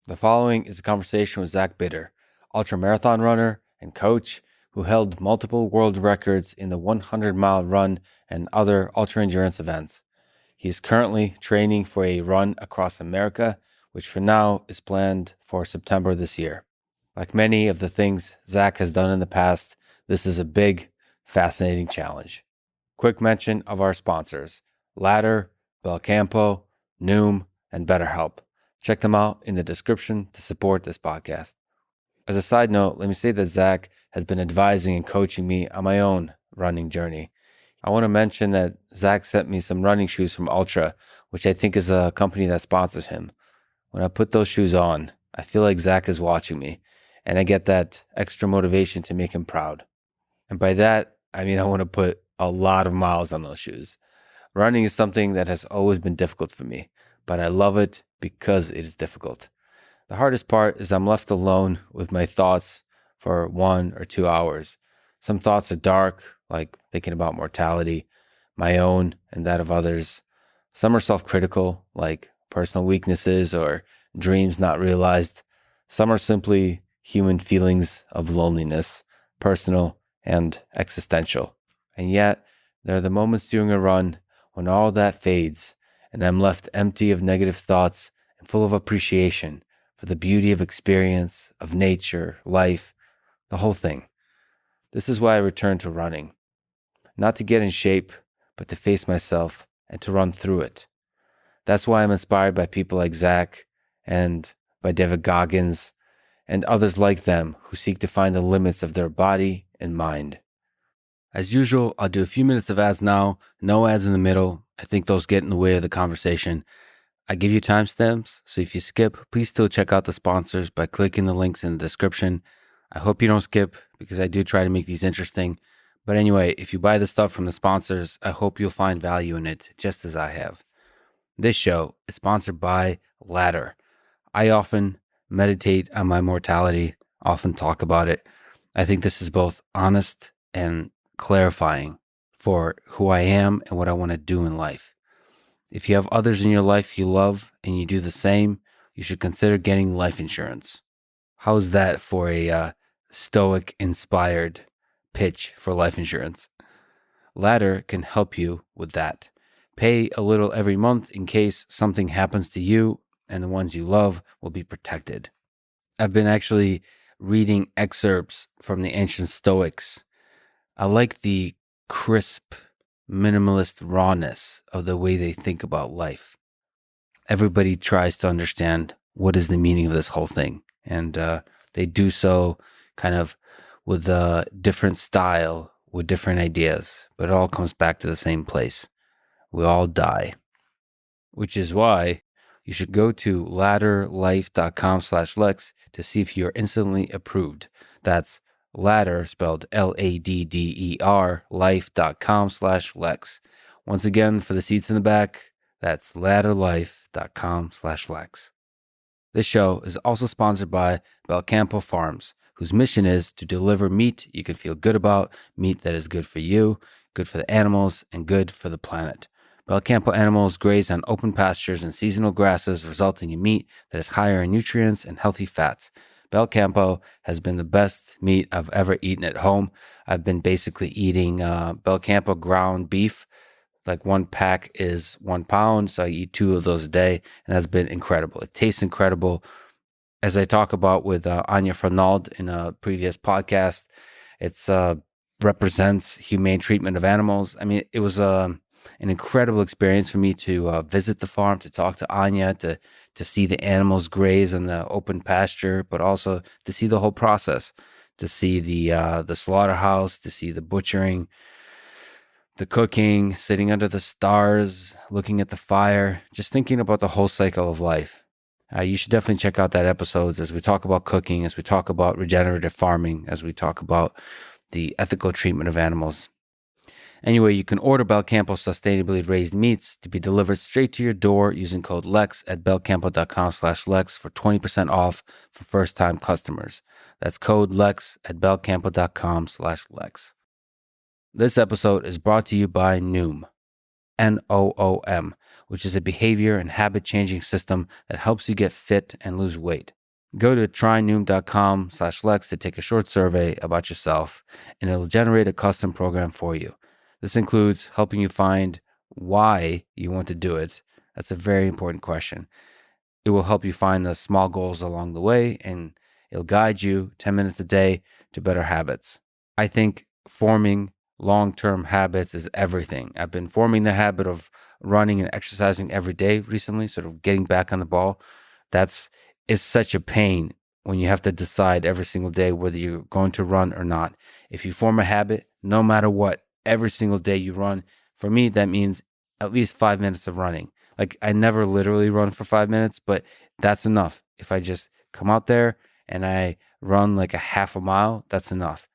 The following is a conversation with Zach Bitter, ultramarathon runner and coach who held multiple world records in the 100-mile run and other ultra-endurance events. He is currently training for a run across America, which for now is planned for September this year. Like many of the things Zach has done in the past, this is a big, fascinating challenge. Quick mention of our sponsors, Ladder, Belcampo, Noom, and BetterHelp. Check them out in the description to support this podcast. As a side note, let me say that Zach has been advising and coaching me on my own running journey. I want to mention that Zach sent me some running shoes from Ultra, which I think is a company that sponsors him. When I put those shoes on, I feel like Zach is watching me, and I get that extra motivation to make him proud. And by that, I mean I want to put a lot of miles on those shoes. Running is something that has always been difficult for me, but I love it because it is difficult. The hardest part is I'm left alone with my thoughts for 1 or 2 hours. Some thoughts are dark, like thinking about mortality, my own and that of others. Some are self-critical, like personal weaknesses or dreams not realized. Some are simply human feelings of loneliness, personal and existential. And yet, there are the moments during a run when all that fades and I'm left empty of negative thoughts and full of appreciation for the beauty of experience, of nature, life, the whole thing. This is why I return to running. Not to get in shape, but to face myself and to run through it. That's why I'm inspired by people like Zach and by David Goggins and others like them who seek to find the limits of their body and mind. As usual, I'll do a few minutes of ads now, no ads in the middle. I think those get in the way of the conversation. I give you timestamps, so if you skip, please still check out the sponsors by clicking the links in the description. I hope you don't skip because I do try to make these interesting. But anyway, if you buy the stuff from the sponsors, I hope you'll find value in it, just as I have. This show is sponsored by Ladder. I often meditate on my mortality, often talk about it. I think this is both honest and clarifying for who I am and what I want to do in life. If you have others in your life you love and you do the same, you should consider getting life insurance. How's that for a stoic-inspired pitch for life insurance? Ladder can help you with that. Pay a little every month in case something happens to you and the ones you love will be protected. I've been actually reading excerpts from the ancient Stoics. I like the crisp, minimalist rawness of the way they think about life. Everybody tries to understand what is the meaning of this whole thing. And they do so kind of with a different style, with different ideas. But it all comes back to the same place. We all die. Which is why you should go to ladderlife.com/Lex to see if you're instantly approved. That's Ladder, spelled LADDER, life.com/Lex. Once again, for the seats in the back, that's ladderlife.com/Lex. This show is also sponsored by Belcampo Farms, whose mission is to deliver meat you can feel good about, meat that is good for you, good for the animals, and good for the planet. Belcampo animals graze on open pastures and seasonal grasses, resulting in meat that is higher in nutrients and healthy fats. Belcampo has been the best meat I've ever eaten at home. I've been basically eating Belcampo ground beef. Like 1 pack is 1 pound, so I eat 2 of those a day, and that's been incredible. It tastes incredible. As I talk about with Anya Fernald in a previous podcast, it's represents humane treatment of animals. I mean, it was an incredible experience for me to visit the farm, to talk to Anya, to see the animals graze on the open pasture, but also to see the whole process, to see the slaughterhouse, to see the butchering, the cooking, sitting under the stars, looking at the fire, just thinking about the whole cycle of life. You should definitely check out that episode as we talk about cooking, as we talk about regenerative farming, as we talk about the ethical treatment of animals. Anyway, you can order Belcampo sustainably raised meats to be delivered straight to your door using code LEX at belcampo.com/Lex for 20% off for first-time customers. That's code LEX at belcampo.com/Lex. This episode is brought to you by Noom, Noom, which is a behavior and habit changing system that helps you get fit and lose weight. Go to trynoom.com/Lex to take a short survey about yourself, and it'll generate a custom program for you. This includes helping you find why you want to do it. That's a very important question. It will help you find the small goals along the way, and it'll guide you 10 minutes a day to better habits. I think forming long-term habits is everything. I've been forming the habit of running and exercising every day recently, sort of getting back on the ball. It's such a pain when you have to decide every single day whether you're going to run or not. If you form a habit, no matter what, every single day you run, for me, that means at least 5 minutes of running. Like, I never literally run for 5 minutes, but that's enough. If I just come out there and I run like a half a mile, that's enough.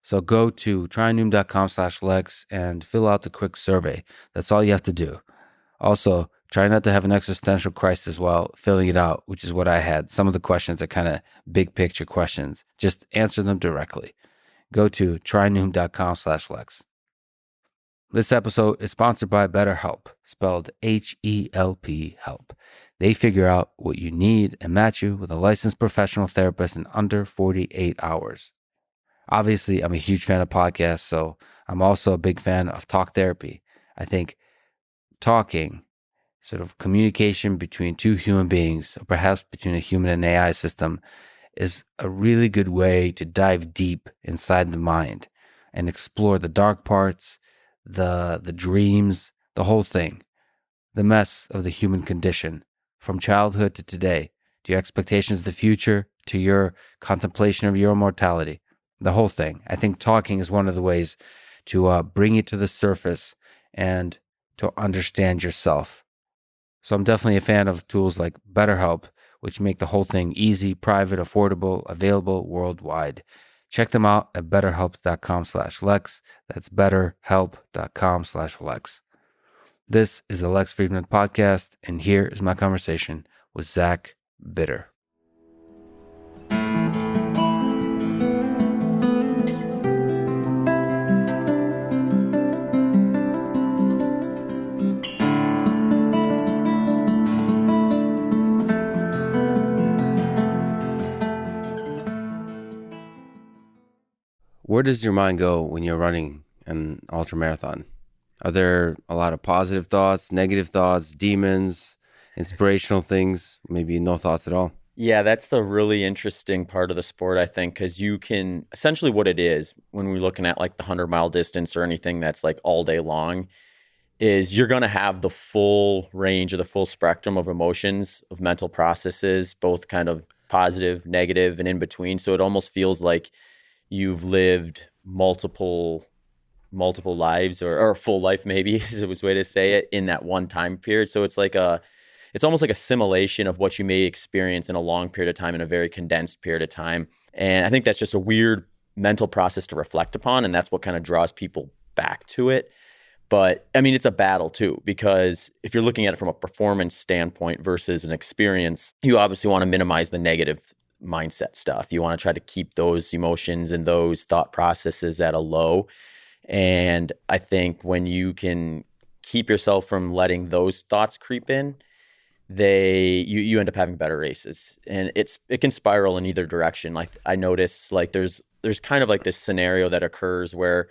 So go to trynoom.com/Lex and fill out the quick survey. That's all you have to do. Also, try not to have an existential crisis while filling it out, which is what I had. Some of the questions are kind of big picture questions. Just answer them directly. Go to trynoom.com/Lex. This episode is sponsored by BetterHelp, spelled HELP, help. They figure out what you need and match you with a licensed professional therapist in under 48 hours. Obviously, I'm a huge fan of podcasts, so I'm also a big fan of talk therapy. I think talking, sort of communication between two human beings, or perhaps between a human and AI system, is a really good way to dive deep inside the mind and explore the dark parts, the dreams, the whole thing, the mess of the human condition, from childhood to today, to your expectations of the future, to your contemplation of your immortality, the whole thing. I think talking is one of the ways to bring it to the surface and to understand yourself. So I'm definitely a fan of tools like BetterHelp, which make the whole thing easy, private, affordable, available worldwide. Check them out at betterhelp.com/Lex. That's betterhelp.com/Lex. This is the Lex Fridman Podcast, and here is my conversation with Zach Bitter. Where does your mind go when you're running an ultramarathon? Are there a lot of positive thoughts, negative thoughts, demons, inspirational things, maybe no thoughts at all? Yeah, that's the really interesting part of the sport, I think, because you can essentially what it is when we're looking at like the 100-mile distance or anything that's like all day long is you're going to have the full range or the full spectrum of emotions, of mental processes, both kind of positive, negative, and in between. So it almost feels like you've lived multiple lives or a full life, maybe is a way to say it, in that one time period. So it's almost like a simulation of what you may experience in a long period of time in a very condensed period of time. And I think that's just a weird mental process to reflect upon. And that's what kind of draws people back to it. But I mean, it's a battle too, because if you're looking at it from a performance standpoint versus an experience, you obviously want to minimize the negative mindset stuff. You want to try to keep those emotions and those thought processes at a low. And I think when you can keep yourself from letting those thoughts creep in, you end up having better races. And it can spiral in either direction. Like I notice like there's kind of like this scenario that occurs where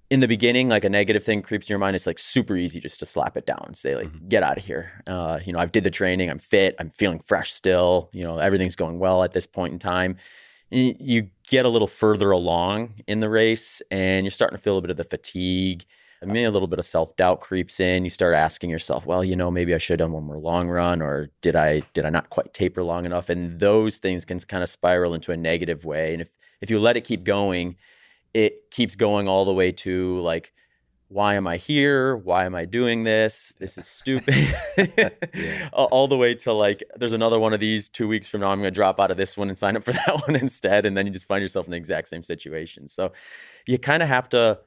in the beginning, like a negative thing creeps in your mind. It's like super easy just to slap it down and say like, get out of here. I've did the training. I'm fit. I'm feeling fresh still. Everything's going well at this point in time. And you get a little further along in the race and you're starting to feel a bit of the fatigue. I mean, a little bit of self-doubt creeps in. You start asking yourself, well, maybe I should have done one more long run, or did I not quite taper long enough? And those things can kind of spiral into a negative way. And if you let it keep going, it keeps going all the way to like, why am I here? Why am I doing this? This is stupid. Yeah. All the way to like, there's another one of these 2 weeks from now, I'm going to drop out of this one and sign up for that one instead. And then you just find yourself in the exact same situation. So you kind of have to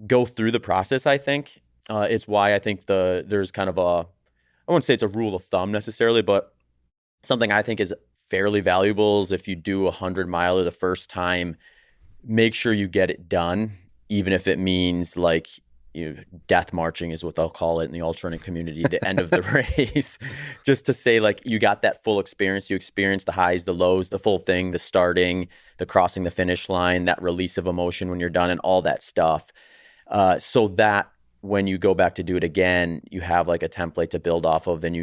go through the process, I think. It's why I think there's kind of I wouldn't say it's a rule of thumb necessarily, but something I think is fairly valuable is if you do 100-miler the first time, make sure you get it done, even if it means like, death marching is what they'll call it in the ultra running community, the end of the race, just to say like you got that full experience. You experienced the highs, the lows, the full thing, the starting, the crossing the finish line, that release of emotion when you're done, and all that stuff. So that when you go back to do it again, you have like a template to build off of, and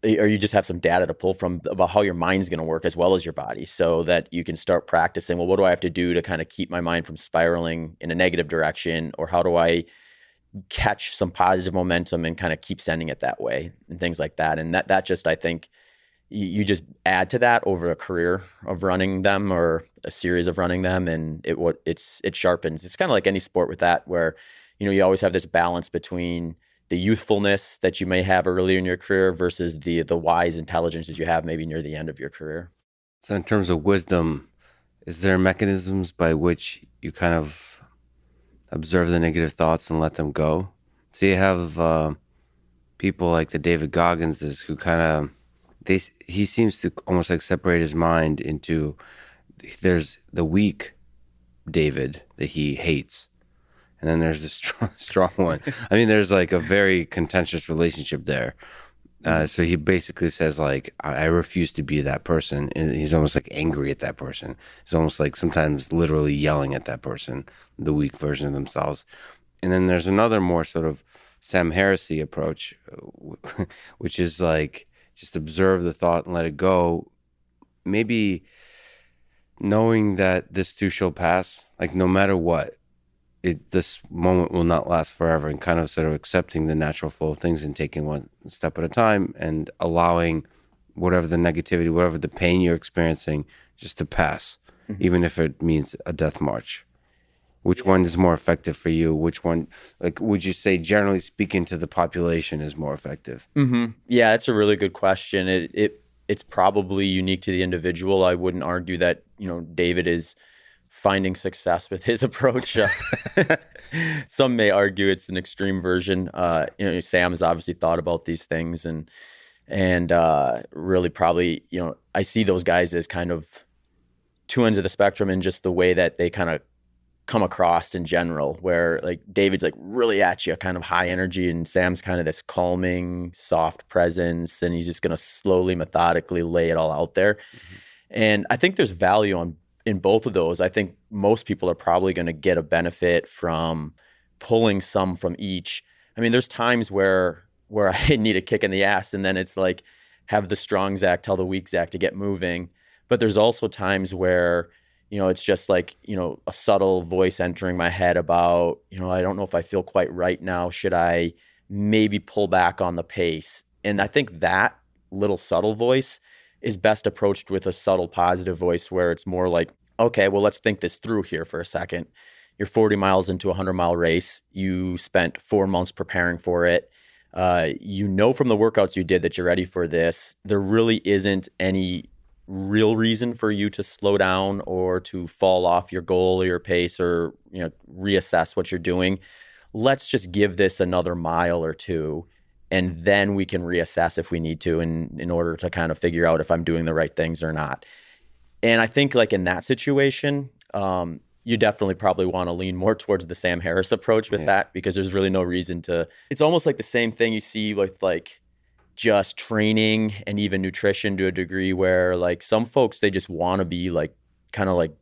or you just have some data to pull from about how your mind's going to work as well as your body, so that you can start practicing, well, what do I have to do to kind of keep my mind from spiraling in a negative direction? Or how do I catch some positive momentum and kind of keep sending it that way, and things like that. And that just, I think you just add to that over a career of running them or a series of running them. And it sharpens. It's kind of like any sport with that, where, you always have this balance between the youthfulness that you may have early in your career versus the wise intelligence that you have maybe near the end of your career. So in terms of wisdom, is there mechanisms by which you kind of observe the negative thoughts and let them go? So you have people like the David Gogginses who kind of, he seems to almost like separate his mind into, there's the weak David that he hates, and then there's the strong one. I mean, there's like a very contentious relationship there. So he basically says like, I refuse to be that person. And he's almost like angry at that person. He's almost like sometimes literally yelling at that person, the weak version of themselves. And then there's another more sort of Sam Harris-y approach, which is like, just observe the thought and let it go. Maybe knowing that this too shall pass, like no matter what, this moment will not last forever, and kind of sort of accepting the natural flow of things and taking one step at a time and allowing whatever the negativity, whatever the pain you're experiencing, just to pass, even if it means a death march. Which one is more effective for you? Which one, like, would you say, generally speaking, to the population is more effective? Yeah, it's a really good question. It's probably unique to the individual. I wouldn't argue that, David is finding success with his approach. Some may argue it's an extreme version. Sam has obviously thought about these things and really probably, I see those guys as kind of two ends of the spectrum in just the way that they kind of come across in general, where like David's like really at you, kind of high energy, and Sam's kind of this calming, soft presence, and he's just going to slowly, methodically lay it all out there. And I think there's value in both of those. I think most people are probably going to get a benefit from pulling some from each. I mean, there's times where I need a kick in the ass, and then it's like have the strong Zach tell the weak Zach to get moving. But there's also times where, it's just like, a subtle voice entering my head about, I don't know if I feel quite right now. Should I maybe pull back on the pace? And I think that little subtle voice is best approached with a subtle positive voice, where it's more like, okay, well, let's think this through here for a second. You're 40 miles into a 100-mile race. You spent 4 months preparing for it. From the workouts you did that you're ready for this. There really isn't any real reason for you to slow down or to fall off your goal or your pace or reassess what you're doing. Let's just give this another mile or two, and then we can reassess if we need to, in order to kind of figure out if I'm doing the right things or not. And I think like in that situation, you definitely probably want to lean more towards the Sam Harris approach with that, because there's really no reason to. It's almost like the same thing you see with like just training and even nutrition to a degree, where like some folks, they just want to be like kind of like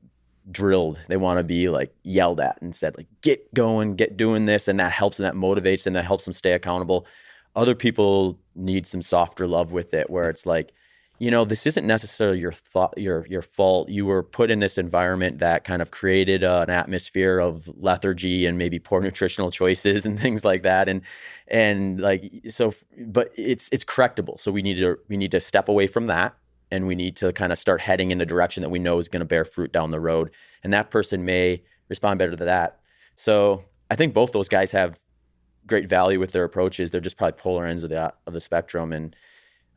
drilled. They want to be like yelled at and said like, get going, get doing this. And that helps, and that motivates them, that helps them stay accountable. Other people need some softer love with it, where it's like, this isn't necessarily your fault. You were put in this environment that kind of created an atmosphere of lethargy and maybe poor nutritional choices and things like that. And like, so, but it's correctable. So we need to step away from that, and we need to kind of start heading in the direction that we know is going to bear fruit down the road. And that person may respond better to that. So I think both those guys have great value with their approaches. They're just probably polar ends of the spectrum. And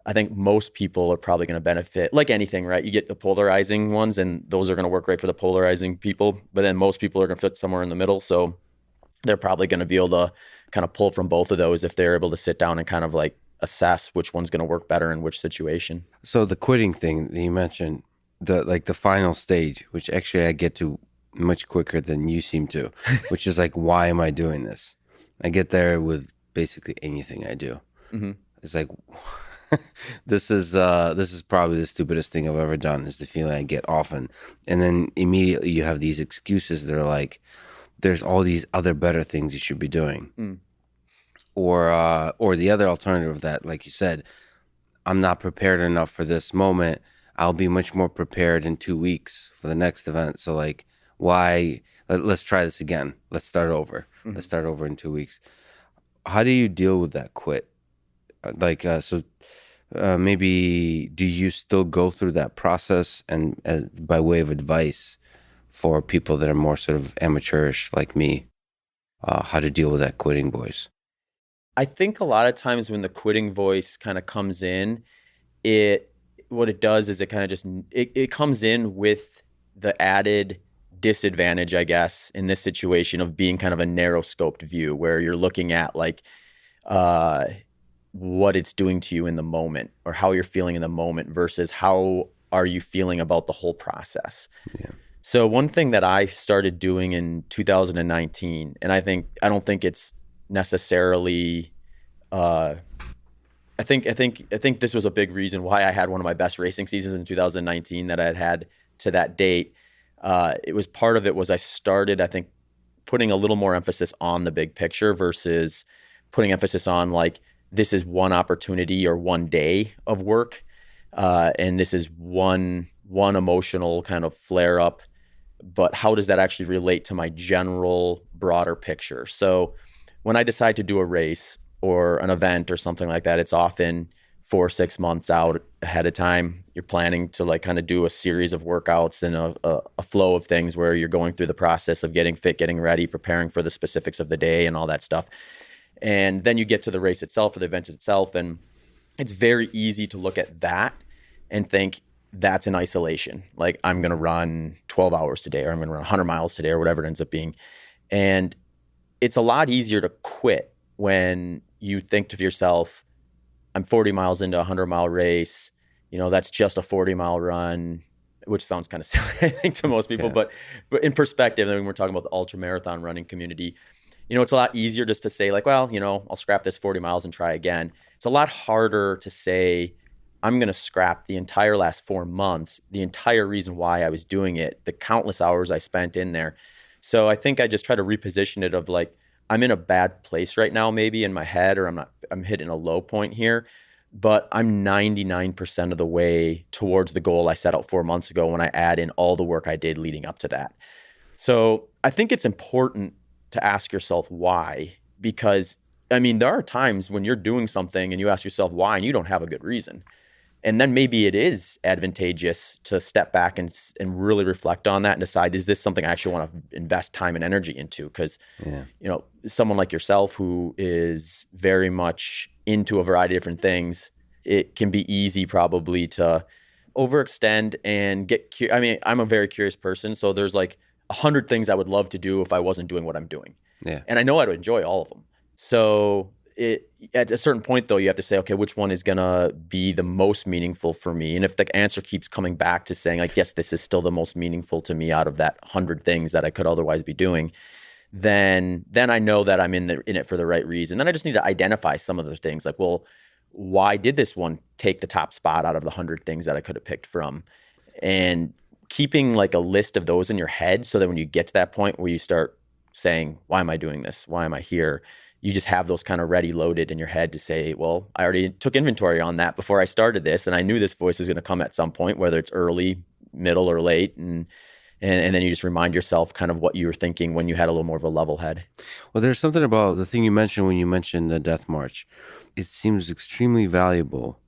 I think most people are probably going to benefit, like anything, right? You get the polarizing ones, and those are going to work great for the polarizing people. But then most people are going to fit somewhere in the middle. So they're probably going to be able to kind of pull from both of those if they're able to sit down and kind of like assess which one's going to work better in which situation. So the quitting thing that you mentioned, the final stage, which actually I get to much quicker than you seem to, which is like, why am I doing this? I get there with basically anything I do. Mm-hmm. It's like, this is probably the stupidest thing I've ever done, is the feeling I get often. And then immediately you have these excuses that are like, there's all these other better things you should be doing. Mm. Or the other alternative of that, like you said, I'm not prepared enough for this moment. I'll be much more prepared in 2 weeks for the next event. So like, why? Let's try this again. Let's start over. Mm-hmm. Let's start over in 2 weeks. How do you deal with that quit? Maybe do you still go through that process? And by way of advice for people that are more sort of amateurish like me, how to deal with that quitting voice? I think a lot of times when the quitting voice kind of comes in, what it does is it kind of just it comes in with the added disadvantage, I guess, in this situation of being kind of a narrow scoped view where you're looking at like what it's doing to you in the moment or how you're feeling in the moment versus how are you feeling about the whole process. Yeah. So one thing that I started doing in 2019, and I don't think it's necessarily I think this was a big reason why I had one of my best racing seasons in 2019 that I had to that date. It was part of it was I started, I think, putting a little more emphasis on the big picture versus putting emphasis on like, this is one opportunity or one day of work. And this is one emotional kind of flare up, but how does that actually relate to my general broader picture? So when I decide to do a race or an event or something like that, it's often 4 or 6 months out ahead of time. You're planning to like kind of do a series of workouts and a flow of things where you're going through the process of getting fit, getting ready, preparing for the specifics of the day and all that stuff. And then you get to the race itself or the event itself. And it's very easy to look at that and think that's in isolation. Like I'm going to run 12 hours today, or I'm going to run 100 miles today, or whatever it ends up being. And it's a lot easier to quit when you think to yourself, I'm 40 miles into a 100-mile race. You know, that's just a 40-mile run, which sounds kind of silly, I think, to most people. Yeah. But in perspective, when we're talking about the ultramarathon running community, you know, it's a lot easier just to say like, well, you know, I'll scrap this 40 miles and try again. It's a lot harder to say, I'm going to scrap the entire last 4 months, the entire reason why I was doing it, the countless hours I spent in there. So I think I just try to reposition it of like, I'm in a bad place right now, maybe in my head, or I'm hitting a low point here, but I'm 99% of the way towards the goal I set out 4 months ago when I add in all the work I did leading up to that. So I think it's important to ask yourself why, because I mean, there are times when you're doing something and you ask yourself why, and you don't have a good reason. And then maybe it is advantageous to step back and really reflect on that and decide, is this something I actually want to invest time and energy into? Because, you know, someone like yourself who is very much into a variety of different things, it can be easy probably to overextend and get I mean, I'm a very curious person. So there's like 100 things I would love to do if I wasn't doing what I'm doing. Yeah. And I know I'd enjoy all of them. So at a certain point, though, you have to say, okay, which one is going to be the most meaningful for me? And if the answer keeps coming back to saying, like, yes, this is still the most meaningful to me out of that 100 things that I could otherwise be doing, then I know that I'm in it for the right reason. Then I just need to identify some of the things like, well, why did this one take the top spot out of the 100 things that I could have picked from? And keeping like a list of those in your head so that when you get to that point where you start saying, why am I doing this? Why am I here? You just have those kind of ready loaded in your head to say, well, I already took inventory on that before I started this. And I knew this voice was going to come at some point, whether it's early, middle, or late. And then you just remind yourself kind of what you were thinking when you had a little more of a level head. Well, there's something about the thing you mentioned when you mentioned the death march. It seems extremely valuable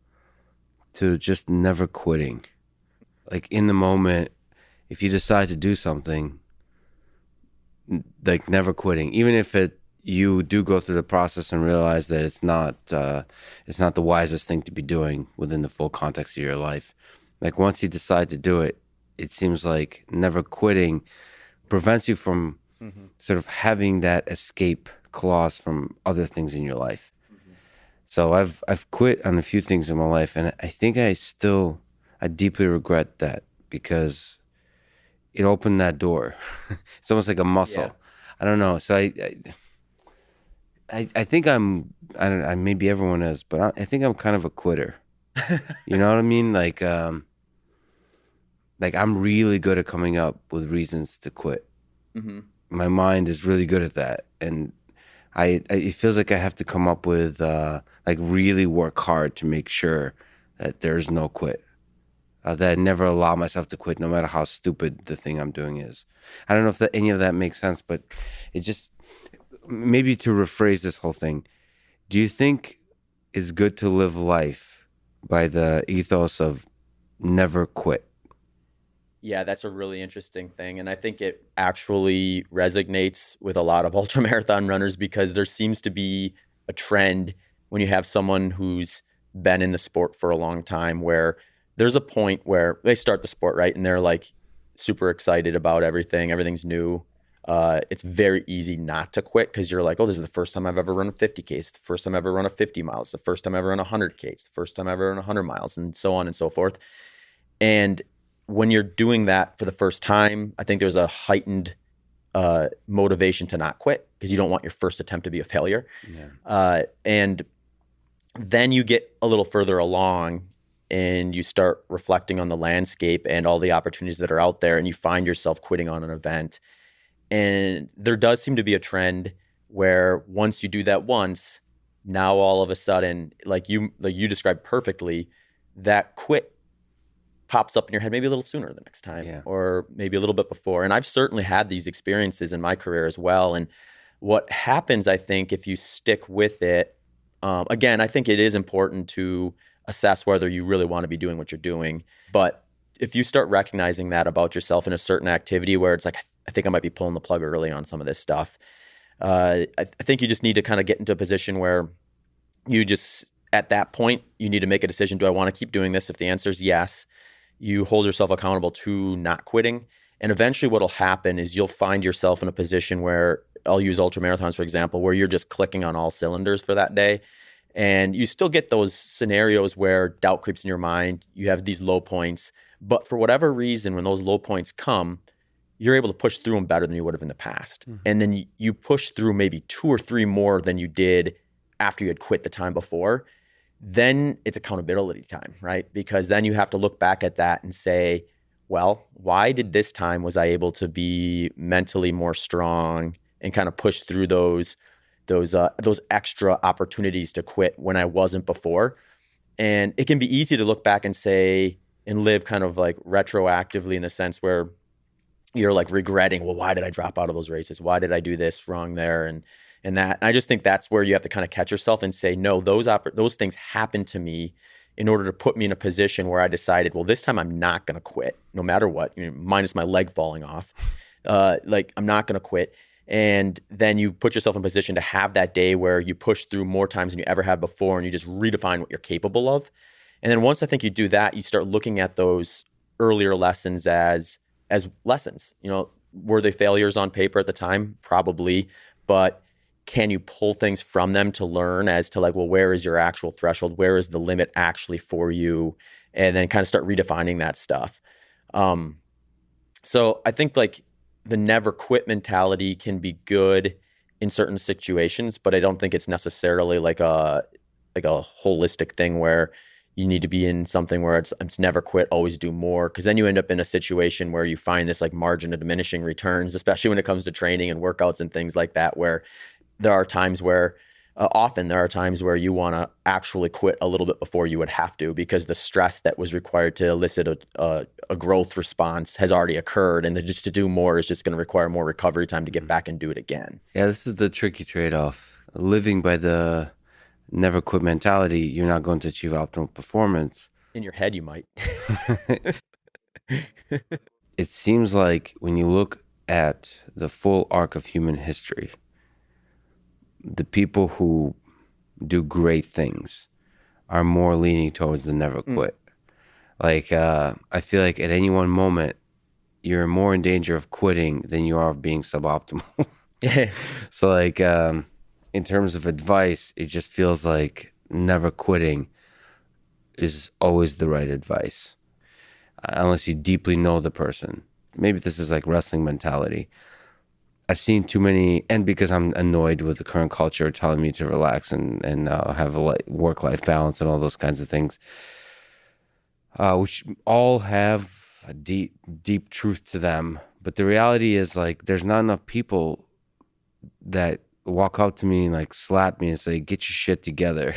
to just never quitting. Like in the moment, if you decide to do something, like never quitting, even if you do go through the process and realize that it's not the wisest thing to be doing within the full context of your life. Like once you decide to do it, it seems like never quitting prevents you from sort of having that escape clause from other things in your life. So I've quit on a few things in my life, and I think I deeply regret that, because it opened that door. It's almost like a muscle. Yeah. I don't know. So I think I don't know, maybe everyone is, but I think I'm kind of a quitter. You know what I mean? Like I'm really good at coming up with reasons to quit. Mm-hmm. My mind is really good at that, and it feels like I have to come up with like really work hard to make sure that there's no quit. That I never allow myself to quit, no matter how stupid the thing I'm doing is. I don't know if any of that makes sense, but it just, maybe to rephrase this whole thing, do you think it's good to live life by the ethos of never quit? Yeah, that's a really interesting thing. And I think it actually resonates with a lot of ultramarathon runners because there seems to be a trend when you have someone who's been in the sport for a long time where there's a point where they start the sport, right? And they're like super excited about everything. Everything's new. It's very easy not to quit because you're like, oh, this is the first time I've ever run a 50K. It's the first time I've ever run a 50 miles. The first time I've ever run a 100K. It's the first time I've ever run 100 miles, and so on and so forth. And when you're doing that for the first time, I think there's a heightened motivation to not quit because you don't want your first attempt to be a failure. Yeah. And then you get a little further along and you start reflecting on the landscape and all the opportunities that are out there, and you find yourself quitting on an event. And there does seem to be a trend where once you do that once, now all of a sudden, like you described perfectly, that quit pops up in your head maybe a little sooner the next time, yeah, or maybe a little bit before. And I've certainly had these experiences in my career as well. And what happens, I think, if you stick with it, again, I think it is important to assess whether you really want to be doing what you're doing. But if you start recognizing that about yourself in a certain activity where it's like, I think I might be pulling the plug early on some of this stuff, I think you just need to kind of get into a position where you just, at that point, you need to make a decision. Do I want to keep doing this? If the answer is yes, you hold yourself accountable to not quitting. And eventually what will happen is you'll find yourself in a position where, I'll use ultramarathons, for example, where you're just clicking on all cylinders for that day. And you still get those scenarios where doubt creeps in your mind. You have these low points. But for whatever reason, when those low points come, you're able to push through them better than you would have in the past. Mm-hmm. And then you push through maybe 2 or 3 more than you did after you had quit the time before. Then it's accountability time, right? Because then you have to look back at that and say, well, why did this time was I able to be mentally more strong and kind of push through those extra opportunities to quit when I wasn't before? And it can be easy to look back and say, and live kind of like retroactively in the sense where you're like regretting, well, why did I drop out of those races? Why did I do this wrong there? And that, I just think that's where you have to kind of catch yourself and say, no, those things happened to me in order to put me in a position where I decided, well, this time I'm not going to quit no matter what, minus my leg falling off. Like I'm not going to quit. And then you put yourself in a position to have that day where you push through more times than you ever have before, and you just redefine what you're capable of. And then once I think you do that, you start looking at those earlier lessons as lessons. Were they failures on paper at the time? Probably. But can you pull things from them to learn as to like, well, where is your actual threshold? Where is the limit actually for you? And then kind of start redefining that stuff. So I think like the never quit mentality can be good in certain situations, but I don't think it's necessarily like a holistic thing where you need to be in something where it's never quit, always do more. Because then you end up in a situation where you find this like margin of diminishing returns, especially when it comes to training and workouts and things like that, where there are times where you want to actually quit a little bit before you would have to, because the stress that was required to elicit a growth response has already occurred. And just to do more is just going to require more recovery time to get back and do it again. Yeah, this is the tricky trade-off. Living by the never quit mentality, you're not going to achieve optimal performance. In your head, you might. It seems like when you look at the full arc of human history, the people who do great things are more leaning towards the never quit. Like, I feel like at any one moment, you're more in danger of quitting than you are of being suboptimal. So like, in terms of advice, it just feels like never quitting is always the right advice. Unless you deeply know the person maybe this is like wrestling mentality. I've seen too many, and because I'm annoyed with the current culture telling me to relax and have a work-life balance and all those kinds of things, which all have a deep truth to them. But the reality is, like, there's not enough people that walk up to me and like slap me and say, "Get your shit together,"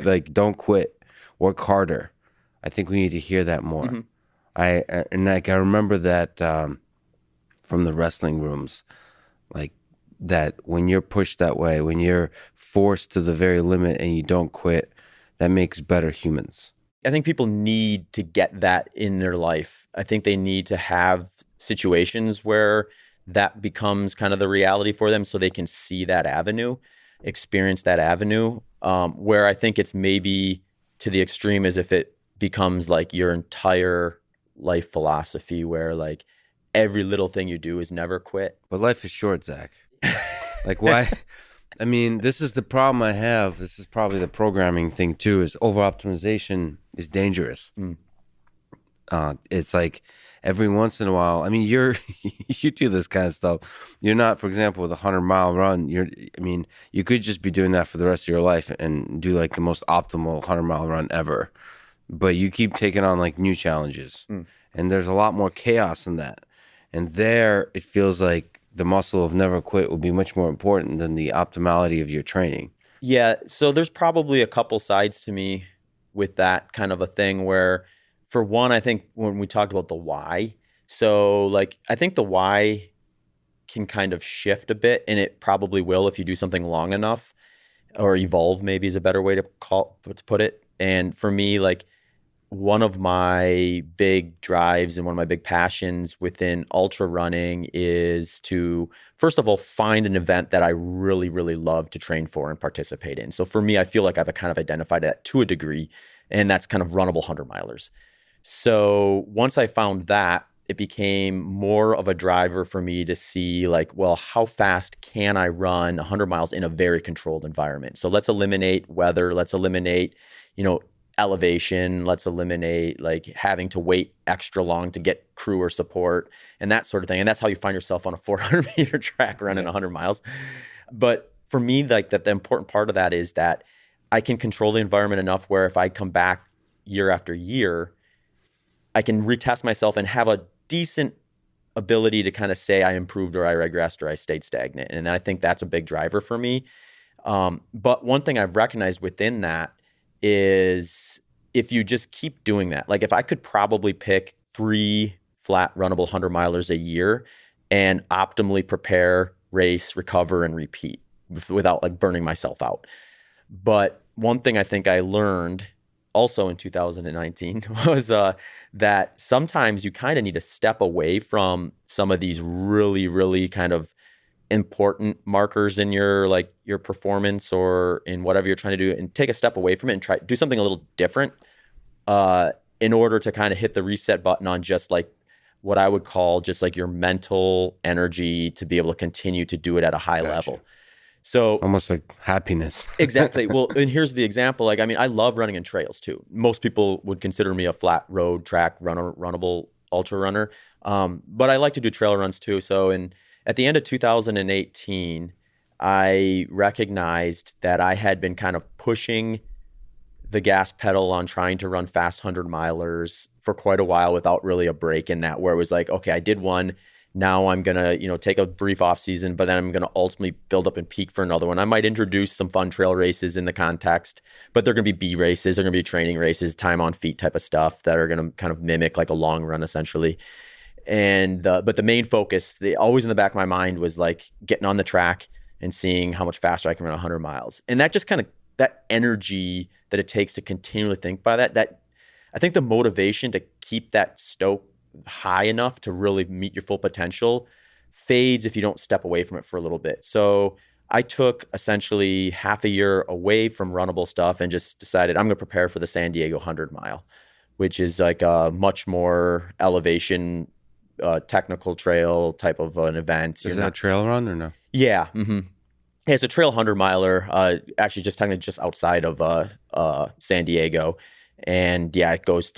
like don't quit, work harder. I think we need to hear that more. Mm-hmm. I remember that from the wrestling rooms, like that when you're pushed that way, when you're forced to the very limit and you don't quit, that makes better humans. I think people need to get that in their life. I think they need to have situations where that becomes kind of the reality for them so they can see that avenue, experience that avenue, where I think it's maybe to the extreme as if it becomes like your entire life philosophy where like every little thing you do is never quit. But life is short, Zach. Like why? I mean, this is the problem I have. This is probably the programming thing too, is over-optimization is dangerous. It's like every once in a while, I mean, you do this kind of stuff. You're not, for example, with a 100-mile run, you could just be doing that for the rest of your life and do like the most optimal 100-mile run ever. But you keep taking on like new challenges. And there's a lot more chaos in that. And there, it feels like the muscle of never quit will be much more important than the optimality of your training. Yeah. So there's probably a couple sides to me with that kind of a thing where, for one, I think when we talked about the why, so like I think the why can kind of shift a bit, and it probably will if you do something long enough, or evolve maybe is a better way to put it. And for me, like one of my big drives and one of my big passions within ultra running is to, first of all, find an event that I really, really love to train for and participate in. So for me, I feel like I've kind of identified that to a degree, and that's kind of runnable 100-milers. So once I found that, it became more of a driver for me to see like, well, how fast can I run 100 miles in a very controlled environment? So let's eliminate weather. Let's eliminate, elevation. Let's eliminate like having to wait extra long to get crew or support and that sort of thing. And that's how you find yourself on a 400-meter track running 100 miles. But for me, like that, the important part of that is that I can control the environment enough where if I come back year after year, I can retest myself and have a decent ability to kind of say I improved or I regressed or I stayed stagnant. And I think that's a big driver for me. But one thing I've recognized within that is if you just keep doing that, like if I could probably pick 3 flat runnable 100-milers a year and optimally prepare, race, recover, and repeat without like burning myself out. But one thing I think I learned also in 2019 was that sometimes you kind of need to step away from some of these really, really kind of important markers in your performance or in whatever you're trying to do, and take a step away from it and try do something a little different in order to kind of hit the reset button on just like what I would call just like your mental energy to be able to continue to do it at a high level. So almost like happiness. Exactly. Well, and here's the example. Like, I mean, I love running in trails too. Most people would consider me a flat road track runnable ultra runner. But I like to do trail runs too. So at the end of 2018, I recognized that I had been kind of pushing the gas pedal on trying to run fast 100-milers for quite a while without really a break in that, where it was like, okay, I did one. Now I'm going to, take a brief off season, but then I'm going to ultimately build up and peak for another one. I might introduce some fun trail races in the context, but they're going to be B races. They're going to be training races, time on feet type of stuff that are going to kind of mimic like a long run essentially. And, but the main focus, always in the back of my mind was like getting on the track and seeing how much faster I can run 100 miles. And that just kind of, that energy that it takes to continually think by that I think the motivation to keep that stoke high enough to really meet your full potential fades if you don't step away from it for a little bit. So I took essentially half a year away from runnable stuff and just decided I'm going to prepare for the San Diego 100-mile, which is like a much more elevation, technical trail type of an event. Is that a trail run or no? Yeah. Mm-hmm. It's a trail 100-miler, actually just technically just outside of San Diego. And yeah, it goes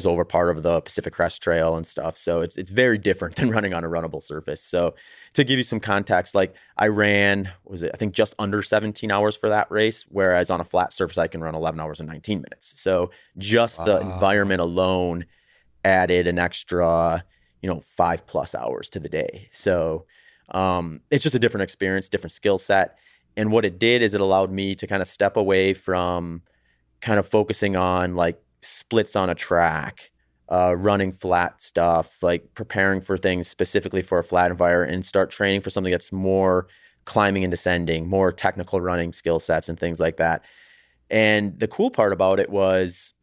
over part of the Pacific Crest Trail and stuff. So it's very different than running on a runnable surface. So to give you some context, like I ran, I think just under 17 hours for that race, whereas on a flat surface, I can run 11 hours and 19 minutes. So just the environment alone added an extra, 5+ hours to the day. So it's just a different experience, different skill set. And what it did is it allowed me to kind of step away from kind of focusing on like splits on a track, running flat stuff, like preparing for things specifically for a flat environment, and start training for something that's more climbing and descending, more technical running skill sets and things like that. And the cool part about it was,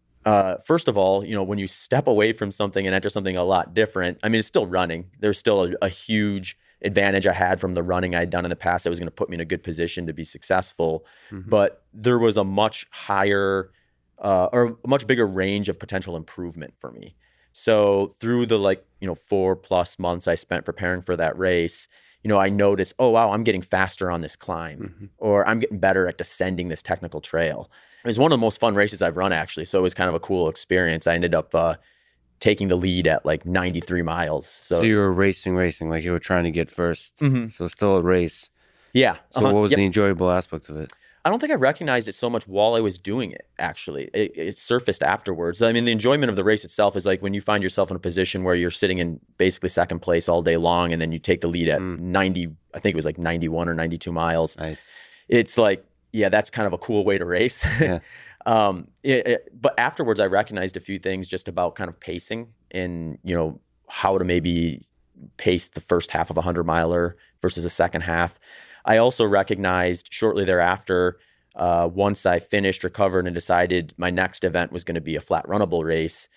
first of all, when you step away from something and enter something a lot different, I mean, it's still running. There's still a huge advantage I had from the running I'd done in the past that was going to put me in a good position to be successful. Mm-hmm. But there was a much higher or a much bigger range of potential improvement for me. So through the 4+ months I spent preparing for that race, I noticed, oh, wow, I'm getting faster on this climb, mm-hmm. or I'm getting better at descending this technical trail. It was one of the most fun races I've run, actually. So it was kind of a cool experience. I ended up taking the lead at 93 miles. So you were racing, like you were trying to get first. Mm-hmm. So still a race. Yeah. So what was the enjoyable aspect of it? I don't think I recognized it so much while I was doing it, actually. It surfaced afterwards. I mean, the enjoyment of the race itself is like when you find yourself in a position where you're sitting in basically second place all day long, and then you take the lead at 90, I think it was 91 or 92 miles. Nice. It's like, yeah, that's kind of a cool way to race. Yeah. But afterwards, I recognized a few things just about kind of pacing and, how to maybe pace the first half of a 100-miler versus the second half. I also recognized shortly thereafter, once I finished, recovered, and decided my next event was going to be a flat runnable race,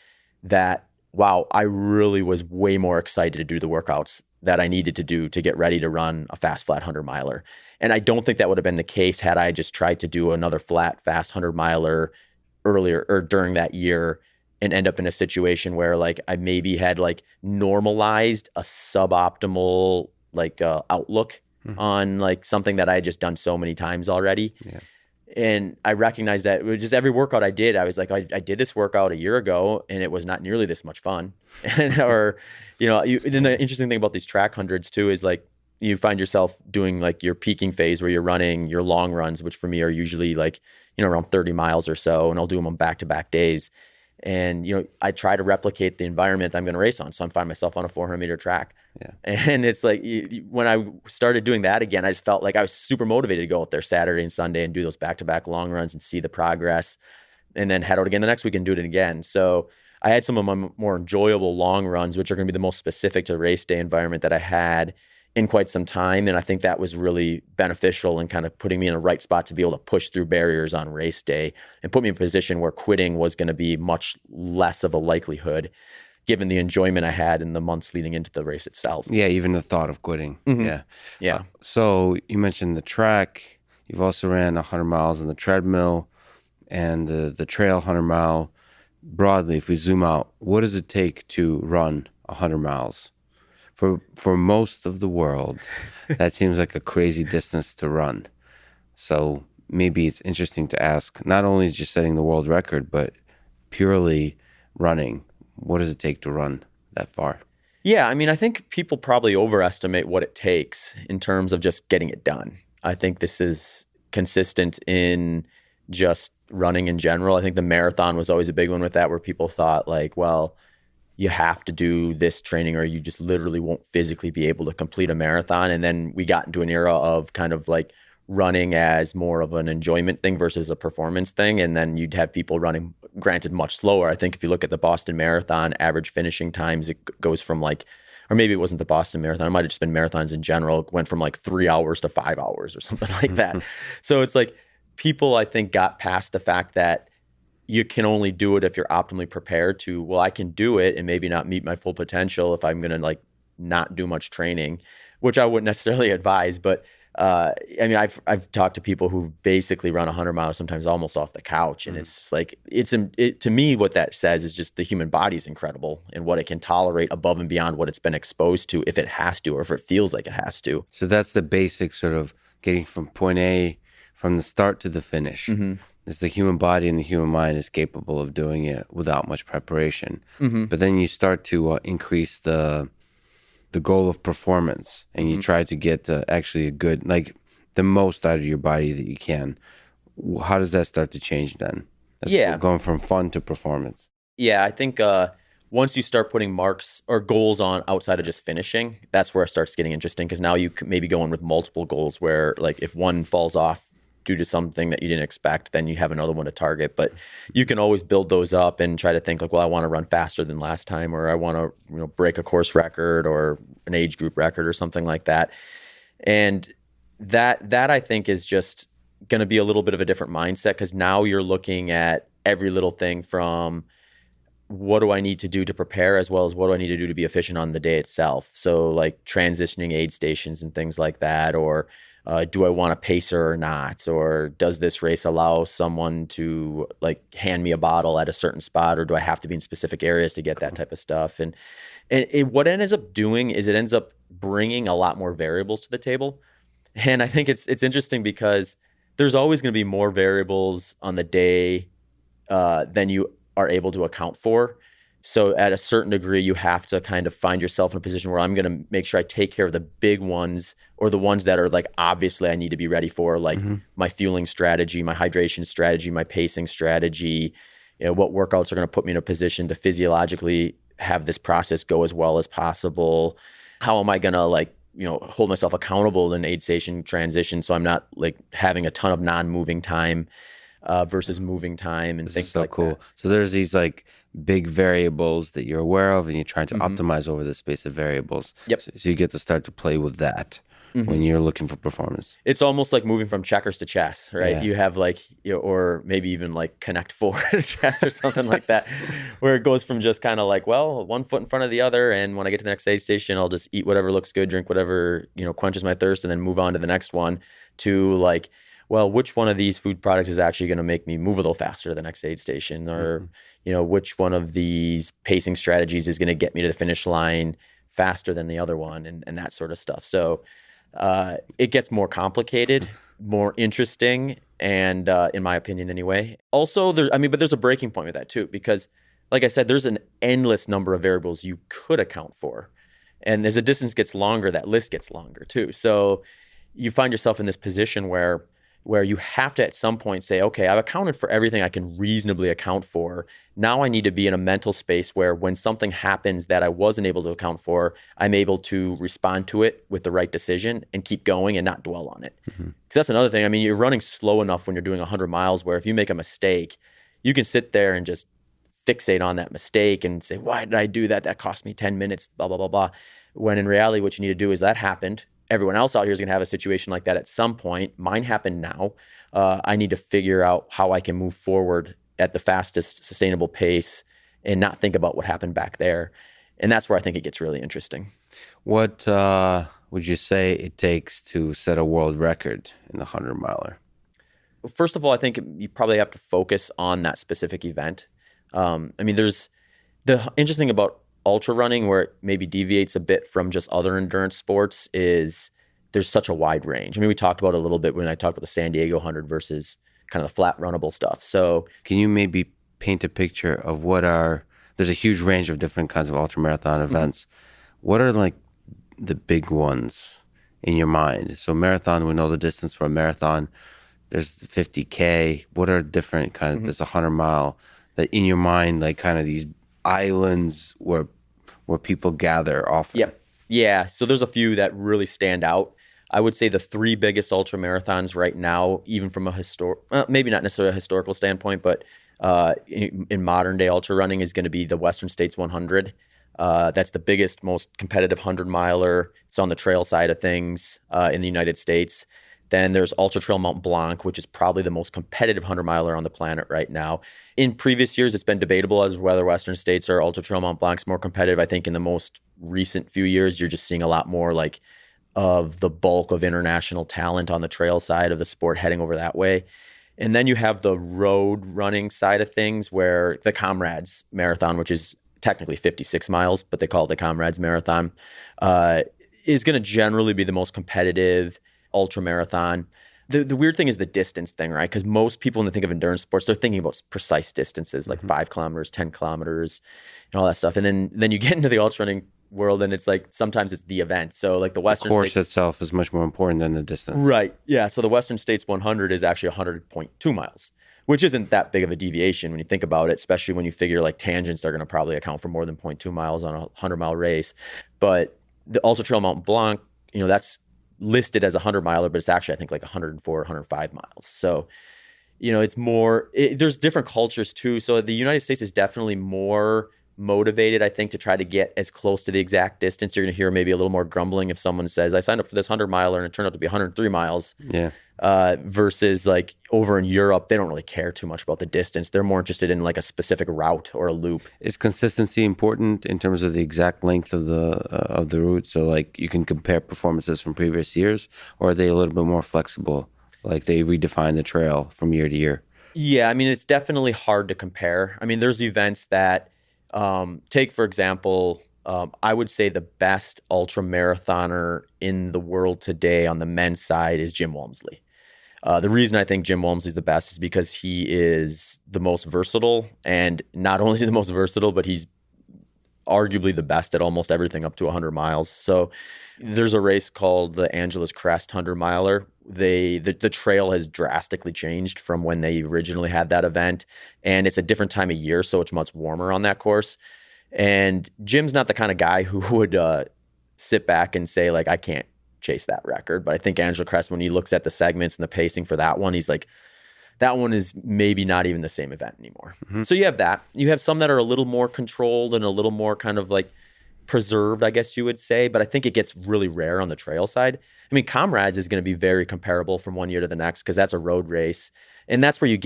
that, wow, I really was way more excited to do the workouts that I needed to do to get ready to run a fast, flat 100-miler. And I don't think that would have been the case had I just tried to do another flat, fast 100-miler earlier or during that year and end up in a situation where I maybe had normalized a suboptimal outlook on something that I had just done so many times already. Yeah. And I recognized that just every workout I did, I was like, I did this workout a year ago and it was not nearly this much fun. Then the interesting thing about these track hundreds too is you find yourself doing your peaking phase where you're running your long runs, which for me are usually around 30 miles or so. And I'll do them on back-to-back days. And, I try to replicate the environment I'm going to race on. So I'm finding myself on a 400-meter track. Yeah. And it's when I started doing that again, I just felt like I was super motivated to go out there Saturday and Sunday and do those back-to-back long runs and see the progress, and then head out again the next week and do it again. So I had some of my more enjoyable long runs, which are going to be the most specific to the race day environment that I had in quite some time. And I think that was really beneficial in kind of putting me in the right spot to be able to push through barriers on race day and put me in a position where quitting was going to be much less of a likelihood, given the enjoyment I had in the months leading into the race itself. Yeah, even the thought of quitting. Mm-hmm. Yeah. Yeah. So you mentioned the track. You've also ran 100 miles on the treadmill and the trail 100-mile. Broadly, if we zoom out, what does it take to run 100 miles? For most of the world, that seems like a crazy distance to run. So maybe it's interesting to ask, not only just setting the world record, but purely running. What does it take to run that far? Yeah, I mean, I think people probably overestimate what it takes in terms of just getting it done. I think this is consistent in just running in general. I think the marathon was always a big one with that, where people thought well, you have to do this training or you just literally won't physically be able to complete a marathon. And then we got into an era of kind of running as more of an enjoyment thing versus a performance thing. And then you'd have people running, granted, much slower. I think if you look at the Boston Marathon, average finishing times, it goes from or maybe it wasn't the Boston Marathon, it might have just been marathons in general. It went from 3 hours to 5 hours or something like that. So it's people, I think, got past the fact that you can only do it if you're optimally prepared to, well, I can do it and maybe not meet my full potential if I'm going to not do much training, which I wouldn't necessarily advise. But I mean, I've talked to people who basically run 100 miles, sometimes almost off the couch. And it's to me, what that says is just the human body is incredible and what it can tolerate above and beyond what it's been exposed to, if it has to, or if it feels like it has to. So that's the basic sort of getting from point A, from the start to the finish. Mm-hmm. It's the human body and the human mind is capable of doing it without much preparation. Mm-hmm. But then you start to increase the goal of performance, and you try to get actually a good, like the most out of your body that you can. How does that start to change then? That's going from fun to performance. Yeah, I think once you start putting marks or goals on outside of just finishing, that's where it starts getting interesting, because now you could maybe go in with multiple goals where, like, if one falls off due to something that you didn't expect, then you have another one to target. But you can always build those up and try to think like, well, I want to run faster than last time, or I want to break a course record or an age group record or something like that. And that I think is just going to be a little bit of a different mindset, because now you're looking at every little thing from what do I need to do to prepare, as well as what do I need to do to be efficient on the day itself. So like transitioning aid stations and things like that, or do I want a pacer or not? Or does this race allow someone to like hand me a bottle at a certain spot, or do I have to be in specific areas to get that type of stuff? And what it ends up doing is it ends up bringing a lot more variables to the table. And I think it's interesting because there's always going to be more variables on the day than you are able to account for. So at a certain degree, you have to kind of find yourself in a position where I'm going to make sure I take care of the big ones, or the ones that are like, obviously I need to be ready for, like my fueling strategy, my hydration strategy, my pacing strategy, what workouts are going to put me in a position to physiologically have this process go as well as possible. How am I going to hold myself accountable in aid station transition, so I'm not like having a ton of non-moving time versus moving time and things like that. So there's these like big variables that you're aware of, and you're trying to optimize over the space of variables. Yep. So you get to start to play with that when you're looking for performance. It's almost like moving from checkers to chess, right? Yeah. You have or maybe even like Connect Four to chess or something like that, where it goes from just kind of like, well, one foot in front of the other, and when I get to the next aid station, I'll just eat whatever looks good, drink whatever quenches my thirst, and then move on to the next one, to like, well, which one of these food products is actually going to make me move a little faster to the next aid station, or which one of these pacing strategies is going to get me to the finish line faster than the other one, and that sort of stuff. So it gets more complicated, more interesting, and in my opinion anyway. Also, but there's a breaking point with that too, because like I said, there's an endless number of variables you could account for. And as the distance gets longer, that list gets longer too. So you find yourself in this position where you have to at some point say, okay, I've accounted for everything I can reasonably account for. Now I need to be in a mental space where when something happens that I wasn't able to account for, I'm able to respond to it with the right decision and keep going and not dwell on it. Because that's another thing. I mean, you're running slow enough when you're doing 100 miles where if you make a mistake, you can sit there and just fixate on that mistake and say, why did I do that? That cost me 10 minutes, blah, blah, blah, blah. When in reality, what you need to do is that happened. Everyone else out here is going to have a situation like that at some point. Mine happened now. I need to figure out how I can move forward at the fastest sustainable pace and not think about what happened back there. And that's where I think it gets really interesting. What would you say it takes to set a world record in the 100-miler? First of all, I think you probably have to focus on that specific event. There's the interesting about ultra running, where it maybe deviates a bit from just other endurance sports, is there's such a wide range. I mean, we talked about it a little bit when I talked about the San Diego 100 versus kind of the flat runnable stuff. So can you maybe paint a picture of there's a huge range of different kinds of ultramarathon events. What are like the big ones in your mind? So marathon, we know the distance for a marathon. There's 50K. What are different kinds of, there's a 100-mile that in your mind, like kind of these islands where people gather often. Yep. Yeah. So there's a few that really stand out. I would say the three biggest ultra marathons right now, even from a maybe not necessarily a historical standpoint, but in modern day ultra running, is going to be the Western States 100. That's the biggest, most competitive 100-miler. It's on the trail side of things in the United States. Then there's Ultra Trail Mont Blanc, which is probably the most competitive 100-miler on the planet right now. In previous years, it's been debatable as whether Western States or Ultra Trail Mont Blanc's more competitive. I think in the most recent few years, you're just seeing a lot more like of the bulk of international talent on the trail side of the sport heading over that way. And then you have the road running side of things, where the Comrades Marathon, which is technically 56 miles, but they call it the Comrades Marathon, is going to generally be the most competitive ultra marathon. The weird thing is the distance thing, right? Because most people, when they think of endurance sports, they're thinking about precise distances like 5 kilometers, 10 kilometers, and all that stuff. And then you get into the ultra running world, and it's like sometimes it's the event. So like the Western course States itself is much more important than the distance. Right. Yeah. So the Western States 100 is actually 100.2 miles, which isn't that big of a deviation when you think about it, especially when you figure like tangents are going to probably account for more than 0.2 miles on a 100-mile race. But the Ultra Trail Mont Blanc, that's listed as a 100-miler, but it's actually, I think, like 104, 105 miles. So, it's more, there's different cultures too. So the United States is definitely more motivated, I think, to try to get as close to the exact distance. You're going to hear maybe a little more grumbling if someone says, I signed up for this 100-miler and it turned out to be 103 miles. Yeah. Versus like over in Europe, they don't really care too much about the distance. They're more interested in like a specific route or a loop. Is consistency important in terms of the exact length of the route? So like you can compare performances from previous years, or are they a little bit more flexible? Like they redefine the trail from year to year? Yeah, I mean, it's definitely hard to compare. I mean, there's events that take, for example, I would say the best ultra marathoner in the world today on the men's side is Jim Walmsley. The reason I think Jim Walmsley is the best is because he is the most versatile, and not only is he the most versatile, but he's arguably the best at almost everything up to 100 miles. So there's a race called the Angeles Crest 100-miler. The trail has drastically changed from when they originally had that event, and it's a different time of year, so it's much warmer on that course. And Jim's not the kind of guy who would sit back and say, like, I can't chase that record. But I think Angela Crest, when he looks at the segments and the pacing for that one, he's like, that one is maybe not even the same event anymore. Mm-hmm. So you have that. You have some that are a little more controlled and a little more kind of like preserved, I guess you would say. But I think it gets really rare on the trail side. I mean, Comrades is going to be very comparable from one year to the next because that's a road race. And that's where you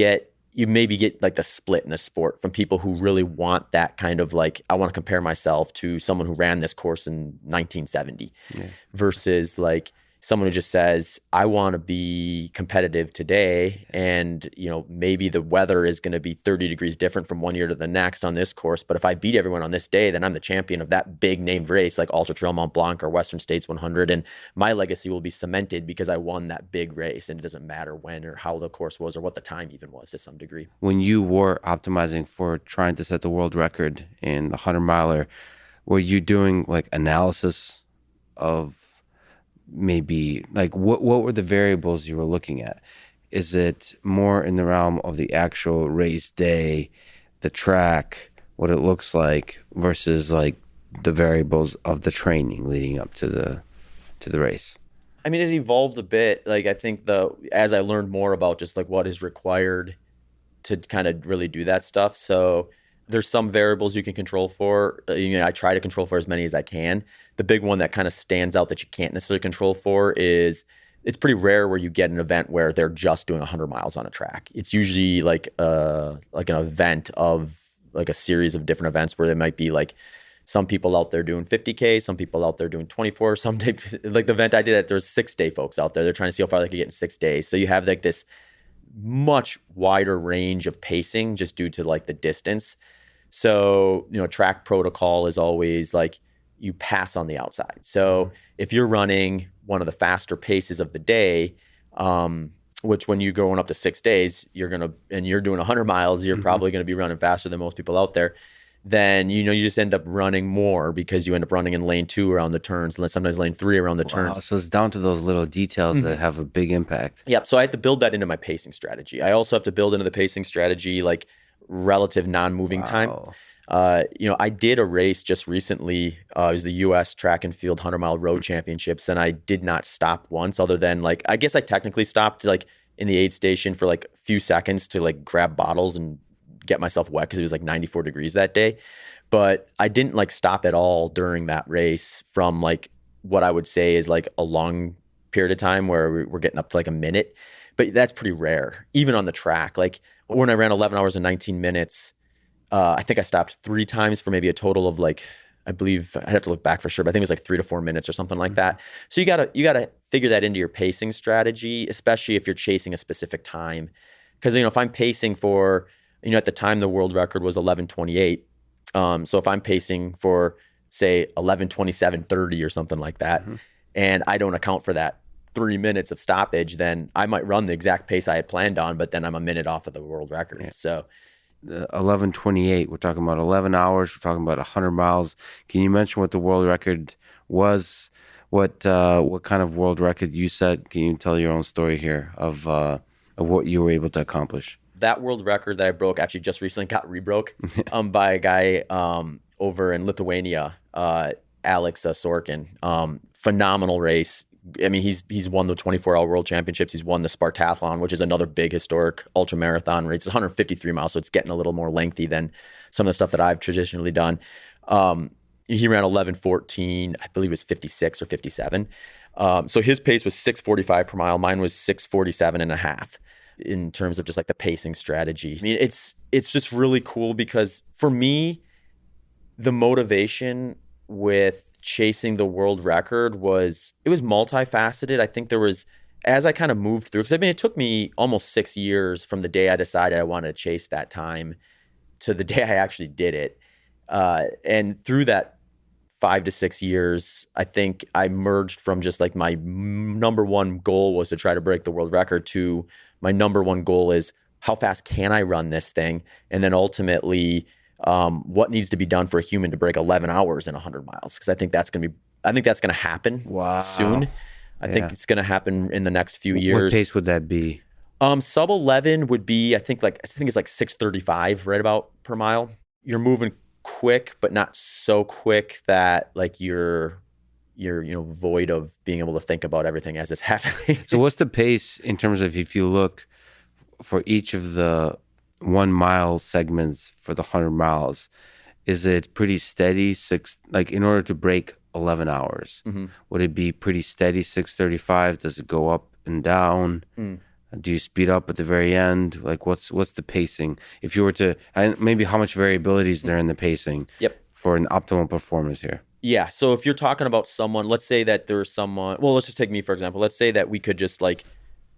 maybe get like the split in the sport from people who really want that kind of like, I want to compare myself to someone who ran this course in 1970 versus like someone who just says, I want to be competitive today. And, maybe the weather is going to be 30 degrees different from one year to the next on this course. But if I beat everyone on this day, then I'm the champion of that big named race like Ultra Trail Mont Blanc or Western States 100. And my legacy will be cemented because I won that big race. And it doesn't matter when or how the course was or what the time even was to some degree. When you were optimizing for trying to set the world record in the 100-miler, were you doing like analysis of maybe like what were the variables you were looking at? Is it more in the realm of the actual race day, the track, what it looks like, versus like the variables of the training leading up to the race? I mean, it evolved a bit. Like I think as I learned more about just like what is required to kind of really do that stuff. So there's some variables you can control for. I try to control for as many as I can. The big one that kind of stands out that you can't necessarily control for is it's pretty rare where you get an event where they're just doing 100 miles on a track. It's usually like an event of like a series of different events where there might be like some people out there doing 50K, some people out there doing 24, some day, like the event I did there's 6-day folks out there. They're trying to see how far they could get in 6 days. So you have like this much wider range of pacing just due to like the distance. So, track protocol is always like you pass on the outside. So if you're running one of the faster paces of the day, which when you're going up to 6 days, you're doing 100 miles, you're probably going to be running faster than most people out there. Then, you just end up running more because you end up running in lane 2 around the turns, and then sometimes lane 3 around the turns. So it's down to those little details that have a big impact. Yep. So I have to build that into my pacing strategy. I also have to build into the pacing strategy, like relative non-moving time. I did a race just recently. It was the U.S. Track and Field 100-mile road championships, and I did not stop once other than like, I guess I technically stopped like in the aid station for like a few seconds to like grab bottles and get myself wet because it was like 94 degrees that day. But I didn't like stop at all during that race from like what I would say is like a long period of time where we're getting up to like a minute. But that's pretty rare, even on the track. Like when I ran 11 hours and 19 minutes, I think I stopped 3 times for maybe a total of like, I believe I'd have to look back for sure, but I think it was like 3 to 4 minutes or something like that. So you gotta figure that into your pacing strategy, especially if you're chasing a specific time. Because if I'm pacing for, at the time the world record was 11:28. So if I'm pacing for say 11:27:30 or something like that, and I don't account for that 3 minutes of stoppage, then I might run the exact pace I had planned on, but then I'm a minute off of the world record. Yeah. So 11:28. We're talking about 11 hours. We're talking about 100 miles. Can you mention what the world record was? What kind of world record you set? Can you tell your own story here of what you were able to accomplish? That world record that I broke actually just recently got rebroke by a guy over in Lithuania, Alex Sorkin. Phenomenal race. I mean, he's won the 24-hour world championships. He's won the Spartathlon, which is another big historic ultramarathon race. It's 153 miles, so it's getting a little more lengthy than some of the stuff that I've traditionally done. He ran 11:14, I believe it was 56 or 57. So his pace was 6:45 per mile. Mine was 6:47 and a half in terms of just like the pacing strategy. I mean, it's just really cool because for me, the motivation with chasing the world record was multifaceted. I think there was, as I kind of moved through, because I mean, it took me almost 6 years from the day I decided I wanted to chase that time to the day I actually did it. And through that 5 to 6 years, I think I merged from just like my number one goal was to try to break the world record to my number one goal is how fast can I run this thing? And then ultimately, what needs to be done for a human to break 11 hours in 100 miles? Because I think that's going to happen soon. I think it's going to happen in the next few years. What pace would that be? Sub 11 would be, I think it's like 6:35 right about per mile. You're moving quick, but not so quick that like you're void of being able to think about everything as it's happening. So what's the pace in terms of, if you look for each of the 1 mile segments for the 100 miles, is it pretty steady? Like in order to break 11 hours, would it be pretty steady 6:35? Does it go up and down? Do you speed up at the very end? Like what's the pacing? If you were to, and maybe how much variability is there in the pacing? Yep. For an optimal performance here? Yeah. So if you're talking about someone, let's say that there's someone, well, let's just take me for example. Let's say that we could just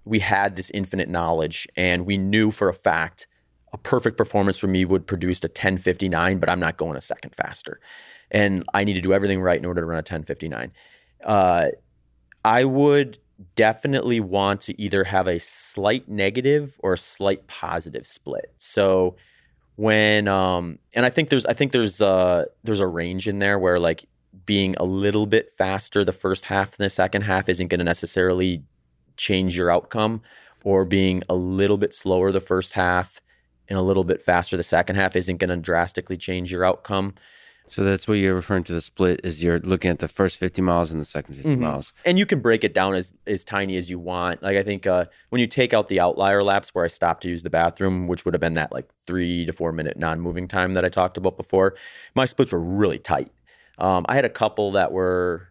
we had this infinite knowledge and we knew for a fact a perfect performance for me would produce a 10:59, but I'm not going a second faster. And I need to do everything right in order to run a 10:59. I would definitely want to either have a slight negative or a slight positive split. So when and I think there's a range in there where like being a little bit faster the first half and the second half isn't going to necessarily change your outcome, or being a little bit slower the first half and a little bit faster the second half isn't going to drastically change your outcome. So that's what you're referring to, the split, is you're looking at the first 50 miles and the second 50 miles. And you can break it down as tiny as you want. Like I think when you take out the outlier laps where I stopped to use the bathroom, which would have been that like 3 to 4 minute non-moving time that I talked about before, my splits were really tight. I had a couple that were,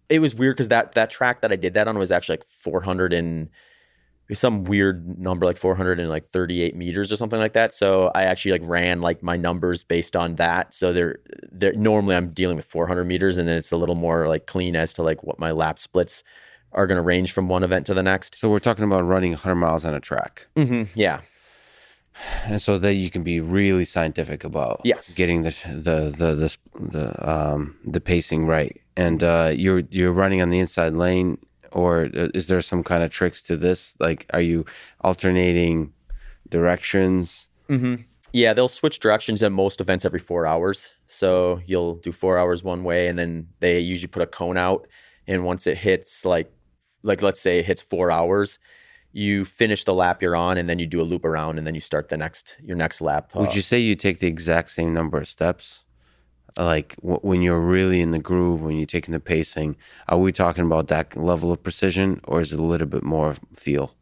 it was weird because that track that I did that on was actually like 400 and some weird number, like 438 meters or something like that. So I actually like ran like my numbers based on that. So they're normally I'm dealing with 400 meters, and then it's a little more like clean as to like what my lap splits are going to range from one event to the next. So we're talking about running 100 miles on a track. Yeah. And so that you can be really scientific about getting the pacing right. And you're running on the inside lane. Or is there some kind of tricks to this? Like, are you alternating directions? Yeah, they'll switch directions at most events every 4 hours. So you'll do 4 hours one way, and then they usually put a cone out. And once it hits, like let's say it hits 4 hours, you finish the lap you're on, and then you do a loop around, and then you start your next lap. Would you say you take the exact same number of steps? Like when you're really in the groove, when you're taking the pacing, are we talking about that level of precision, or is it a little bit more feel?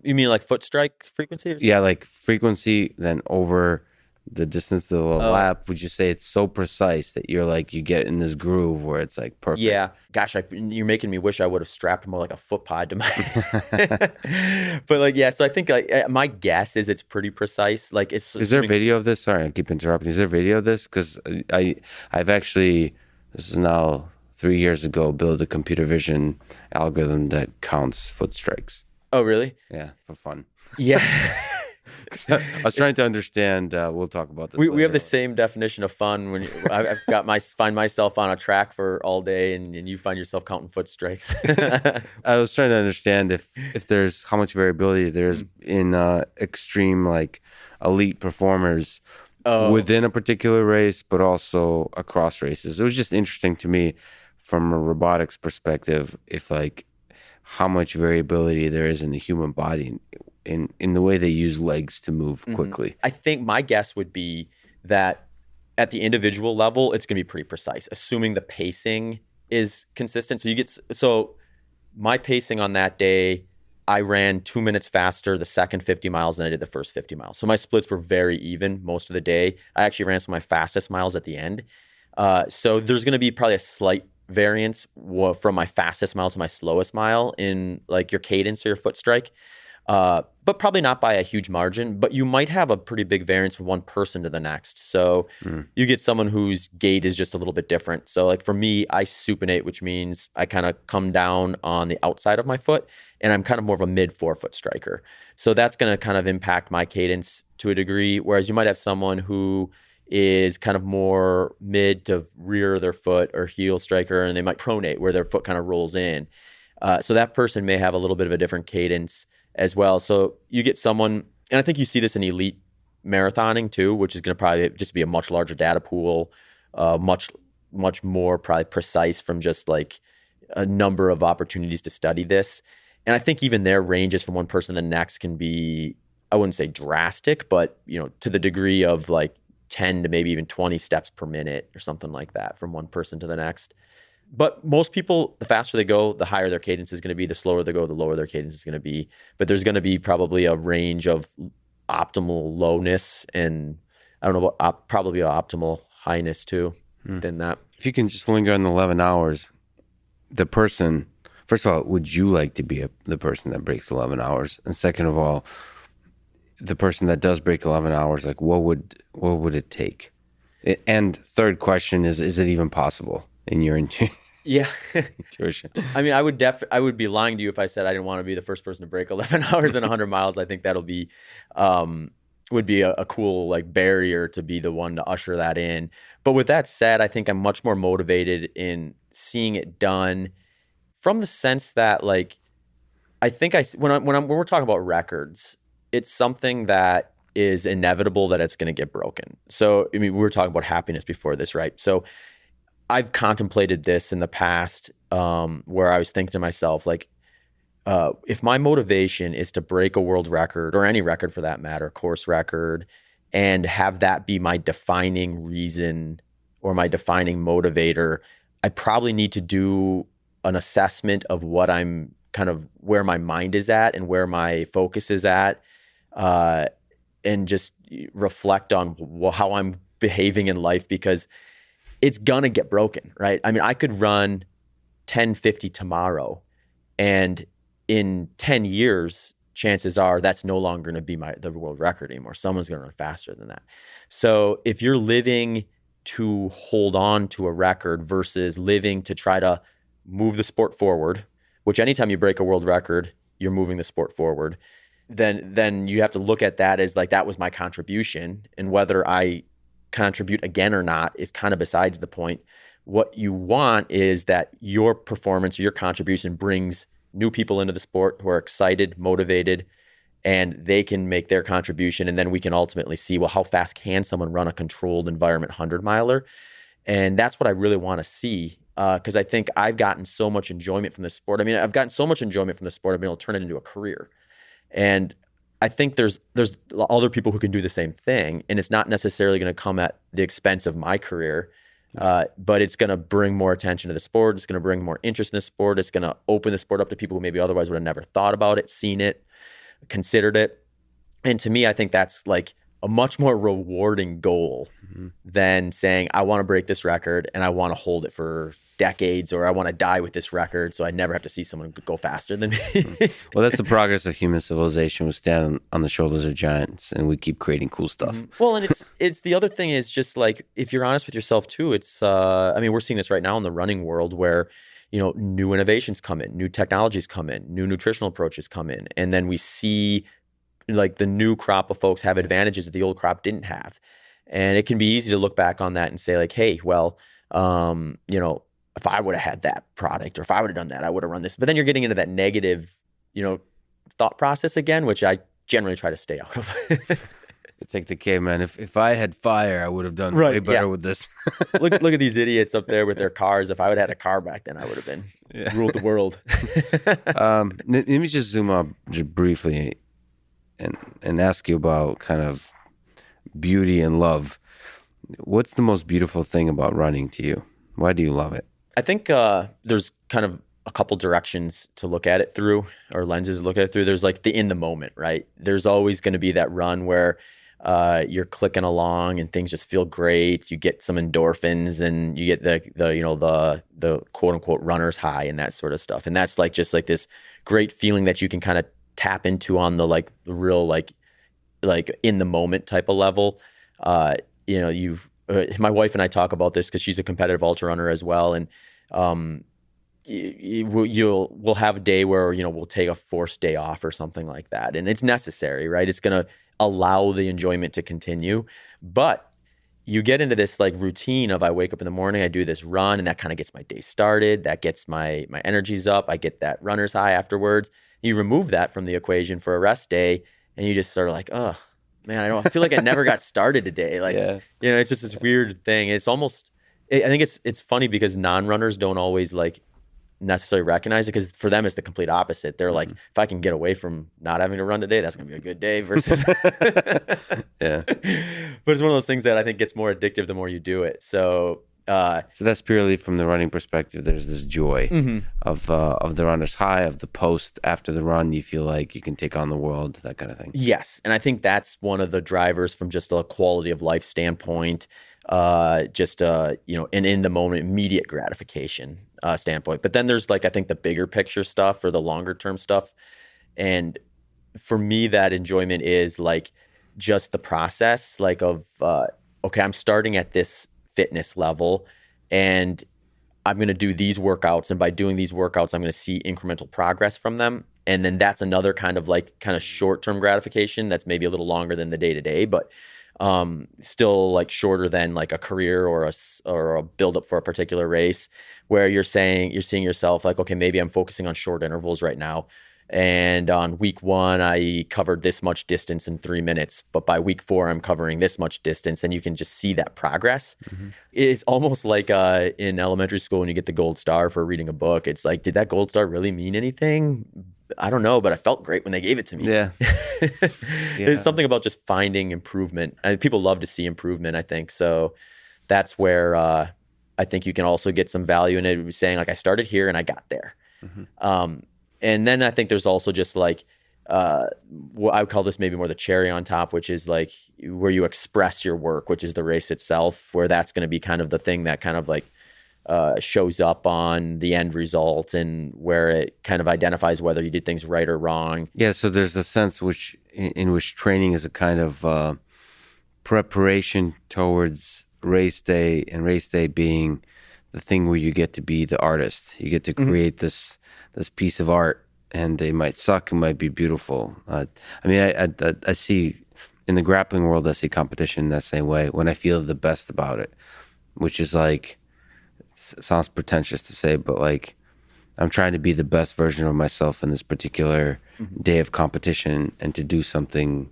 You mean like foot strike frequency? Yeah, like frequency, then over the distance of the lap. Would you say it's so precise that you're like, you get in this groove where it's like perfect? Yeah. Gosh, you're making me wish I would have strapped more like a foot pod to my. But like, yeah. So I think like my guess is it's pretty precise. Like, is there video of this? Sorry, I keep interrupting. Is there video of this? Because I've actually, this is now 3 years ago, built a computer vision algorithm that counts foot strikes. Oh, really? Yeah, for fun. Yeah. I was trying to understand. We'll talk about this. We have the later. same definition of fun when I've got find myself on a track for all day and you find yourself counting foot strikes. I was trying to understand if there's how much variability there's in extreme like elite performers within a particular race, but also across races. It was just interesting to me from a robotics perspective, if like how much variability there is in the human body in the way they use legs to move quickly. I think my guess would be that at the individual level, it's going to be pretty precise, assuming the pacing is consistent. So my pacing on that day, I ran 2 minutes faster the second 50 miles than I did the first 50 miles. So my splits were very even most of the day. I actually ran some of my fastest miles at the end. So there's going to be probably a slight variance from my fastest mile to my slowest mile in like your cadence or your foot strike. But probably not by a huge margin, but you might have a pretty big variance from one person to the next. So you get someone whose gait is just a little bit different. So like for me, I supinate, which means I kind of come down on the outside of my foot and I'm kind of more of a mid forefoot striker. So that's going to kind of impact my cadence to a degree. Whereas you might have someone who is kind of more mid to rear of their foot or heel striker, and they might pronate where their foot kind of rolls in. So that person may have a little bit of a different cadence as well. So you get someone, and I think you see this in elite marathoning too, which is going to probably just be a much larger data pool, much more probably precise from just like a number of opportunities to study this. And I think even their ranges from one person to the next can be, I wouldn't say drastic, but to the degree of like 10 to maybe even 20 steps per minute or something like that from one person to the next. But most people, the faster they go, the higher their cadence is going to be. The slower they go, the lower their cadence is going to be. But there's going to be probably a range of optimal lowness and I don't know about probably an optimal highness too than that. If you can just linger on the 11 hours, the person, first of all, would you like to be the person that breaks 11 hours? And second of all, the person that does break 11 hours, like what would it take? And third question is it even possible in your intuition? I mean, I would be lying to you if I said I didn't want to be the first person to break 11 hours in 100 miles. I think that'll be, would be a cool like barrier to be the one to usher that in. But with that said, I think I'm much more motivated in seeing it done from the sense that like, I think when we're talking about records, it's something that is inevitable that it's going to get broken. So, I mean, we were talking about happiness before this, right? So I've contemplated this in the past where I was thinking to myself, like, if my motivation is to break a world record or any record for that matter, course record, and have that be my defining reason or my defining motivator, I probably need to do an assessment of what I'm kind of where my mind is at and where my focus is at, and just reflect on how I'm behaving in life, because it's gonna get broken, right? I mean, I could run 10:50 tomorrow, and in 10 years, chances are that's no longer gonna be the world record anymore. Someone's gonna run faster than that. So if you're living to hold on to a record versus living to try to move the sport forward, which anytime you break a world record, you're moving the sport forward, then you have to look at that as like, that was my contribution, and whether I contribute again or not is kind of besides the point. What you want is that your performance or your contribution brings new people into the sport who are excited, motivated, and they can make their contribution. And then we can ultimately see, well, how fast can someone run a controlled environment 100 miler? And that's what I really want to see. Because I think I've gotten so much enjoyment from the sport. I mean, I've gotten so much enjoyment from the sport, I've been able to turn it into a career. And I think there's other people who can do the same thing, and it's not necessarily going to come at the expense of my career, but it's going to bring more attention to the sport. It's going to bring more interest in the sport. It's going to open the sport up to people who maybe otherwise would have never thought about it, seen it, considered it. And to me, I think that's like a much more rewarding goal than saying, I want to break this record and I want to hold it for decades, or I want to die with this record so I never have to see someone go faster than me. Well, that's the progress of human civilization. We stand on the shoulders of giants and we keep creating cool stuff. Well, and it's the other thing is just like, if you're honest with yourself too, it's I mean, we're seeing this right now in the running world where, new innovations come in, new technologies come in, new nutritional approaches come in, and then we see like the new crop of folks have advantages that the old crop didn't have. And it can be easy to look back on that and say like, hey, well, you know, if I would have had that product, or if I would have done that, I would have run this. But then you're getting into that negative, you know, thought process again, which I generally try to stay out of. It's like the caveman. If I had fire, I would have done way better with this. look at these idiots up there with their cars. If I would have had a car back then, I would have been ruled the world. Let me just zoom up just briefly and ask you about kind of beauty and love. What's the most beautiful thing about running to you? Why do you love it? I think there's kind of a couple directions to look at it through, or lenses to look at it through. There's like the in the moment, right? There's always going to be that run where you're clicking along and things just feel great. You get some endorphins and you get the quote unquote runner's high and that sort of stuff. And that's like just like this great feeling that you can kind of tap into on the like the real like in the moment type of level. You know, my wife and I talk about this because she's a competitive ultra runner as well, and we'll have a day where, you know, we'll take a forced day off or something like that, and it's necessary, right? It's going to allow the enjoyment to continue, but you get into this like routine of I wake up in the morning, I do this run, and that kind of gets my day started. That gets my energies up. I get that runner's high afterwards. You remove that from the equation for a rest day, and you just sort of like, oh man, I feel like I never got started today. Like, you know, it's just this weird thing. It's almost, I think it's funny because non-runners don't always like necessarily recognize it, because for them it's the complete opposite. They're like, if I can get away from not having to run today, that's gonna be a good day versus yeah. But it's one of those things that I think gets more addictive the more you do it. So that's purely from the running perspective. There's this joy of the runner's high, of the post after the run. You feel like you can take on the world, that kind of thing. Yes, and I think that's one of the drivers from just a quality of life standpoint. Just you know, an in the moment, immediate gratification standpoint. But then there's like, I think the bigger picture stuff or the longer term stuff. And for me, that enjoyment is like just the process, like of okay, I'm starting at this fitness level and I'm going to do these workouts. And by doing these workouts, I'm going to see incremental progress from them. And then that's another kind of short-term gratification that's maybe a little longer than the day-to-day, but still like shorter than like a career or a build-up for a particular race, where you're seeing yourself like, okay, maybe I'm focusing on short intervals right now. And on week 1, I covered this much distance in 3 minutes, but by week 4, I'm covering this much distance, and you can just see that progress. It's almost like in elementary school when you get the gold star for reading a book. It's like, did that gold star really mean anything? I don't know, but I felt great when they gave it to me. Yeah. There's something about just finding improvement. People love to see improvement, I think. So that's where I think you can also get some value in it, saying like, I started here and I got there. And then I think there's also just like, what I would call this maybe more the cherry on top, which is like where you express your work, which is the race itself, where that's going to be kind of the thing that kind of like shows up on the end result, and where it kind of identifies whether you did things right or wrong. Yeah, so there's a sense in which training is a kind of preparation towards race day, and race day being the thing where you get to be the artist. You get to create this piece of art, and it might suck, it might be beautiful. I mean, I see in the grappling world, I see competition that same way when I feel the best about it, which is like, it sounds pretentious to say, but like I'm trying to be the best version of myself in this particular day of competition, and to do something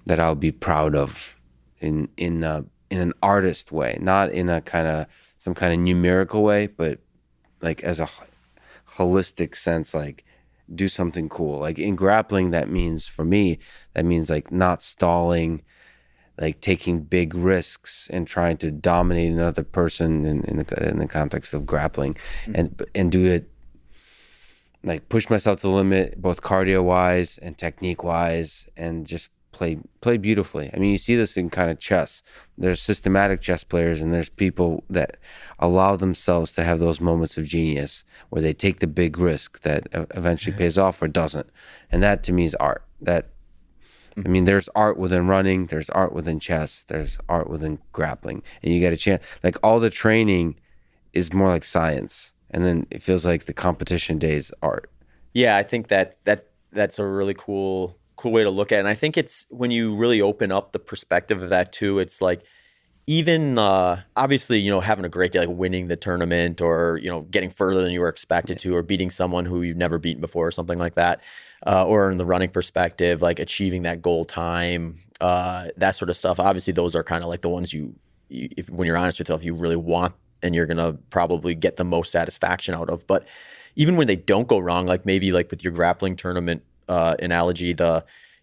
that I'll be proud of in an artist way, not in a some kind of numerical way, but like as a holistic sense, like do something cool. Like in grappling, that means for me, that means like not stalling, like taking big risks and trying to dominate another person in the context of grappling, and do it like push myself to the limit, both cardio wise and technique wise, and just play beautifully. I mean, you see this in kind of chess. There's systematic chess players, and there's people that allow themselves to have those moments of genius where they take the big risk that eventually pays off or doesn't. And that to me is art. I mean, there's art within running, there's art within chess, there's art within grappling, and you get a chance. Like all the training is more like science, and then it feels like the competition day is art. Yeah, I think that's a really cool cool way to look at it. And I think it's when you really open up the perspective of that too, it's like, even obviously, having a great day, like winning the tournament or, getting further than you were expected to, or beating someone who you've never beaten before or something like that, or in the running perspective, like achieving that goal time, that sort of stuff. Obviously, those are kind of like the ones when you're honest with yourself, you really want and you're going to probably get the most satisfaction out of. But even when they don't go wrong, like maybe like with your grappling tournament analogy,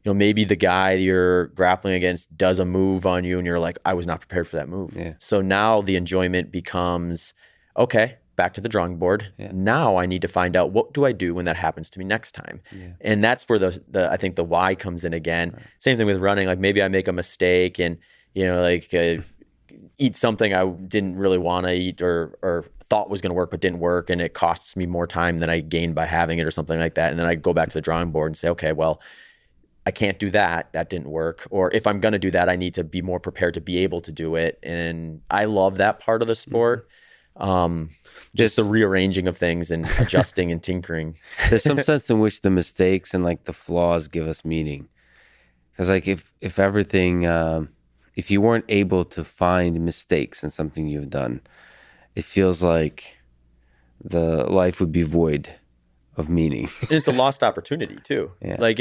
maybe the guy you're grappling against does a move on you and you're like, I was not prepared for that move. Yeah. So now the enjoyment becomes, okay, back to the drawing board. Yeah. Now I need to find out, what do I do when that happens to me next time? Yeah. And that's where I think the why comes in again. Right. Same thing with running. Like maybe I make a mistake and, eat something I didn't really want to eat or thought was going to work but didn't work, and it costs me more time than I gained by having it or something like that. And then I go back to the drawing board and say, okay, well, I can't do that. That didn't work. Or if I'm going to do that, I need to be more prepared to be able to do it. And I love that part of the sport. Just the rearranging of things and adjusting and tinkering. There's some sense in which the mistakes and like the flaws give us meaning. Because like if everything, if you weren't able to find mistakes in something you've done, it feels like the life would be void of meaning. And it's a lost opportunity too. Yeah. Like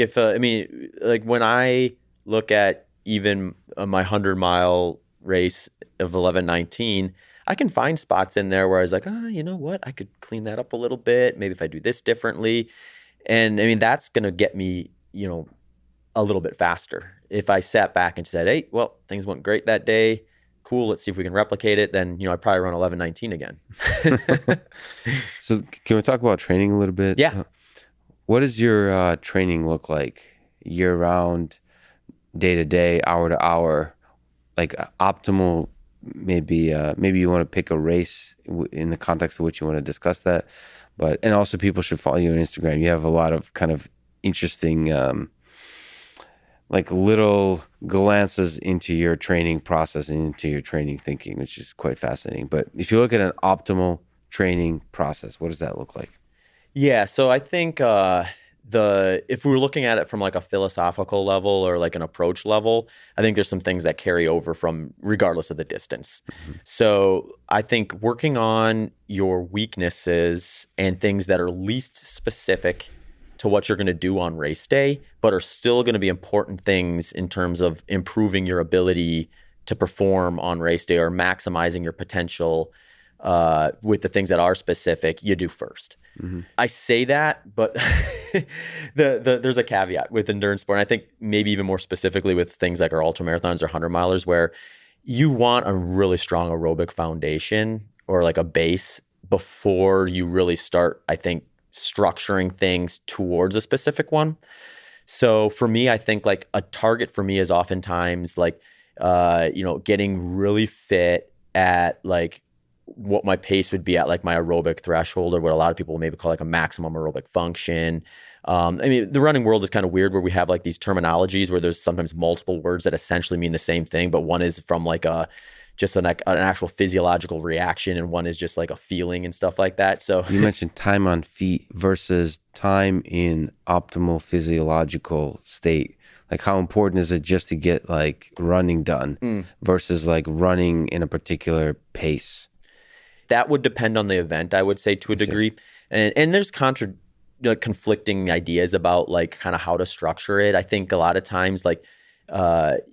like when I look at even my 100-mile race of 11:19, I can find spots in there where I was like, you know what? I could clean that up a little bit. Maybe if I do this differently. And that's going to get me, a little bit faster. If I sat back and said, hey, well, things went great that day. Cool. Let's see if we can replicate it. Then, I'd probably run 11:19 again. So can we talk about training a little bit? Yeah. What does your training look like year round, day to day, hour to hour? Like optimal, maybe you want to pick a race in the context of which you want to discuss that. And also people should follow you on Instagram. You have a lot of kind of interesting, like little glances into your training process and into your training thinking, which is quite fascinating. But if you look at an optimal training process, what does that look like? Yeah. So I think if we were looking at it from like a philosophical level or like an approach level, I think there's some things that carry over from regardless of the distance. Mm-hmm. So I think working on your weaknesses and things that are least specific to what you're going to do on race day, but are still going to be important things in terms of improving your ability to perform on race day or maximizing your potential with the things that are specific, you do first. Mm-hmm. I say that, but there's a caveat with endurance sport. And I think maybe even more specifically with things like our ultramarathons or 100-milers, where you want a really strong aerobic foundation or like a base before you really start, I think, structuring things towards a specific one. So for me, I think like a target for me is oftentimes like, getting really fit at like what my pace would be at like my aerobic threshold, or what a lot of people maybe call like a maximum aerobic function. The running world is kind of weird where we have like these terminologies where there's sometimes multiple words that essentially mean the same thing, but one is from like just an actual physiological reaction, and one is just like a feeling and stuff like that. So you mentioned time on feet versus time in optimal physiological state. Like how important is it just to get like running done versus like running in a particular pace? That would depend on the event, I would say, to a degree. And there's conflicting ideas about like kind of how to structure it. I think a lot of times like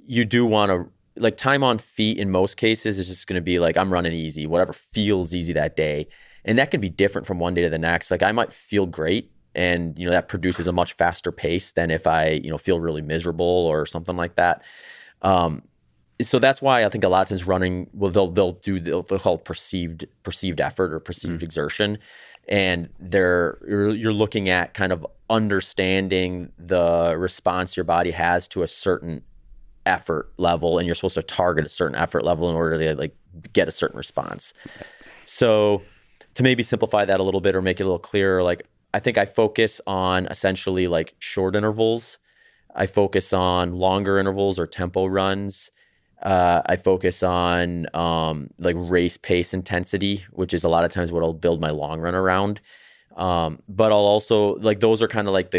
you do want to, like time on feet in most cases is just going to be like, I'm running easy, whatever feels easy that day. And that can be different from one day to the next. Like I might feel great and, that produces a much faster pace than if I, feel really miserable or something like that. So that's why I think a lot of times running, well, they'll call it perceived effort or perceived exertion. And you're looking at kind of understanding the response your body has to a certain effort level, and you're supposed to target a certain effort level in order to like get a certain response. So to maybe simplify that a little bit or make it a little clearer, like I think I focus on essentially like short intervals. I focus on longer intervals or tempo runs. I focus on like race pace intensity, which is a lot of times what I'll build my long run around. But I'll also like, those are kind of like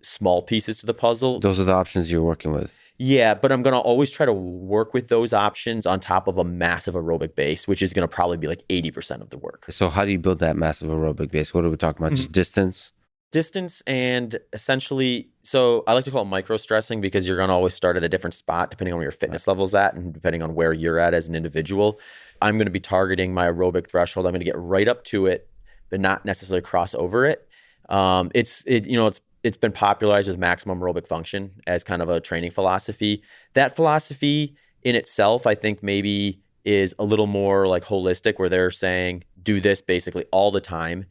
small pieces to the puzzle. Those are the options you're working with. Yeah, but I'm going to always try to work with those options on top of a massive aerobic base, which is going to probably be like 80% of the work. So how do you build that massive aerobic base? What are we talking about? Just distance? Distance and essentially, so I like to call it micro stressing because you're going to always start at a different spot depending on where your fitness level's at and depending on where you're at as an individual. I'm going to be targeting my aerobic threshold. I'm going to get right up to it, but not necessarily cross over it. It's been popularized with maximum aerobic function as kind of a training philosophy. That philosophy in itself, I think maybe is a little more like holistic, where they're saying do this basically all the time.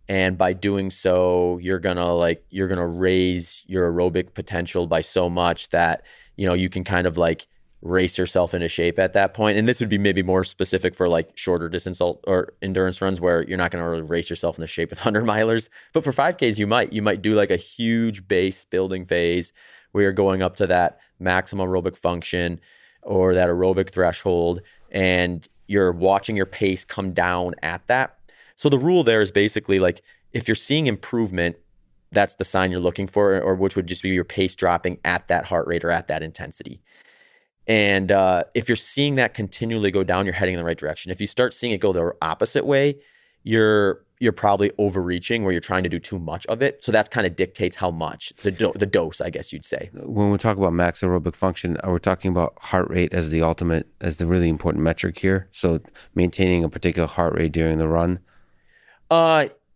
And by doing so, you're gonna raise your aerobic potential by so much that, you can kind of like race yourself into shape at that point. And this would be maybe more specific for like shorter distance or endurance runs where you're not going to really race yourself into shape with 100 milers. But for 5Ks, you might do like a huge base building phase where you're going up to that maximum aerobic function or that aerobic threshold, and you're watching your pace come down at that. So the rule there is basically like, if you're seeing improvement, that's the sign you're looking for, or which would just be your pace dropping at that heart rate or at that intensity. And if you're seeing that continually go down, you're heading in the right direction. If you start seeing it go the opposite way, you're probably overreaching, where you're trying to do too much of it. So that kind of dictates how much, the dose, I guess you'd say. When we talk about max aerobic function, are we talking about heart rate as the really important metric here? So maintaining a particular heart rate during the run?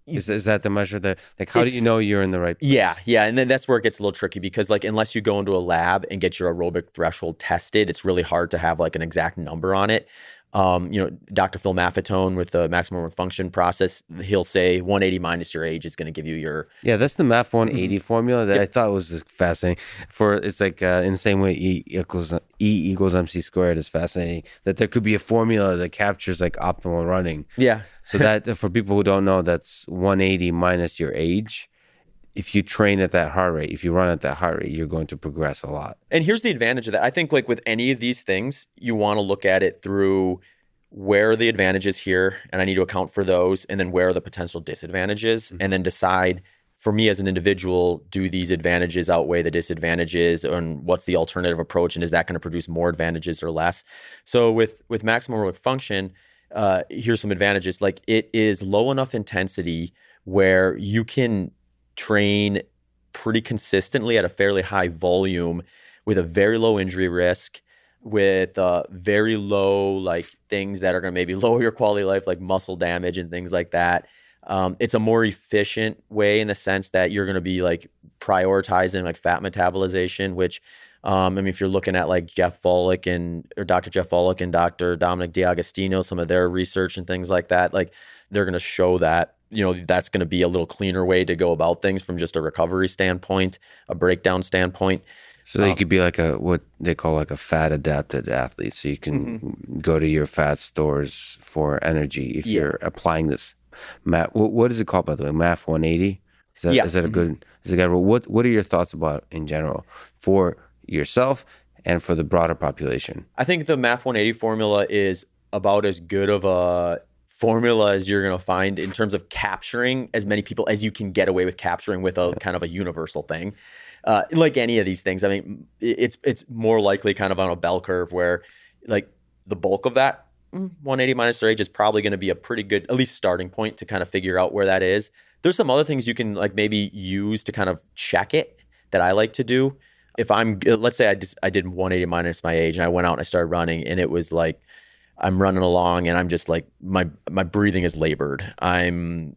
Is that the measure that, like, how do you know you're in the right place? Yeah. And then that's where it gets a little tricky because, like, unless you go into a lab and get your aerobic threshold tested, it's really hard to have like an exact number on it. Dr. Phil Maffetone with the maximum function process, he'll say 180 minus your age is going to give you your... Yeah, that's the MAF 180 formula that I thought was just fascinating. It's like in the same way E equals MC squared is fascinating, that there could be a formula that captures like optimal running. Yeah. So that for people who don't know, that's 180 minus your age. If you train at that heart rate, if you run at that heart rate, you're going to progress a lot. And here's the advantage of that. I think like with any of these things, you want to look at it through where are the advantages here, and I need to account for those, and then where are the potential disadvantages, and then decide, for me as an individual, do these advantages outweigh the disadvantages, and what's the alternative approach, and is that going to produce more advantages or less? So with maximum aerobic function, here's some advantages. Like, it is low enough intensity where you can train pretty consistently at a fairly high volume with a very low injury risk, with very low like things that are going to maybe lower your quality of life, like muscle damage and things like that. It's a more efficient way in the sense that you're going to be like prioritizing like fat metabolization, which if you're looking at like Dr. Jeff Volek and Dr. Dominic D'Agostino, some of their research and things like that, like they're going to show that, that's going to be a little cleaner way to go about things from just a recovery standpoint, a breakdown standpoint. So they could be like what they call like a fat adapted athlete. So you can go to your fat stores for energy if you're applying this MAF. What is it called, by the way? MAF 180? Is that a good, what are your thoughts about in general for yourself and for the broader population? I think the MAF 180 formula is about as good of a formula as you're going to find in terms of capturing as many people as you can get away with capturing with a kind of a universal thing. Like any of these things, I mean, it's more likely kind of on a bell curve where like the bulk of that 180 minus their age is probably going to be a pretty good, at least starting point to kind of figure out where that is. There's some other things you can like maybe use to kind of check it that I like to do. If let's say I did 180 minus my age and I went out and I started running and it was like, I'm running along and I'm just like, my breathing is labored. I'm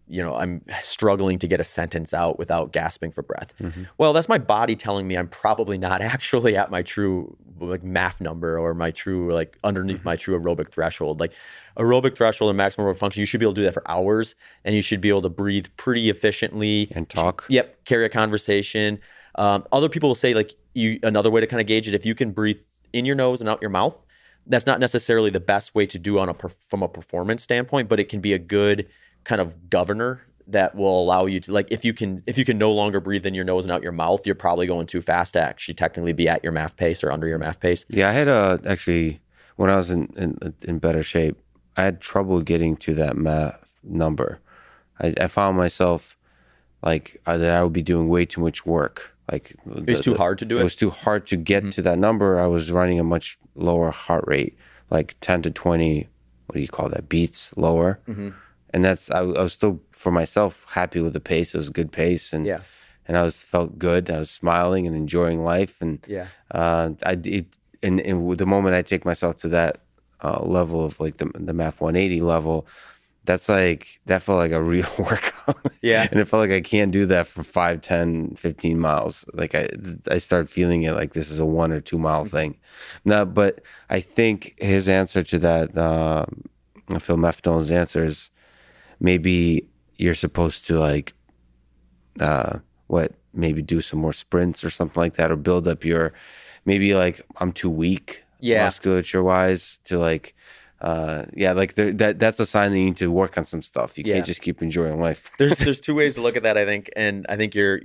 struggling to get a sentence out without gasping for breath. Well, that's my body telling me I'm probably not actually at my true like MAF number or my true like underneath my true aerobic threshold. Like aerobic threshold and maximum aerobic function, you should be able to do that for hours, and you should be able to breathe pretty efficiently and talk. Carry a conversation. Other people will say like another way to kind of gauge it, if you can breathe in your nose and out your mouth. That's not necessarily the best way to do from a performance standpoint, but it can be a good kind of governor that will allow you to, like, if you can no longer breathe in your nose and out your mouth, you're probably going too fast to actually technically be at your MAF pace or under your MAF pace. Yeah, I had actually, when I was in better shape, I had trouble getting to that MAF number. I found myself like that I would be doing way too much work. Like It's too hard to do it? It was too hard to get to that number. I was running a much lower heart rate, like 10 to 20, what do you call that, beats lower. And I was still, for myself, happy with the pace. It was a good pace. And I felt good. I was smiling and enjoying life. And in the moment I take myself to that level of like the MAF 180 level, that felt like a real workout. And it felt like I can't do that for 5, 10, 15 miles. Like I started feeling it like this is a 1 or 2 mile thing. No, but I think his answer to that, Phil Meftone's answer is maybe you're supposed to like, maybe do some more sprints or something like that, or build up maybe like I'm too weak musculature wise to like, that's a sign that you need to work on some stuff. You can't just keep enjoying life. There's two ways to look at that, I think, and I think you're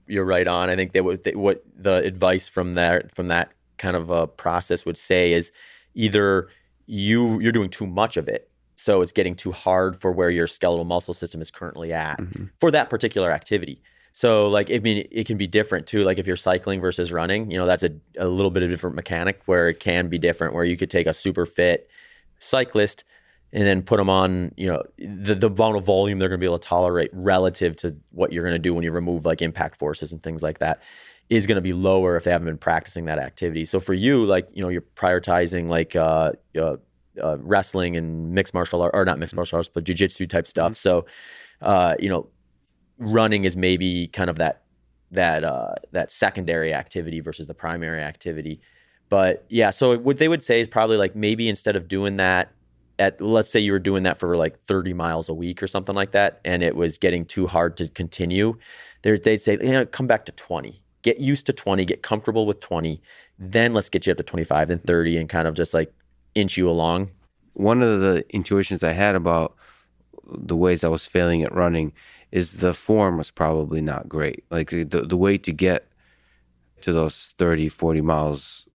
right on. I think what the advice from that kind of a process would say is either you're doing too much of it, so it's getting too hard for where your skeletal muscle system is currently at for that particular activity. So like, I mean, it can be different too. Like if you're cycling versus running, that's a little bit of a different mechanic where it can be different, where you could take a super fit cyclist and then put them on, the amount of volume they're going to be able to tolerate relative to what you're going to do when you remove like impact forces and things like that is going to be lower if they haven't been practicing that activity. So for you, like, you're prioritizing like wrestling and mixed martial art, or not mixed martial arts, but jiu-jitsu type stuff. So, running is maybe kind of that secondary activity versus the primary activity. But yeah, so what they would say is probably like maybe instead of doing that let's say you were doing that for like 30 miles a week or something like that, and it was getting too hard to continue, they'd say, come back to 20. Get used to 20, get comfortable with 20. Then let's get you up to 25 and 30 and kind of just like inch you along. One of the intuitions I had about the ways I was failing at running is the form was probably not great. Like the way to get to those 30, 40 miles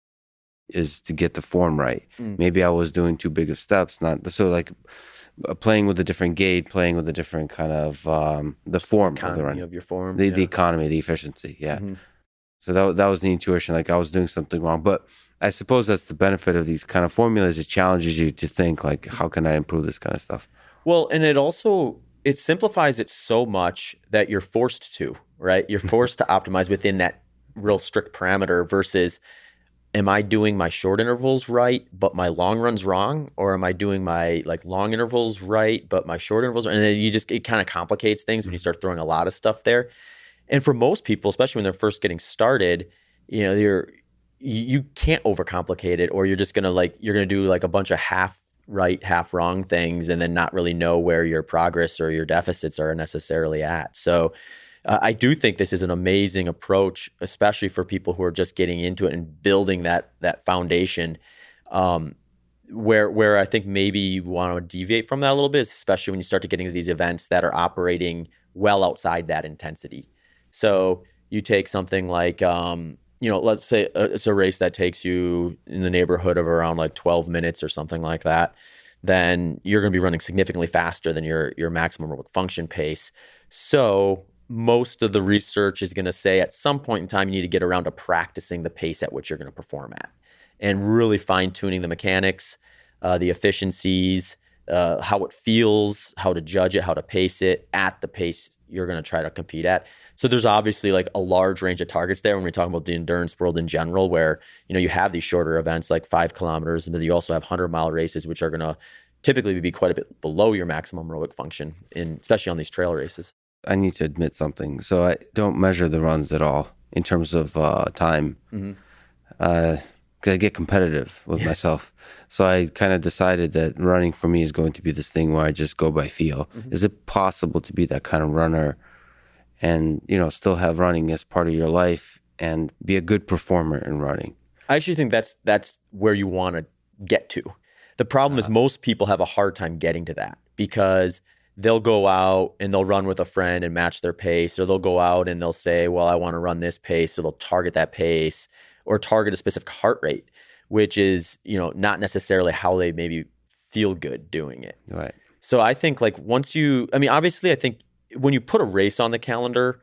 is to get the form right. Maybe I was doing too big of steps. So like playing with a different gait, playing with a different kind of the form of the run. Of your form. The economy, the efficiency. Yeah. So that was the intuition. Like I was doing something wrong. But I suppose that's the benefit of these kind of formulas. It challenges you to think like, how can I improve this kind of stuff? Well, and it simplifies it so much that you're forced to, right? You're forced to optimize within that real strict parameter versus, am I doing my short intervals right, but my long runs wrong? Or am I doing my like long intervals right, but my short intervals? And then it kind of complicates things when you start throwing a lot of stuff there. And for most people, especially when they're first getting started, you can't overcomplicate it, or you're just you're gonna do like a bunch of half right, half wrong things, and then not really know where your progress or your deficits are necessarily at. So I do think this is an amazing approach, especially for people who are just getting into it and building that foundation. Where I think maybe you want to deviate from that a little bit, especially when you start to get into these events that are operating well outside that intensity. So you take something like, let's say it's a race that takes you in the neighborhood of around like 12 minutes or something like that. Then you're going to be running significantly faster than your maximum aerobic function pace. So most of the research is going to say at some point in time, you need to get around to practicing the pace at which you're going to perform at and really fine tuning the mechanics, the efficiencies, how it feels, how to judge it, how to pace it at the pace you're going to try to compete at. So there's obviously like a large range of targets there when we're talking about the endurance world in general, where, you have these shorter events like 5 kilometers, but you also have 100-mile races, which are going to typically be quite a bit below your maximum aerobic function, especially on these trail races. I need to admit something. So I don't measure the runs at all in terms of time. Because I get competitive with myself. So I kind of decided that running for me is going to be this thing where I just go by feel. Is it possible to be that kind of runner and, still have running as part of your life and be a good performer in running? I actually think that's where you want to get to. The problem is most people have a hard time getting to that because they'll go out and they'll run with a friend and match their pace, or they'll go out and they'll say, well, I want to run this pace. So they'll target that pace or target a specific heart rate, which is, not necessarily how they maybe feel good doing it. Right. So I think like obviously I think when you put a race on the calendar,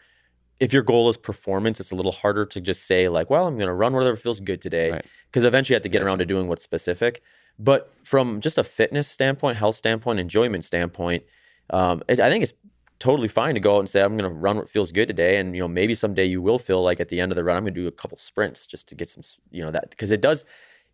if your goal is performance, it's a little harder to just say like, well, I'm going to run whatever feels good today, because eventually you have to get around to doing what's specific. But from just a fitness standpoint, health standpoint, enjoyment standpoint, I think it's totally fine to go out and say, I'm going to run what feels good today. And, maybe someday you will feel like at the end of the run, I'm going to do a couple sprints just to get some, that, because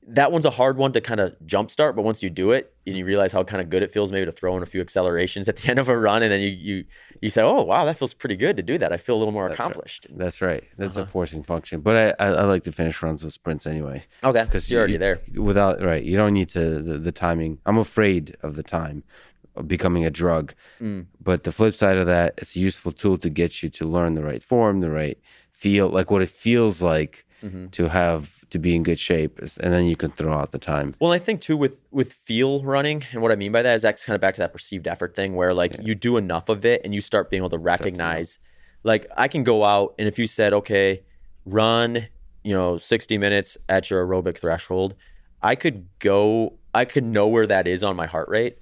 that one's a hard one to kind of jumpstart. But once you do it and you realize how kind of good it feels, maybe to throw in a few accelerations at the end of a run, and then you say, oh, wow, that feels pretty good to do that. I feel a little more accomplished. Right. That's right. That's a forcing function. But I like to finish runs with sprints anyway. Okay. Because you're already there. You don't need to, the timing. I'm afraid of the time becoming a drug. But the flip side of that, it's a useful tool to get you to learn the right form, the right feel, like what it feels like to be in good shape, and then you can throw out the time. Well, I think too with feel running, and what I mean by that is that's kind of back to that perceived effort thing, where like you do enough of it and you start being able to recognize, like I can go out and if you said, okay, run, 60 minutes at your aerobic threshold, I could know where that is on my heart rate.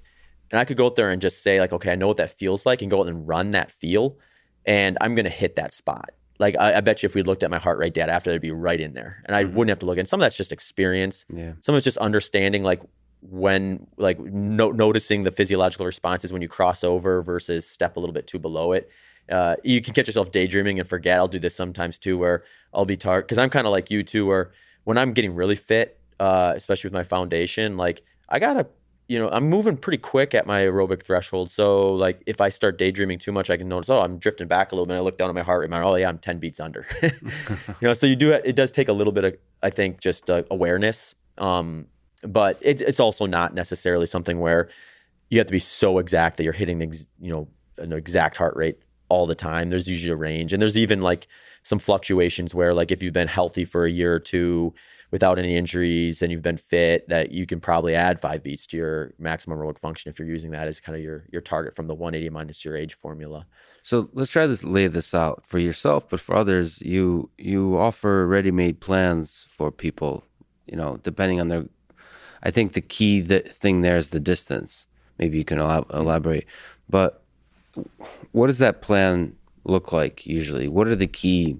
And I could go out there and just say like, okay, I know what that feels like, and go out and run that feel, and I'm going to hit that spot. Like I bet you if we looked at my heart rate data after, it'd be right in there, and I wouldn't have to look. And some of that's just experience. Yeah. Some of it's just understanding, like when, like noticing the physiological responses when you cross over versus step a little bit too below it. You can catch yourself daydreaming and forget. I'll do this sometimes too, where I'll be tired, because I'm kind of like you too, where when I'm getting really fit, especially with my foundation, like I gotta. I'm moving pretty quick at my aerobic threshold. So like if I start daydreaming too much, I can notice, I'm drifting back a little bit. I look down at my heart rate, oh yeah, I'm 10 beats under. So it does take a little bit of, I think, just awareness. But it's also not necessarily something where you have to be so exact that you're hitting an exact heart rate all the time. There's usually a range. And there's even like some fluctuations where like if you've been healthy for a year or two without any injuries and you've been fit, that you can probably add 5 beats to your maximum aerobic function if you're using that as kind of your target from the 180 minus your age formula. So let's try to lay this out for yourself, but for others, you offer ready-made plans for people, depending on their, I think the key thing there is the distance. Maybe you can elaborate, but what does that plan look like usually? What are the key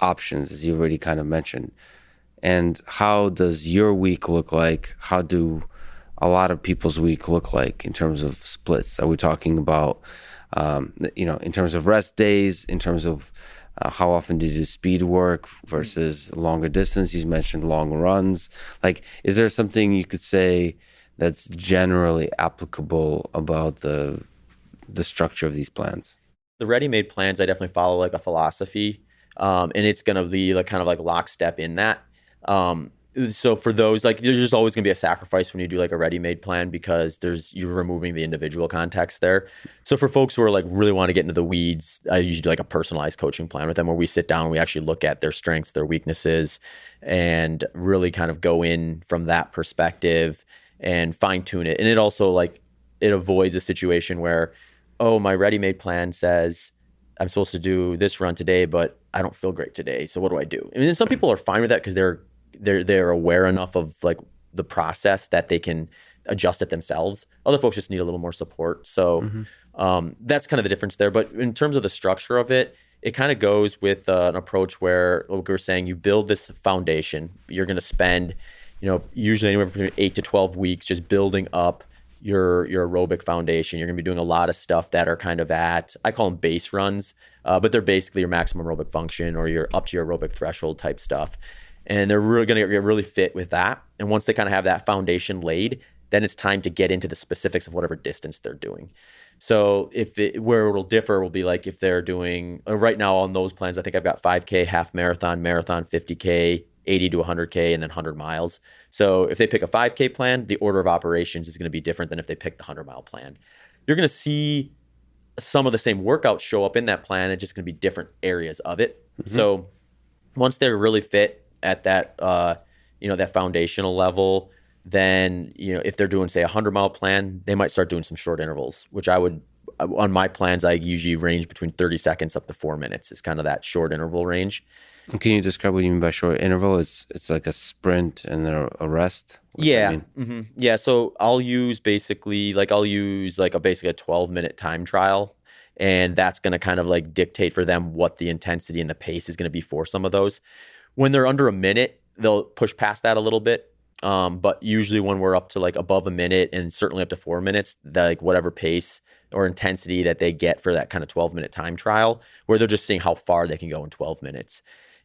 options, as you've already kind of mentioned? And how does your week look like? How do a lot of people's week look like in terms of splits? Are we talking about, in terms of rest days, in terms of how often do you do speed work versus longer distance? You mentioned long runs. Like, is there something you could say that's generally applicable about the structure of these plans? The ready-made plans, I definitely follow like a philosophy, and it's going to be like kind of like lockstep in that. So for those, like there's just always gonna be a sacrifice when you do like a ready-made plan, because you're removing the individual context there. So for folks who are like really want to get into the weeds, I usually do like a personalized coaching plan with them, where we sit down and we actually look at their strengths, their weaknesses, and really kind of go in from that perspective and fine tune it. And it also like, it avoids a situation where, oh, my ready-made plan says I'm supposed to do this run today, but I don't feel great today. So what do I do? I mean, some people are fine with that because they're aware enough of like the process that they can adjust it themselves. Other folks just need a little more support. So that's kind of the difference there. But in terms of the structure of it, it kind of goes with an approach where, like we were saying, you build this foundation. You're going to spend, usually anywhere between 8 to 12 weeks just building up your aerobic foundation. You're going to be doing a lot of stuff that are kind of I call them base runs, but they're basically your maximum aerobic function or your up to your aerobic threshold type stuff. And they're really going to get really fit with that. And once they kind of have that foundation laid, then it's time to get into the specifics of whatever distance they're doing. So where it'll differ will be like if they're doing, right now on those plans, I think I've got 5K, half marathon, 50K, 80 to 100K, and then 100 miles. So if they pick a 5K plan, the order of operations is going to be different than if they pick the 100-mile plan. You're going to see some of the same workouts show up in that plan. It's just going to be different areas of it. So once they're really fit at that, that foundational level, then, if they're doing, say, a 100-mile plan, they might start doing some short intervals, which on my plans, I usually range between 30 seconds up to 4 minutes is kind of that short interval range. Can you describe what you mean by short interval? It's like a sprint and then a rest? Yeah. Yeah. So I'll use basically like a 12-minute time trial. And that's going to kind of like dictate for them what the intensity and the pace is going to be for some of those. When they're under a minute, they'll push past that a little bit. But usually when we're up to like above a minute and certainly up to 4 minutes, like whatever pace or intensity that they get for that kind of 12-minute time trial, where they're just seeing how far they can go in 12 minutes,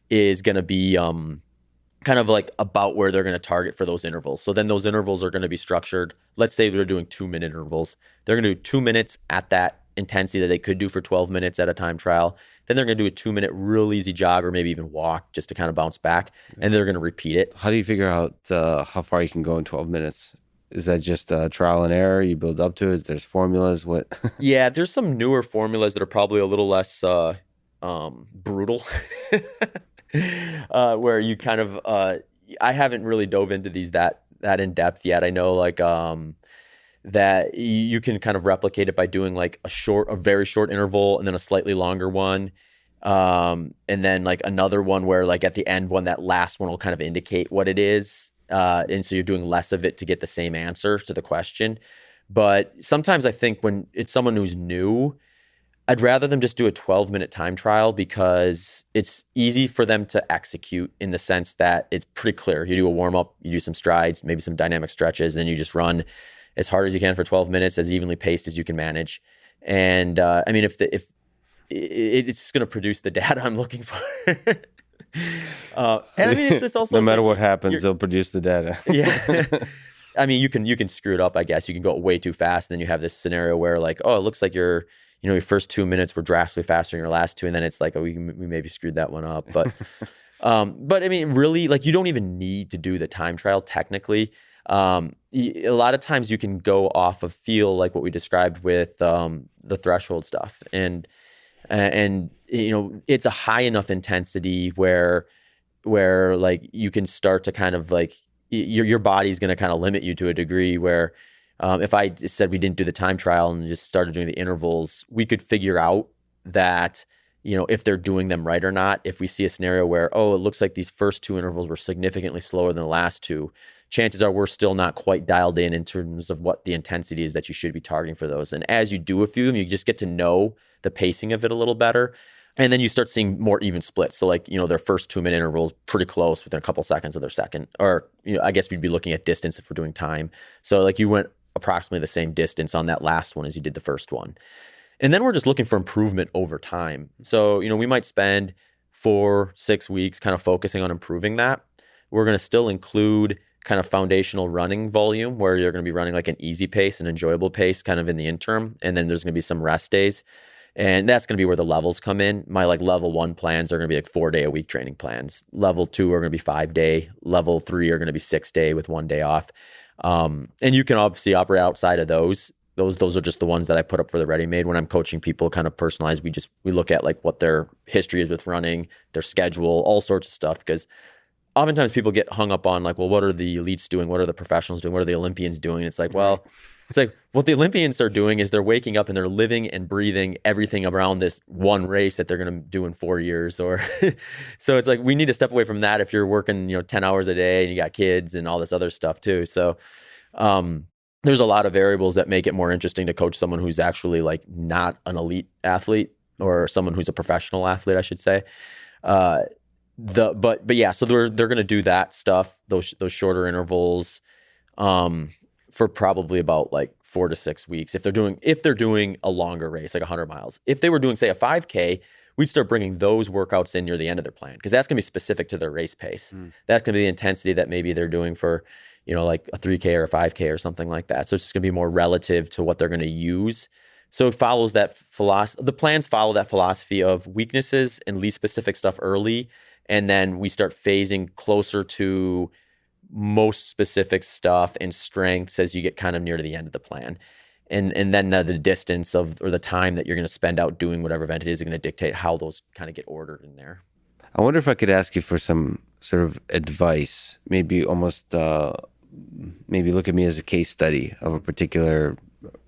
is going to be kind of like about where they're going to target for those intervals. So then those intervals are going to be structured. Let's say they're doing 2-minute intervals. They're going to do 2 minutes at that intensity that they could do for 12 minutes at a time trial. Then they're going to do a 2-minute real easy jog or maybe even walk just to kind of bounce back. And they're going to repeat it. How do you figure out how far you can go in 12 minutes? Is that just trial and error? You build up to it? There's formulas? What? Yeah, there's some newer formulas that are probably a little less brutal. Where you kind of, I haven't really dove into these that in depth yet. I know like that you can kind of replicate it by doing like a very short interval and then a slightly longer one. And then like another one where like at the end one, that last one will kind of indicate what it is. And so you're doing less of it to get the same answer to the question. But sometimes I think when it's someone who's new, I'd rather them just do a 12-minute time trial because it's easy for them to execute in the sense that it's pretty clear. You do a warm-up, you do some strides, maybe some dynamic stretches, and you just run as hard as you can for 12 minutes, as evenly paced as you can manage. And I mean, if it's going to produce the data I'm looking for. And I mean, it's just also no matter what happens, they'll produce the data. Yeah. I mean, you can screw it up, I guess. You can go way too fast, and then you have this scenario where like, oh, it looks like your first 2 minutes were drastically faster than your last two, and then it's like, oh, we maybe screwed that one up. But but I mean, really, like you don't even need to do the time trial technically. A lot of times you can go off of feel like what we described with the threshold stuff, and it's a high enough intensity where like you can start to kind of like your body's going to kind of limit you to a degree where if I said we didn't do the time trial and just started doing the intervals, we could figure out that, if they're doing them right or not. If we see a scenario where, oh, it looks like these first two intervals were significantly slower than the last two, chances are we're still not quite dialed in terms of what the intensity is that you should be targeting for those. And as you do a few of them, you just get to know the pacing of it a little better. And then you start seeing more even splits. So like, their first 2-minute intervals pretty close within a couple seconds of their second, or, I guess we'd be looking at distance if we're doing time. So like you went approximately the same distance on that last one as you did the first one. And then we're just looking for improvement over time. So, we might spend 4-6 weeks kind of focusing on improving that. We're going to still include kind of foundational running volume where you're going to be running like an easy pace, an enjoyable pace kind of in the interim. And then there's going to be some rest days. And that's going to be where the levels come in. My like level 1 plans are going to be like 4-day-a-week training plans. Level 2 are going to be 5-day. Level 3 are going to be 6-day with 1 day off. And you can obviously operate outside of those. Those are just the ones that I put up for the ready-made. When I'm coaching people kind of personalized, we look at like what their history is with running, their schedule, all sorts of stuff. Because oftentimes people get hung up on like, well, what are the elites doing? What are the professionals doing? What are the Olympians doing? It's like, well, what the Olympians are doing is they're waking up and they're living and breathing everything around this one race that they're going to do in 4 years. Or so it's like we need to step away from that if you're working 10 hours a day and you got kids and all this other stuff too. So there's a lot of variables that make it more interesting to coach someone who's actually like not an elite athlete or someone who's a professional athlete, I should say. But yeah, so they're going to do that stuff, those shorter intervals, for probably about like 4 to 6 weeks. If they're doing a longer race, like 100 miles, if they were doing say a 5K, we'd start bringing those workouts in near the end of their plan because that's going to be specific to their race pace. That's going to be the intensity that maybe they're doing for, like a 3K or a 5K or something like that. So it's just going to be more relative to what they're going to use. So it follows that philosophy. The plans follow that philosophy of weaknesses and least specific stuff early. And then we start phasing closer to most specific stuff and strengths as you get kind of near to the end of the plan. And then the distance or the time that you're going to spend out doing whatever event it is going to dictate how those kind of get ordered in there. I wonder if I could ask you for some sort of advice, maybe almost, maybe look at me as a case study of a particular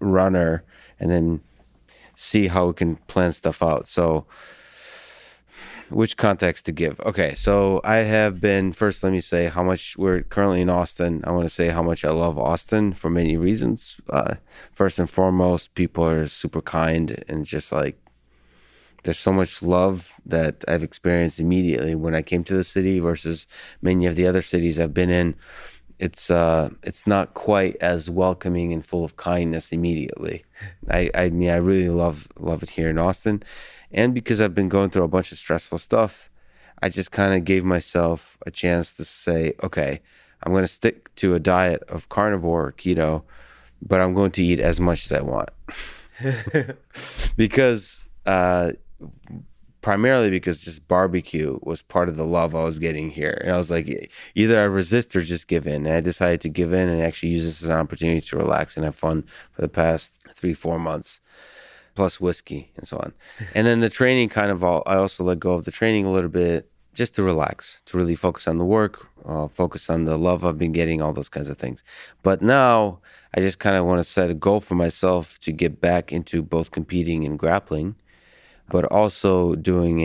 runner and then see how we can plan stuff out. So which context to give? Okay, so I have been, first let me say how much, we're currently in Austin. I want to say how much I love Austin for many reasons. First and foremost, people are super kind, and just like there's so much love that I've experienced immediately when I came to the city versus many of the other cities I've been in. It's not quite as welcoming and full of kindness immediately. I mean, I really love it here in Austin. And because I've been going through a bunch of stressful stuff, I just kind of gave myself a chance to say, okay, I'm going to stick to a diet of carnivore or keto, but I'm going to eat as much as I want. Because primarily because just barbecue was part of the love I was getting here. And I was like, either I resist or just give in. And I decided to give in and actually use this as an opportunity to relax and have fun for the past 3-4 months, plus whiskey and so on. And then the training I also let go of the training a little bit just to relax, to really focus on the work, focus on the love I've been getting, all those kinds of things. But now I just kind of want to set a goal for myself to get back into both competing and grappling, but also doing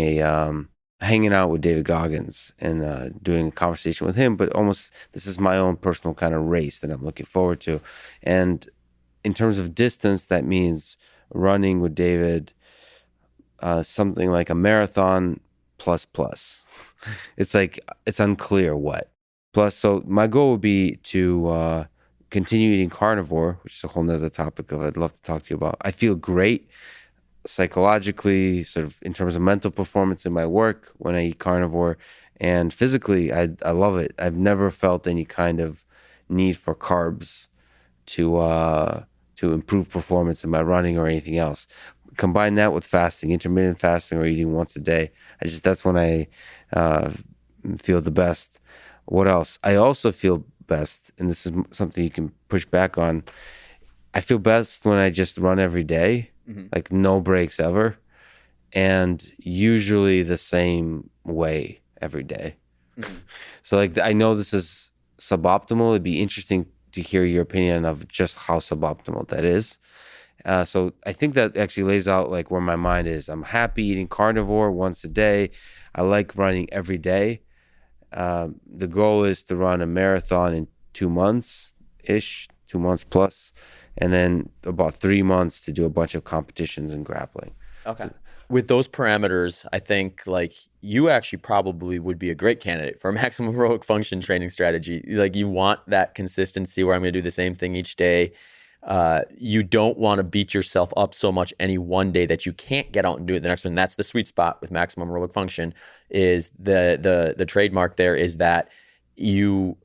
hanging out with David Goggins and doing a conversation with him. But almost this is my own personal kind of race that I'm looking forward to. And in terms of distance, that means running with David, something like a marathon plus. It's like, it's unclear what. Plus, so my goal would be to continue eating carnivore, which is a whole nother topic I'd love to talk to you about. I feel great psychologically, sort of in terms of mental performance in my work when I eat carnivore, and physically I love it. I've never felt any kind of need for carbs to improve performance in my running or anything else. Combine that with fasting, intermittent fasting, or eating once a day. That's when I feel the best. What else? I also feel best, and this is something you can push back on. I feel best when I just run every day. Like no breaks ever, and usually the same way every day. So like, I know this is suboptimal. It'd be interesting to hear your opinion of just how suboptimal that is. So I think that actually lays out like where my mind is. I'm happy eating carnivore once a day. I like running every day. The goal is to run a marathon in 2 months-ish, 2 months plus. And then about 3 months to do a bunch of competitions in grappling. Okay. With those parameters, I think like you actually probably would be a great candidate for a maximum aerobic function training strategy. Like you want that consistency where I'm going to do the same thing each day. You don't want to beat yourself up so much any one day that you can't get out and do it the next one. That's the sweet spot with maximum aerobic function. Is the trademark there is that you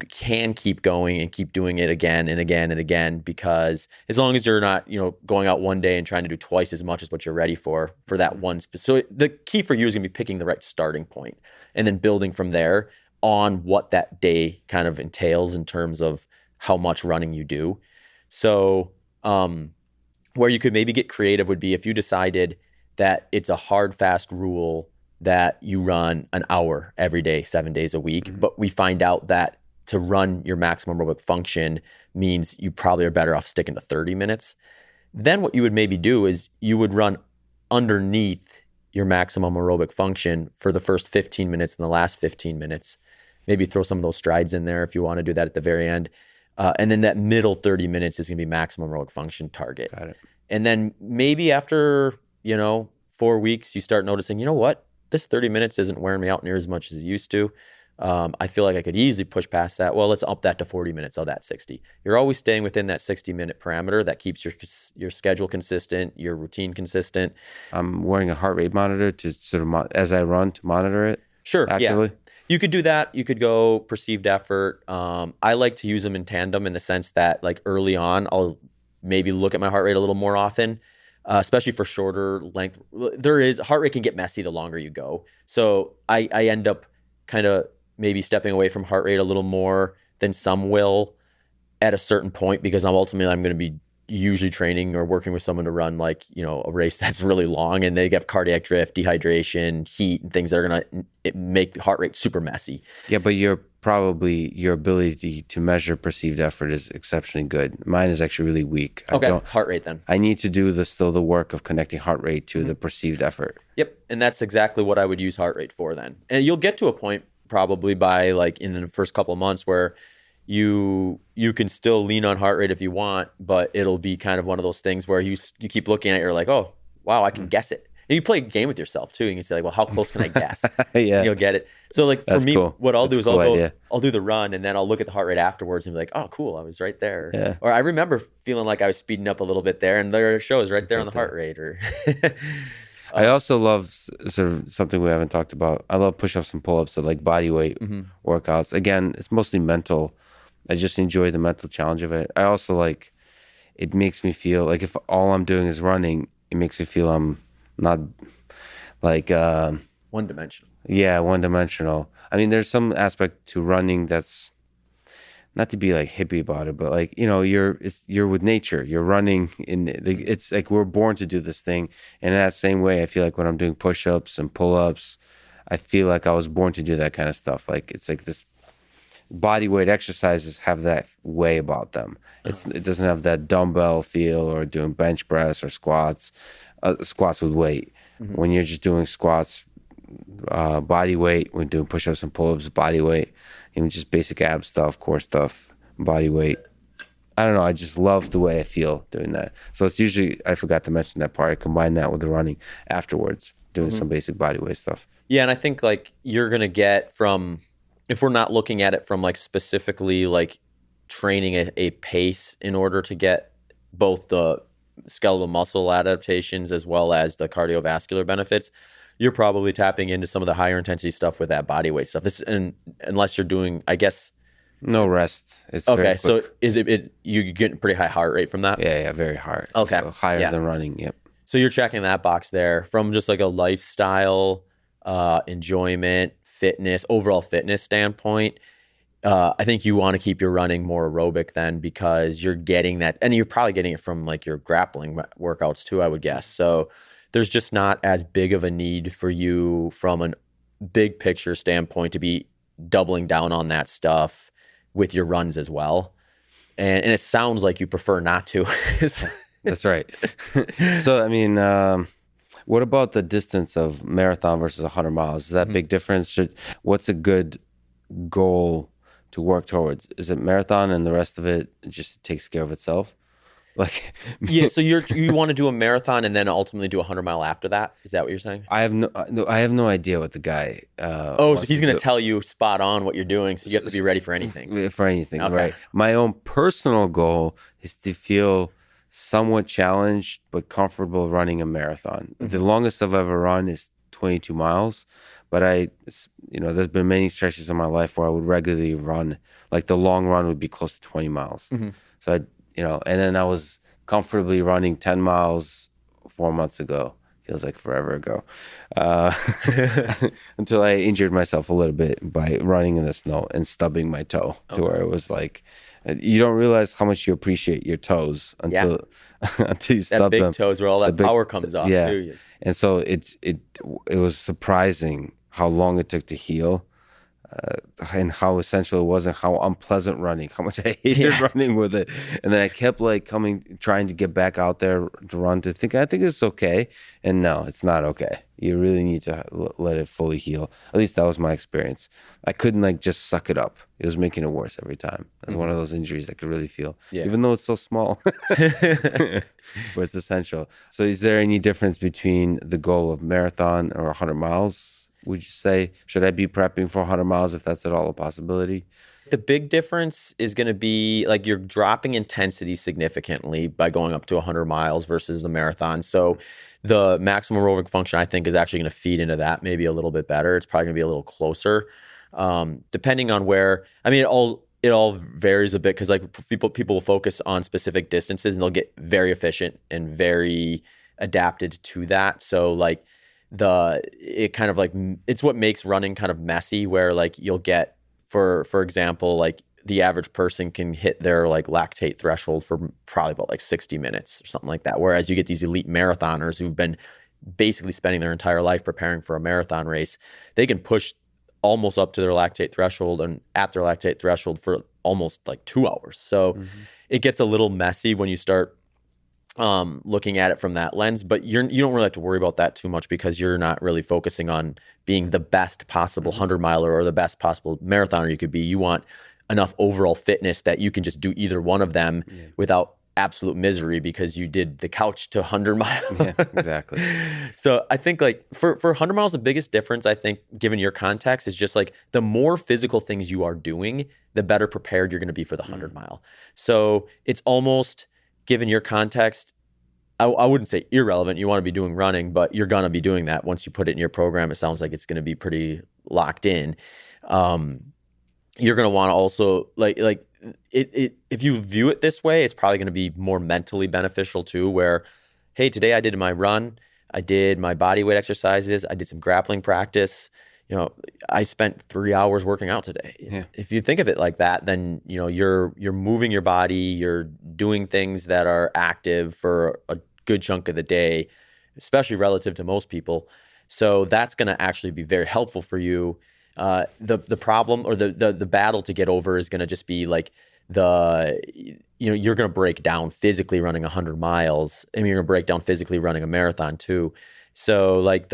can keep going and keep doing it again and again and again, because as long as you're not, going out one day and trying to do twice as much as what you're ready for that one. So the key for you is going to be picking the right starting point and then building from there on what that day kind of entails in terms of how much running you do. So where you could maybe get creative would be if you decided that it's a hard, fast rule that you run an hour every day, 7 days a week, but we find out that to run your maximum aerobic function means you probably are better off sticking to 30 minutes. Then what you would maybe do is you would run underneath your maximum aerobic function for the first 15 minutes and the last 15 minutes. Maybe throw some of those strides in there if you want to do that at the very end. And then that middle 30 minutes is going to be maximum aerobic function target. Got it. And then maybe after, 4 weeks, you start noticing, what? This 30 minutes isn't wearing me out near as much as it used to. I feel like I could easily push past that. Well, let's up that to 40 minutes of that 60. You're always staying within that 60-minute parameter that keeps your schedule consistent, your routine consistent. I'm wearing a heart rate monitor to sort of, as I run, to monitor it. Sure, actively. Yeah. You could do that. You could go perceived effort. I like to use them in tandem in the sense that like early on, I'll maybe look at my heart rate a little more often. Especially for shorter length. Heart rate can get messy the longer you go. So I end up kind of maybe stepping away from heart rate a little more than some will at a certain point, because I'm going to be usually training or working with someone to run like, a race that's really long, and they have cardiac drift, dehydration, heat, and things that are going to make the heart rate super messy. Yeah, but your probably your ability to measure perceived effort is exceptionally good. Mine is actually really weak. Okay, heart rate then. I need to do the work of connecting heart rate to the perceived effort. Yep, and that's exactly what I would use heart rate for then. And you'll get to a point probably by like in the first couple of months where you can still lean on heart rate if you want, but it'll be kind of one of those things where you keep looking at it, you're like, oh, wow, I can guess it. And you play a game with yourself too, and you say like, well, how close can I guess? Yeah. You'll get it. So like for me, cool. what I'll do is I'll do the run, and then I'll look at the heart rate afterwards and be like, oh, cool, I was right there. Yeah. Or I remember feeling like I was speeding up a little bit there, and there it shows right there on the heart rate. Or I also love sort of something we haven't talked about. I love push-ups and pull-ups, so like body weight workouts. Again, it's mostly mental. I just enjoy the mental challenge of it. I also like, it makes me feel like if all I'm doing is running, it makes me feel I'm not like one-dimensional. Yeah, one-dimensional. I mean, there's some aspect to running that's not to be like hippie about it, but like, you know, you're with nature. You're running it's like we're born to do this thing. And in that same way, I feel like when I'm doing push-ups and pull-ups, I feel like I was born to do that kind of stuff. Like it's like this body weight exercises have that way about them. It doesn't have that dumbbell feel or doing bench press or squats with weight. When you're just doing squats, body weight. When doing push-ups and pull-ups, body weight. Even just basic ab stuff, core stuff, body weight. I don't know. I just love the way I feel doing that. So it's usually, I forgot to mention that part. I combine that with the running afterwards, doing some basic body weight stuff. Yeah, and I think like you're gonna get from, if we're not looking at it from like specifically like training a pace in order to get both the skeletal muscle adaptations as well as the cardiovascular benefits, you're probably tapping into some of the higher intensity stuff with that body weight stuff. Unless you're doing, I guess, no rest. It's okay. So is it you getting pretty high heart rate from that? Yeah, very hard. Okay, so higher than running. Yep. So you're checking that box there from just like a lifestyle, enjoyment, fitness, overall fitness standpoint. I think you want to keep your running more aerobic then, because you're getting that, and you're probably getting it from like your grappling workouts too, I would guess. So there's just not as big of a need for you from a big picture standpoint to be doubling down on that stuff with your runs as well. And it sounds like you prefer not to. That's right. So, I mean, what about the distance of marathon versus 100 miles? Is that a big difference? What's a good goal to work towards? Is it marathon and the rest of it just takes care of itself? Like, yeah, so you want to do a marathon and then ultimately do a 100-mile after that? Is that what you're saying? I have no idea what the guy. So he's going to tell you spot on what you're doing, so you have to be ready for anything. For anything, okay. Right? My own personal goal is to feel somewhat challenged but comfortable running a marathon. The longest I've ever run is 22 miles, but there's been many stretches in my life where I would regularly run. Like the long run would be close to 20 miles. So and then I was comfortably running 10 miles 4 months ago. Feels like forever ago. Until I injured myself a little bit by running in the snow and stubbing my toe to where it was like, you don't realize how much you appreciate your toes until you stub them. That big toes where all that power comes off. Yeah. Too. And so it was surprising how long it took to heal. And how essential it was, and how unpleasant running, how much I hated running with it. And then I kept trying to get back out there to run, I think it's okay. And no, it's not okay. You really need to let it fully heal. At least that was my experience. I couldn't just suck it up. It was making it worse every time. It was one of those injuries I could really feel, even though it's so small. But it's essential. So is there any difference between the goal of marathon or 100 miles? Would you say, should I be prepping for 100 miles if that's at all a possibility? The big difference is going to be like you're dropping intensity significantly by going up to 100 miles versus the marathon. So the maximum aerobic function, I think, is actually going to feed into that maybe a little bit better. It's probably going to be a little closer, depending on where. I mean, it all varies a bit because like people will focus on specific distances and they'll get very efficient and very adapted to that. So like it's what makes running kind of messy, where like you'll get for example, like the average person can hit their like lactate threshold for probably about like 60 minutes or something like that. Whereas you get these elite marathoners who've been basically spending their entire life preparing for a marathon race, they can push almost up to their lactate threshold and at their lactate threshold for almost like 2 hours. So it gets a little messy when you start looking at it from that lens, but you don't really have to worry about that too much because you're not really focusing on being the best possible 100 miler or the best possible marathoner you could be. You want enough overall fitness that you can just do either one of them without absolute misery because you did the couch to 100 miles. Yeah, exactly. So I think like for 100 miles, the biggest difference, I think, given your context, is just like the more physical things you are doing, the better prepared you're going to be for the 100 mile. So it's almost, given your context, I wouldn't say irrelevant. You want to be doing running, but you're going to be doing that. Once you put it in your program, it sounds like it's going to be pretty locked in. You're going to want to also like it if you view it this way, it's probably going to be more mentally beneficial too, where, hey, today I did my run, I did my body weight exercises, I did some grappling practice. I spent 3 hours working out today. Yeah. If you think of it like that, then you're moving your body, you're doing things that are active for a good chunk of the day, especially relative to most people. So that's going to actually be very helpful for you. The problem or the battle to get over is going to just be like you're going to break down physically running 100 miles. I mean, you're going to break down physically running a marathon too. So like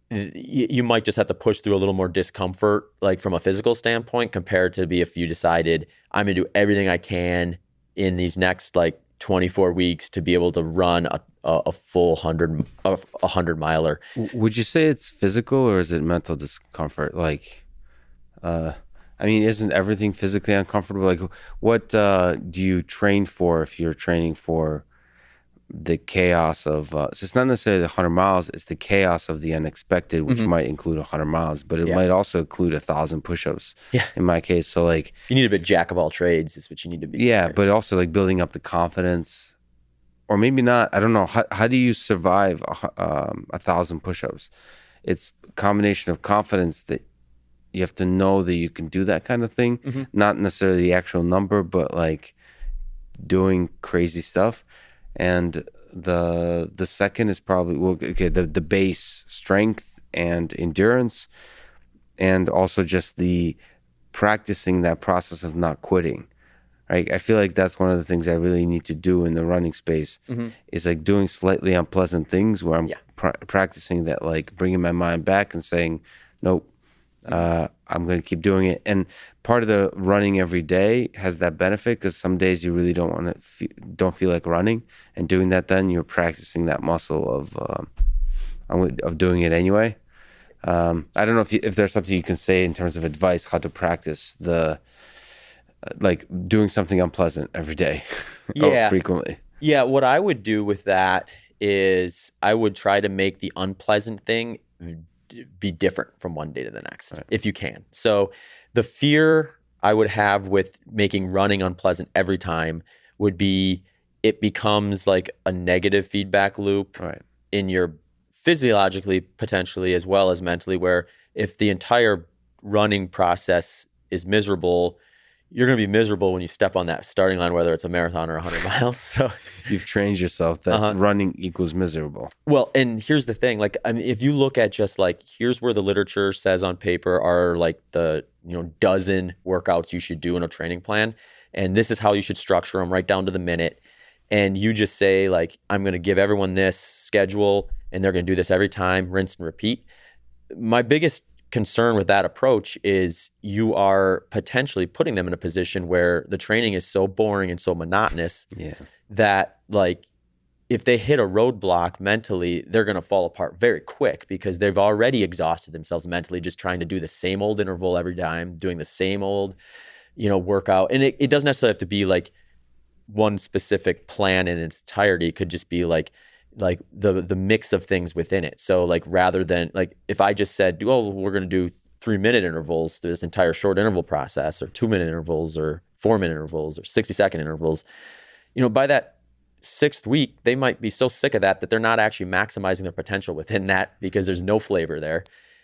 you might just have to push through a little more discomfort, like from a physical standpoint, compared to if you decided I'm going to do everything I can in these next like 24 weeks to be able to run a full 100 miler. Would you say it's physical or is it mental discomfort? Like, I mean, isn't everything physically uncomfortable? Like, what do you train for if you're training for the chaos of so it's not necessarily the 100 miles, it's the chaos of the unexpected, which might include 100 miles, but it might also include 1,000 push-ups in my case. So like you need a bit jack of all trades is what you need to be. Yeah, but also like building up the confidence, or maybe not, I don't know. How do you survive 1,000 push-ups? It's a combination of confidence that you have to know that you can do that kind of thing, not necessarily the actual number, but like doing crazy stuff. And the second is probably the base strength and endurance, and also just the practicing that process of not quitting. Right? I feel like that's one of the things I really need to do in the running space is like doing slightly unpleasant things where I'm practicing that, like bringing my mind back and saying, nope, I'm going to keep doing it. And part of the running every day has that benefit because some days you really don't feel like running, and doing that, then you're practicing that muscle of doing it anyway. I don't know if there's something you can say in terms of advice how to practice like doing something unpleasant every day or frequently. Yeah, what I would do with that is I would try to make the unpleasant thing be different from one day to the next, if you can. So the fear I would have with making running unpleasant every time would be it becomes like a negative feedback loop in your physiologically, potentially, as well as mentally, where if the entire running process is miserable, you're going to be miserable when you step on that starting line, whether it's a marathon or 100 miles. So you've trained yourself that running equals miserable. Well, and here's the thing, like, I mean, if you look at just like, here's where the literature says on paper are like the, dozen workouts you should do in a training plan. And this is how you should structure them right down to the minute. And you just say like, I'm going to give everyone this schedule and they're going to do this every time, rinse and repeat. My biggest concern with that approach is you are potentially putting them in a position where the training is so boring and so monotonous that like if they hit a roadblock mentally, they're going to fall apart very quick because they've already exhausted themselves mentally just trying to do the same old interval every time, doing the same old, workout. And it doesn't necessarily have to be like one specific plan in its entirety. It could just be like the mix of things within it. So like rather than like if I just said, oh, we're going to do 3-minute intervals through this entire short interval process, or 2-minute intervals, or 4-minute intervals, or 60-second intervals, by that 6th week, they might be so sick of that they're not actually maximizing their potential within that because there's no flavor there.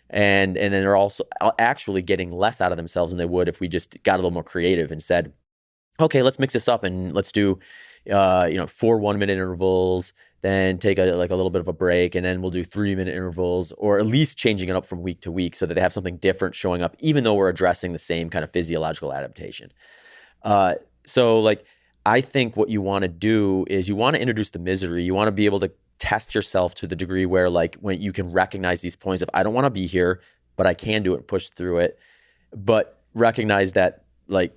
And then they're also actually getting less out of themselves than they would if we just got a little more creative and said, okay, let's mix this up and let's do 4 1-minute intervals, then take a little bit of a break, and then we'll do 3-minute intervals, or at least changing it up from week to week so that they have something different showing up, even though we're addressing the same kind of physiological adaptation. So like, I think what you want to do is you want to introduce the misery. You want to be able to test yourself to the degree where, like, when you can recognize these points of, I don't want to be here, but I can do it and push through it. But recognize that, like,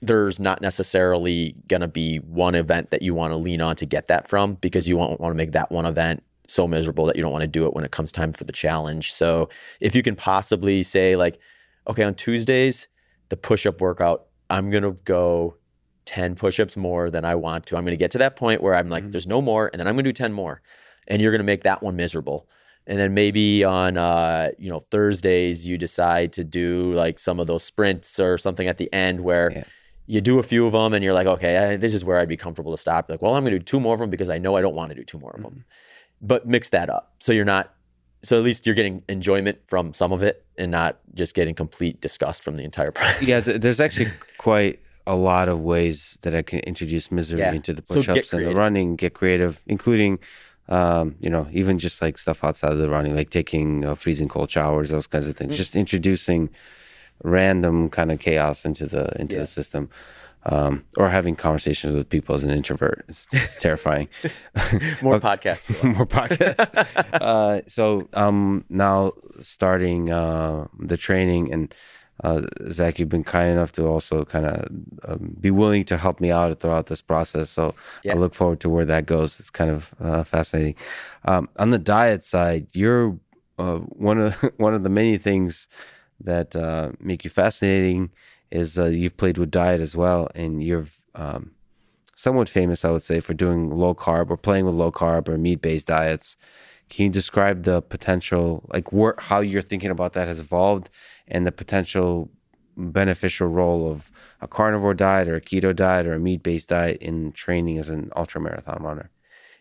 there's not necessarily going to be one event that you want to lean on to get that from, because you won't want to make that one event so miserable that you don't want to do it when it comes time for the challenge. So if you can possibly say, like, okay, on Tuesdays, the push-up workout, I'm going to go 10 push-ups more than I want to. I'm going to get to that point where I'm like, there's no more, and then I'm going to do 10 more. And you're going to make that one miserable. And then maybe on Thursdays, you decide to do like some of those sprints or something at the end where you do a few of them and you're like, okay, this is where I'd be comfortable to stop. Like, well, I'm going to do 2 more of them because I know I don't want to do 2 more of them. But mix that up. So at least you're getting enjoyment from some of it and not just getting complete disgust from the entire process. Yeah, there's actually quite a lot of ways that I can introduce misery into the push-ups and the running, get creative, including, even just like stuff outside of the running, like taking freezing cold showers, those kinds of things, just introducing random kind of chaos into the system, or having conversations with people as an introvert. It's terrifying. More podcasts. More podcasts. So I'm now starting the training, and Zach, you've been kind enough to also kind of be willing to help me out throughout this process. So I look forward to where that goes. It's kind of fascinating. On the diet side, you're one of the many things that make you fascinating is you've played with diet as well, and you're somewhat famous, I would say, for doing low carb or playing with low carb or meat-based diets. Can you describe the potential, like how you're thinking about that has evolved, and the potential beneficial role of a carnivore diet or a keto diet or a meat-based diet in training as an ultramarathon runner?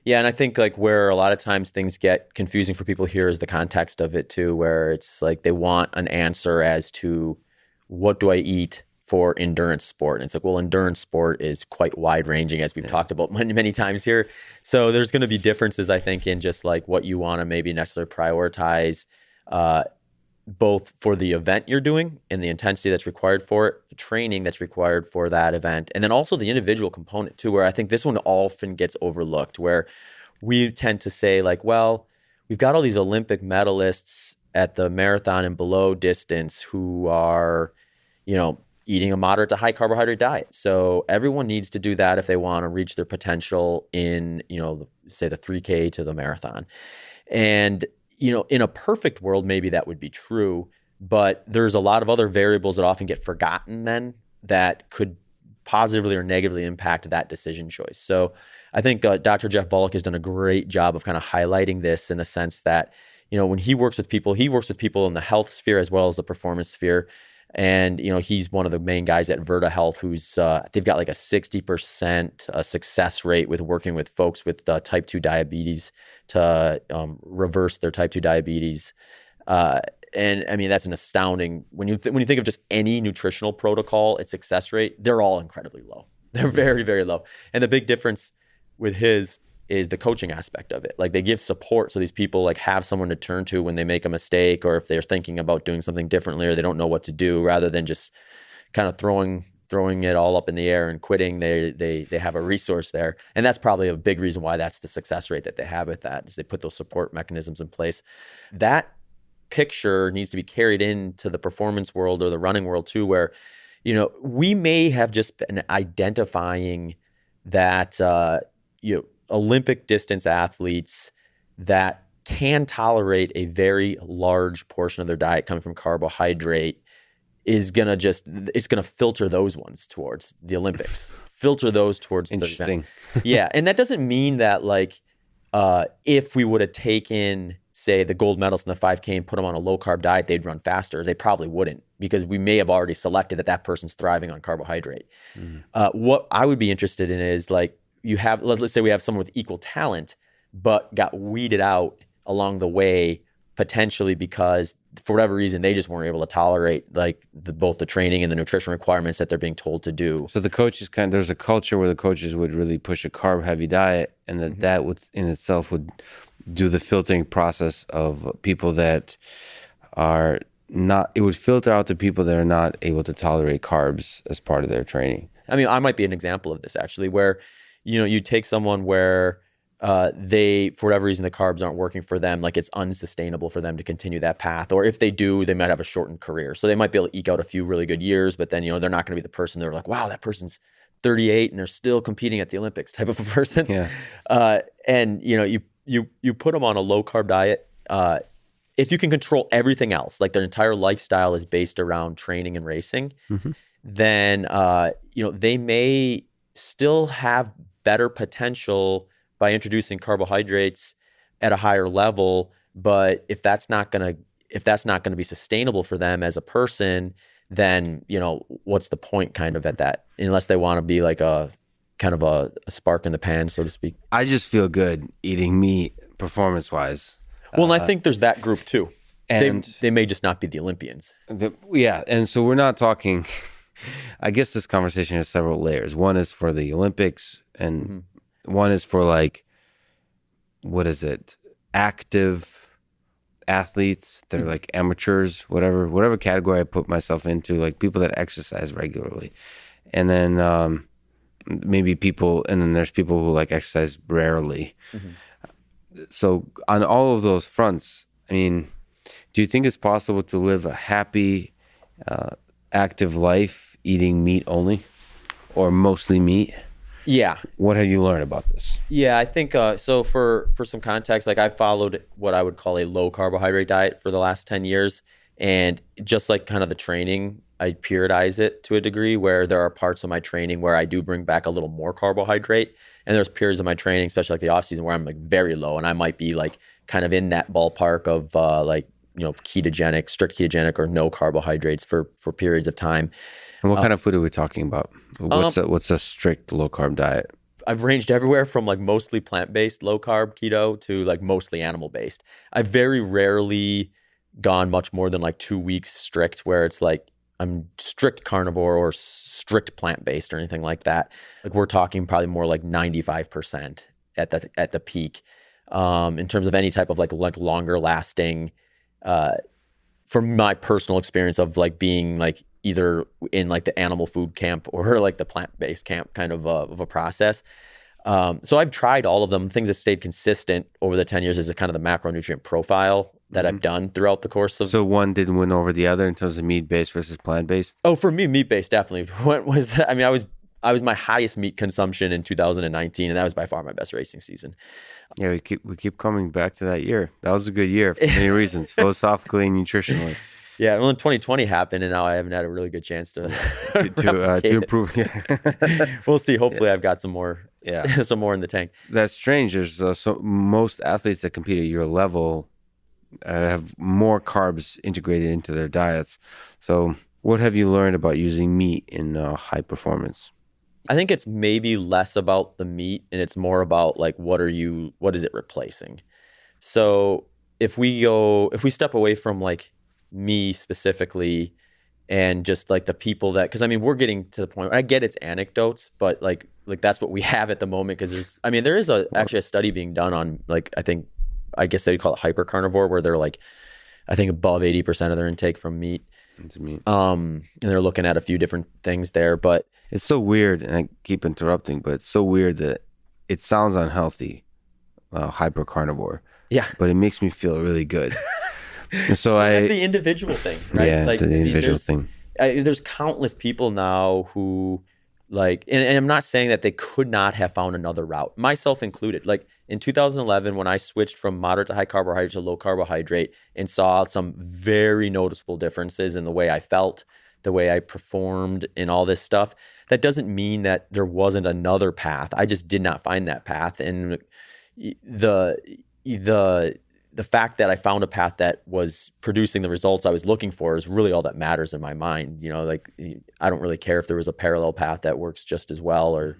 Yeah, and I think like where a lot of times things get confusing for people here is the context of it too, where it's like they want an answer as to what do I eat for endurance sport. And it's like, well, endurance sport is quite wide ranging, as we've talked about many, many times here. So there's going to be differences, I think, in just like what you want to maybe necessarily prioritize, both for the event you're doing and the intensity that's required for it, the training that's required for that event, and then also the individual component too, where I think this one often gets overlooked, where we tend to say like, well, we've got all these Olympic medalists at the marathon and below distance who are, eating a moderate to high carbohydrate diet. So everyone needs to do that if they want to reach their potential in, say the 3K to the marathon. And in a perfect world, maybe that would be true, but there's a lot of other variables that often get forgotten then that could positively or negatively impact that decision choice. So I think Dr. Jeff Volek has done a great job of kind of highlighting this in the sense that, when he works with people in the health sphere as well as the performance sphere. And, he's one of the main guys at Verta Health who's, they've got like a 60% success rate with working with folks with type 2 diabetes to reverse their type 2 diabetes. And I mean, that's an astounding, when you think of just any nutritional protocol, its success rate, they're all incredibly low. They're very, very low. And the big difference with his is the coaching aspect of it. Like they give support so these people like have someone to turn to when they make a mistake, or if they're thinking about doing something differently or they don't know what to do, rather than just kind of throwing it all up in the air and quitting. They have a resource there. And that's probably a big reason why that's the success rate that they have with that, is they put those support mechanisms in place. That picture needs to be carried into the performance world or the running world too, where, we may have just been identifying that, Olympic distance athletes that can tolerate a very large portion of their diet coming from carbohydrate it's going to filter those ones towards the Olympics, filter those towards the event. Yeah. And that doesn't mean that like, if we would have taken, say, the gold medalists in the 5K and put them on a low carb diet, they'd run faster. They probably wouldn't, because we may have already selected that person's thriving on carbohydrate. What I would be interested in is like, let's say we have someone with equal talent, but got weeded out along the way potentially because for whatever reason they just weren't able to tolerate like both the training and the nutrition requirements that they're being told to do. So the coaches there's a culture where the coaches would really push a carb heavy diet, and that would in itself would do the filtering process of people that are not, it would filter out the people that are not able to tolerate carbs as part of their training. I mean, I might be an example of this actually, where, you take someone where they, for whatever reason, the carbs aren't working for them, like it's unsustainable for them to continue that path. Or if they do, they might have a shortened career. So they might be able to eke out a few really good years, but then, they're not going to be the person they're like, wow, that person's 38 and they're still competing at the Olympics type of a person. Yeah. And, you put them on a low carb diet. If you can control everything else, like their entire lifestyle is based around training and racing, then, they may still have better potential by introducing carbohydrates at a higher level. But if that's not going to be sustainable for them as a person, then, what's the point kind of at that, unless they want to be like a kind of a spark in the pan, so to speak. I just feel good eating meat performance wise. Well, and I think there's that group too. And they may just not be the Olympians. And so we're not talking, I guess this conversation has several layers. One is for the Olympics, and one is for like, what is it? Active athletes. They're like amateurs, whatever category I put myself into, like people that exercise regularly. And then maybe people, and then there's people who like exercise rarely. So on all of those fronts, I mean, do you think it's possible to live a happy, active life eating meat only, or mostly meat? Yeah. What have you learned about this? Yeah, I think so. For some context, like I've followed what I would call a low carbohydrate diet for the last 10 years, and just like kind of the training, I periodize it to a degree where there are parts of my training where I do bring back a little more carbohydrate, and there's periods of my training, especially like the off season, where I'm like very low, and I might be like kind of in that ballpark of ketogenic, strict ketogenic, or no carbohydrates for periods of time. And what kind of food are we talking about? What's a strict low carb diet? I've ranged everywhere from like mostly plant-based low carb keto to like mostly animal-based. I've very rarely gone much more than like 2 weeks strict, where it's like I'm strict carnivore or strict plant-based or anything like that. Like we're talking probably more like 95% at the peak, in terms of any type of like longer lasting, from my personal experience of like being like either in like the animal food camp or like the plant-based camp kind of a process. So I've tried all of them. Things that stayed consistent over the 10 years is a kind of the macronutrient profile that I've done throughout the course of. So one didn't win over the other in terms of meat-based versus plant-based? Oh, for me, meat-based definitely. I was my highest meat consumption in 2019, and that was by far my best racing season. Yeah, we keep coming back to that year. That was a good year for many reasons, philosophically and nutritionally. Yeah, well, 2020 happened, and now I haven't had a really good chance to improve. Yeah. We'll see. Hopefully, I've got some more in the tank. That's strange. There's so most athletes that compete at your level have more carbs integrated into their diets. So, what have you learned about using meat in high performance? I think it's maybe less about the meat, and it's more about like what is it replacing? So if we step away from like me specifically and just like the people that, because I mean we're getting to the point, I get it's anecdotes, but like that's what we have at the moment, because there is actually a study being done on like I guess they'd call it hypercarnivore, where they're like I think above 80% of their intake from meat. It's meat. And they're looking at a few different things there, but it's so weird, and I keep interrupting, but it's so weird that it sounds unhealthy, hypercarnivore. Yeah. But it makes me feel really good. So that's the individual thing, right? Yeah, like, the individual thing. There's countless people now who like, and I'm not saying that they could not have found another route, myself included. Like in 2011, when I switched from moderate to high carbohydrate to low carbohydrate and saw some very noticeable differences in the way I felt, the way I performed, and all this stuff, that doesn't mean that there wasn't another path. I just did not find that path. And the fact that I found a path that was producing the results I was looking for is really all that matters in my mind. Like I don't really care if there was a parallel path that works just as well, or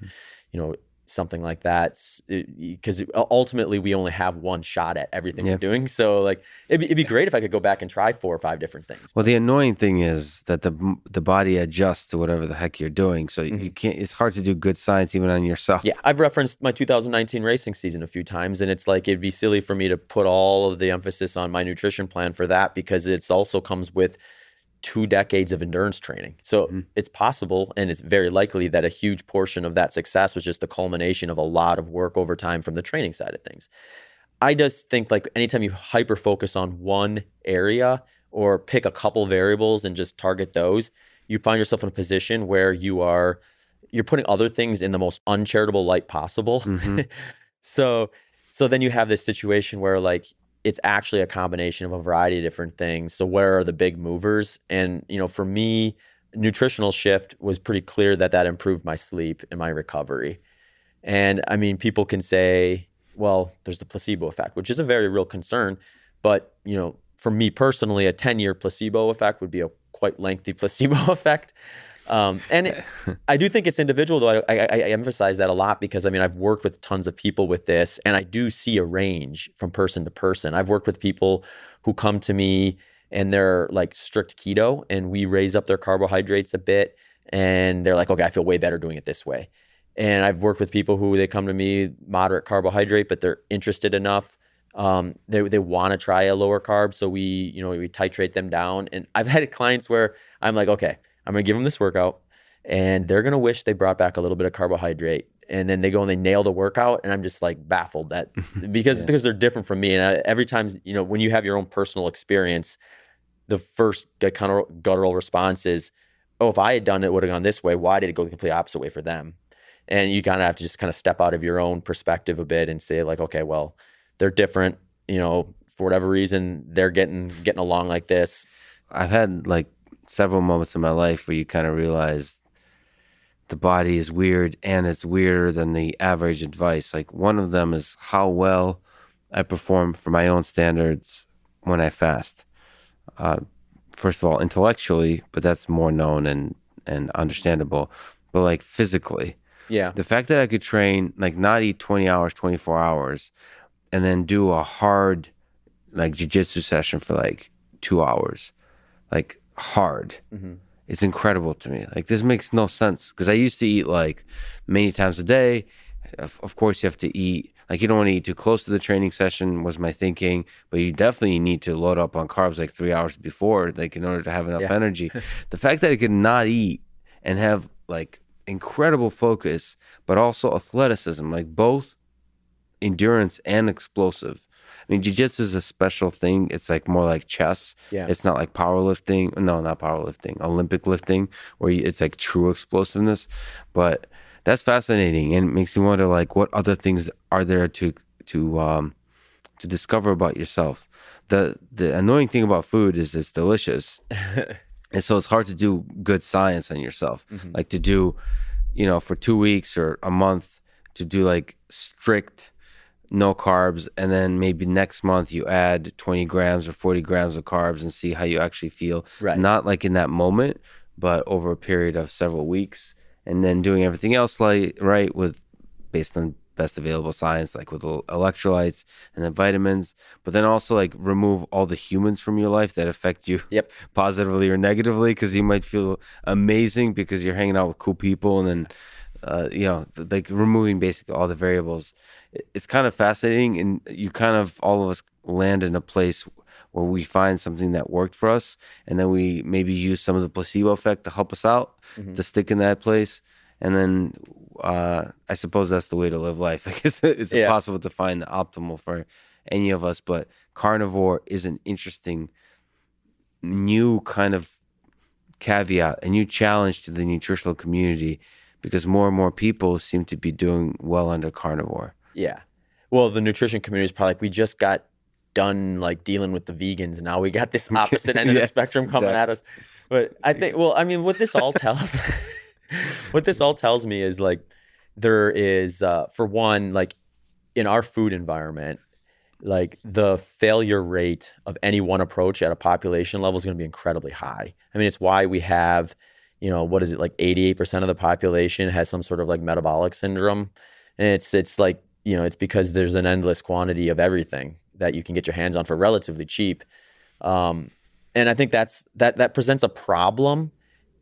something like that, because ultimately we only have one shot at everything we're doing. So like it'd be great if I could go back and try 4 or 5 different things. Well, the annoying thing is that the body adjusts to whatever the heck you're doing. So you can't, it's hard to do good science even on yourself. Yeah. I've referenced my 2019 racing season a few times, and it's like, it'd be silly for me to put all of the emphasis on my nutrition plan for that, because it's also comes with 2 decades of endurance training. So it's possible, and it's very likely, that a huge portion of that success was just the culmination of a lot of work over time from the training side of things. I just think like anytime you hyper focus on one area or pick a couple variables and just target those, you find yourself in a position where you're putting other things in the most uncharitable light possible. So then you have this situation where like it's actually a combination of a variety of different things. So where are the big movers? And, for me, nutritional shift was pretty clear that improved my sleep and my recovery. And I mean, people can say, well, there's the placebo effect, which is a very real concern. But, for me personally, a 10-year placebo effect would be a quite lengthy placebo effect. And I do think it's individual, though. I emphasize that a lot because, I mean, I've worked with tons of people with this, and I do see a range from person to person. I've worked with people who come to me and they're like strict keto, and we raise up their carbohydrates a bit, and they're like, okay, I feel way better doing it this way. And I've worked with people who they come to me moderate carbohydrate, but they're interested enough. They want to try a lower carb, so we titrate them down. And I've had clients where I'm like, okay, I'm going to give them this workout, and they're going to wish they brought back a little bit of carbohydrate. And then they go and they nail the workout, and I'm just like baffled that because they're different from me. And every time, when you have your own personal experience, the first kind of guttural response is, oh, if I had done it, it would have gone this way. Why did it go the complete opposite way for them? And you kind of have to just kind of step out of your own perspective a bit and say like, okay, well, they're different, for whatever reason, they're getting along like this. I've had like several moments in my life where you kind of realize the body is weird, and it's weirder than the average advice. Like one of them is how well I perform for my own standards when I fast. First of all, intellectually, but that's more known and understandable. But like physically, the fact that I could train, like not eat 20 hours, 24 hours, and then do a hard like jiu-jitsu session for like 2 hours, like hard. It's incredible to me. Like this makes no sense because I used to eat like many times a day. Of course you have to eat, like you don't want to eat too close to the training session was my thinking, but you definitely need to load up on carbs like 3 hours before, like in order to have enough energy. The fact that I could not eat and have like incredible focus, but also athleticism, like both endurance and explosive. I mean, jiu-jitsu is a special thing. It's like more like chess. It's not like powerlifting. No, not powerlifting. Olympic lifting, where it's like true explosiveness. But that's fascinating, and it makes me wonder, like, what other things are there to discover about yourself? The annoying thing about food is it's delicious, and so it's hard to do good science on yourself. Like to do, for 2 weeks or a month, to do like strict no carbs, and then maybe next month you add 20 grams or 40 grams of carbs and see how you actually feel. Not like in that moment, but over a period of several weeks, and then doing everything else based on best available science, like with electrolytes and then vitamins, but then also like remove all the humans from your life that affect you positively or negatively, because you might feel amazing because you're hanging out with cool people, and then like removing basically all the variables. It's kind of fascinating, and you kind of, all of us land in a place where we find something that worked for us, and then we maybe use some of the placebo effect to help us out to stick in that place. And then I suppose that's the way to live life. Like it's impossible to find the optimal for any of us, but carnivore is an interesting new kind of caveat, a new challenge to the nutritional community, because more and more people seem to be doing well under carnivore. Well, the nutrition community is probably like, we just got done like dealing with the vegans, and now we got this opposite end of the spectrum coming at us. But I think, well, I mean, what this all tells me is like there is for one, like in our food environment, like the failure rate of any one approach at a population level is going to be incredibly high. I mean, it's why we have, what is it, like 88% of the population has some sort of like metabolic syndrome. And it's like, it's because there's an endless quantity of everything that you can get your hands on for relatively cheap. And I think that presents a problem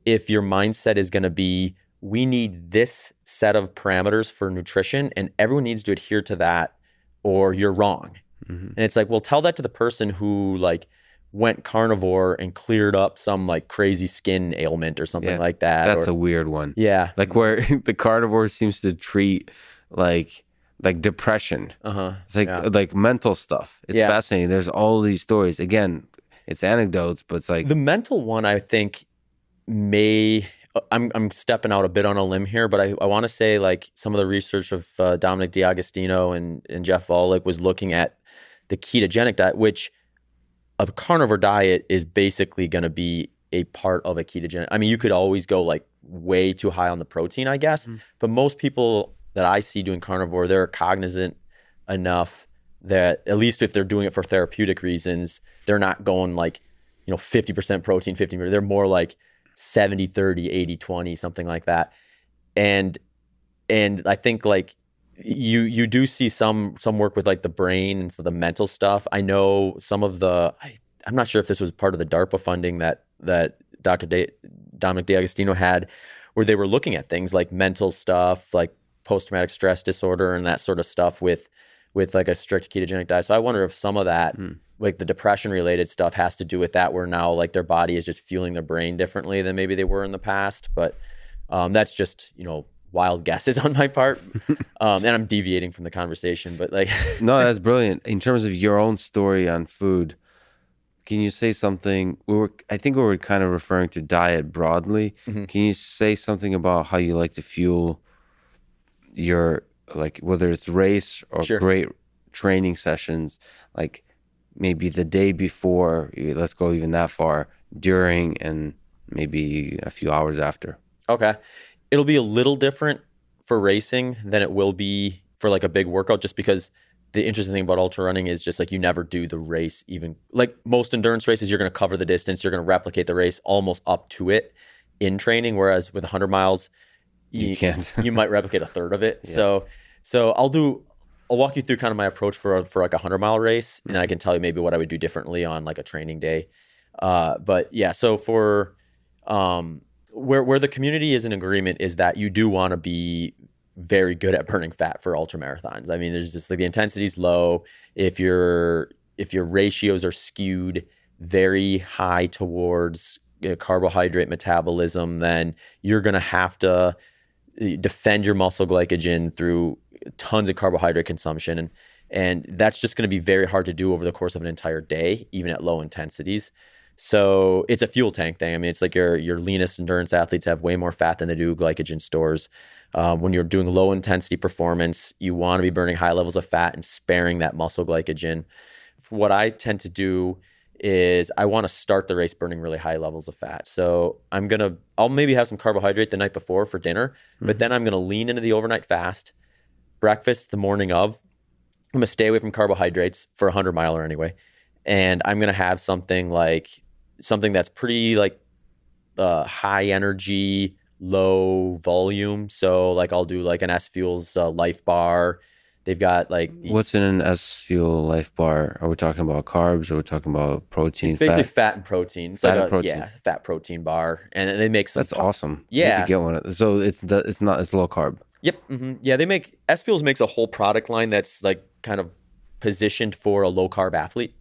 if your mindset is going to be, we need this set of parameters for nutrition and everyone needs to adhere to that or you're wrong. And it's like, well, tell that to the person who like went carnivore and cleared up some like crazy skin ailment or something like that. That's a weird one. Yeah. Like where the carnivore seems to treat like depression. It's like mental stuff. It's fascinating. There's all these stories. Again, it's anecdotes, but it's like the mental one, I think I'm stepping out a bit on a limb here, but I want to say like some of the research of Dominic D'Agostino and Jeff Volek was looking at the ketogenic diet, which a carnivore diet is basically going to be a part of a ketogenic. I mean, you could always go like way too high on the protein, I guess, but most people that I see doing carnivore, they're cognizant enough that at least if they're doing it for therapeutic reasons, they're not going like, 50% protein, 50%. They're more like 70, 30, 80, 20, something like that. And I think like you do see some work with like the brain and so the mental stuff. I know some of I'm not sure if this was part of the DARPA funding that Dominic D'Agostino had, where they were looking at things like mental stuff, like post-traumatic stress disorder and that sort of stuff with like a strict ketogenic diet. So I wonder if some of that, like the depression related stuff has to do with that, where now like their body is just fueling their brain differently than maybe they were in the past. But that's just, wild guesses on my part. And I'm deviating from the conversation, but like. No, that's brilliant. In terms of your own story on food, can you say something? I think we were kind of referring to diet broadly. Can you say something about how you like to fuel your, like, whether it's race or great training sessions, like maybe the day before, let's go even that far, during, and maybe a few hours after? Okay. It'll be a little different for racing than it will be for like a big workout, just because the interesting thing about ultra running is just like you never do the race. Even like most endurance races, you're going to cover the distance, you're going to replicate the race almost up to it in training, whereas with 100 miles, you can't. You might replicate a third of it. Yes. So I'll walk you through kind of my approach for like a 100-mile race, and I can tell you maybe what I would do differently on like a training day. But yeah, so for where the community is in agreement is that you do want to be very good at burning fat for ultra marathons. I mean, there's just like the intensity's low. If your ratios are skewed very high towards carbohydrate metabolism, then you're going to have to defend your muscle glycogen through tons of carbohydrate consumption. And that's just going to be very hard to do over the course of an entire day, even at low intensities. So it's a fuel tank thing. I mean, it's like your leanest endurance athletes have way more fat than they do glycogen stores. When you're doing low intensity performance, you want to be burning high levels of fat and sparing that muscle glycogen. What I tend to do is I want to start the race burning really high levels of fat. So I'll maybe have some carbohydrate the night before for dinner, but then I'm going to lean into the overnight fast. Breakfast the morning of, I'm going to stay away from carbohydrates for a 100-miler anyway. And I'm going to have something that's pretty like high energy, low volume. So like I'll do like an S Fuels Life Bar. They've got like what's in an S Fuel Life Bar? Are we talking about carbs? Or are we talking about protein? It's basically fat and protein. It's fat protein bar, and they make some. That's awesome. Yeah, you need to get one. So it's low carb. Yep. Mm-hmm. Yeah, S Fuels makes a whole product line that's like kind of positioned for a low carb athlete.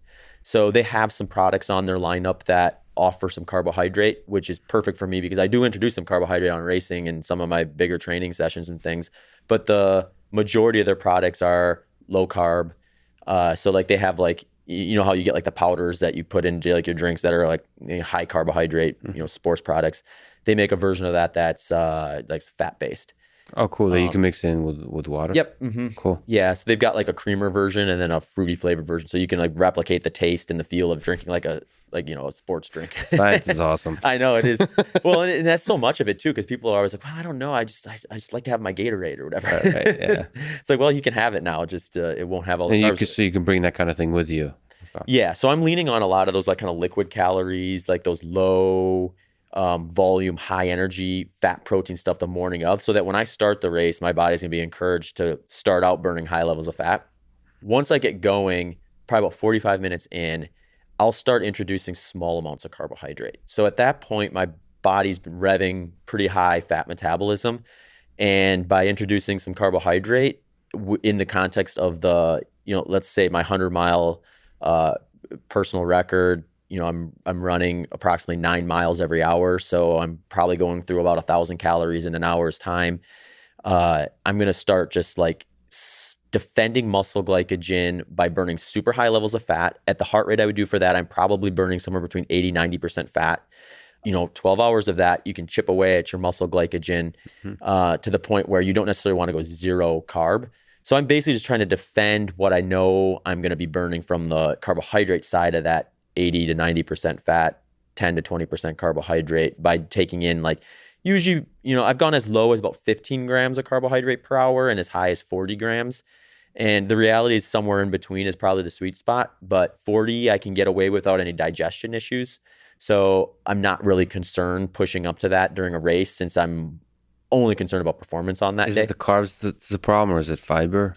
So they have some products on their lineup that offer some carbohydrate, which is perfect for me because I do introduce some carbohydrate on racing and some of my bigger training sessions and things. But the majority of their products are low carb. So like they have like, you know how you get like the powders that you put into like your drinks that are like high carbohydrate, sports products. They make a version of that that's like fat based. Oh, cool. That you can mix in with water? Yep. Mm-hmm. Cool. Yeah. So they've got like a creamer version and then a fruity flavored version. So you can like replicate the taste and the feel of drinking like a sports drink. Science is awesome. I know it is. Well, and that's so much of it too, because people are always like, well, I don't know. I just like to have my Gatorade or whatever. Right, yeah. It's like, well, you can have it now. Just it won't have all the carbs. So you can bring that kind of thing with you. Yeah. So I'm leaning on a lot of those like kind of liquid calories, like those low volume, high energy, fat protein stuff the morning of, so that when I start the race, my body's going to be encouraged to start out burning high levels of fat. Once I get going, probably about 45 minutes in, I'll start introducing small amounts of carbohydrate. So at that point, my body's been revving pretty high fat metabolism. And by introducing some carbohydrate in the context of the, let's say my 100-mile personal record, I'm running approximately 9 miles every hour. So I'm probably going through about 1,000 calories in an hour's time. I'm going to start just like defending muscle glycogen by burning super high levels of fat. At the heart rate I would do for that, I'm probably burning somewhere between 80-90% fat. 12 hours of that, you can chip away at your muscle glycogen to the point where you don't necessarily want to go zero carb. So I'm basically just trying to defend what I know I'm going to be burning from the carbohydrate side of that 80-90% fat, 10-20% carbohydrate by taking in like, usually, I've gone as low as about 15 grams of carbohydrate per hour and as high as 40 grams. And the reality is somewhere in between is probably the sweet spot, but 40 I can get away without any digestion issues. So I'm not really concerned pushing up to that during a race since I'm only concerned about performance on that day. Is it the carbs that's the problem, or is it fiber?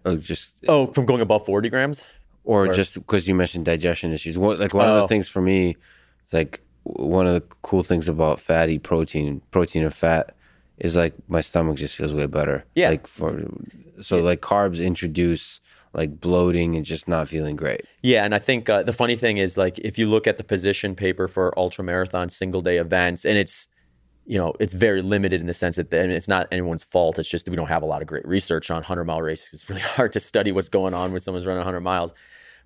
Or from going above 40 grams? Or just because you mentioned digestion issues. One of the things for me, it's like one of the cool things about fatty protein and fat is like my stomach just feels way better. Yeah. Like carbs introduce like bloating and just not feeling great. Yeah, and I think the funny thing is like if you look at the position paper for ultramarathon single day events, and it's very limited in the sense that and it's not anyone's fault. It's just that we don't have a lot of great research on 100-mile races. It's really hard to study what's going on when someone's running 100 miles.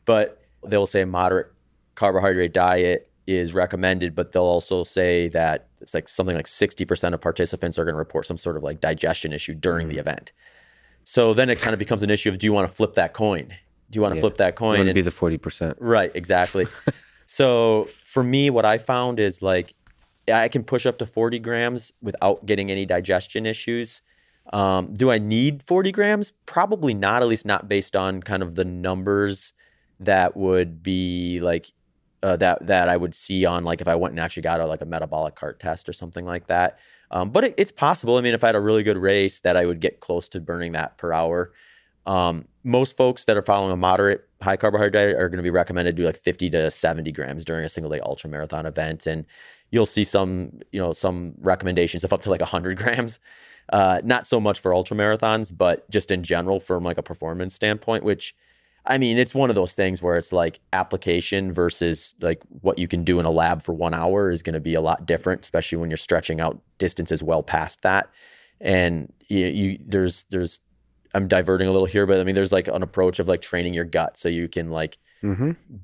But they'll say a moderate carbohydrate diet is recommended, but they'll also say that it's like something like 60% of participants are going to report some sort of like digestion issue during the event. So then it kind of becomes an issue of, do you want to flip that coin? Do you want to flip that coin? You want to be the 40%. Right, exactly. So for me, what I found is like, I can push up to 40 grams without getting any digestion issues. Do I need 40 grams? Probably not, at least not based on kind of the numbers that would be like, that I would see on like if I went and actually got a metabolic cart test or something like that. But it's possible. I mean, if I had a really good race that I would get close to burning that per hour. Most folks that are following a moderate high carbohydrate diet are going to be recommended to do like 50 to 70 grams during a single day ultramarathon event. And you'll see some recommendations of up to like 100 grams. Not so much for ultramarathons, but just in general from like a performance standpoint, which I mean, it's one of those things where it's like application versus like what you can do in a lab for 1 hour is going to be a lot different, especially when you're stretching out distances well past that. And there's I'm diverting a little here, but I mean, there's like an approach of like training your gut so you can like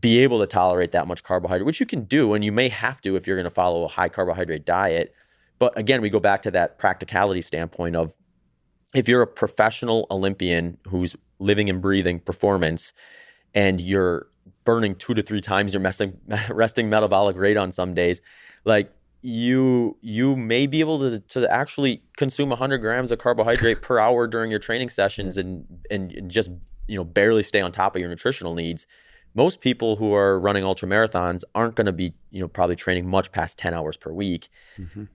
be able to tolerate that much carbohydrate, which you can do, and you may have to if you're going to follow a high carbohydrate diet. But again, we go back to that practicality standpoint of if you're a professional Olympian who's living and breathing performance and you're burning 2 to 3 times your resting metabolic rate on some days, like you may be able to actually consume 100 grams of carbohydrate per hour during your training sessions and just barely stay on top of your nutritional needs. Most people who are running ultramarathons aren't going to be probably training much past 10 hours per week,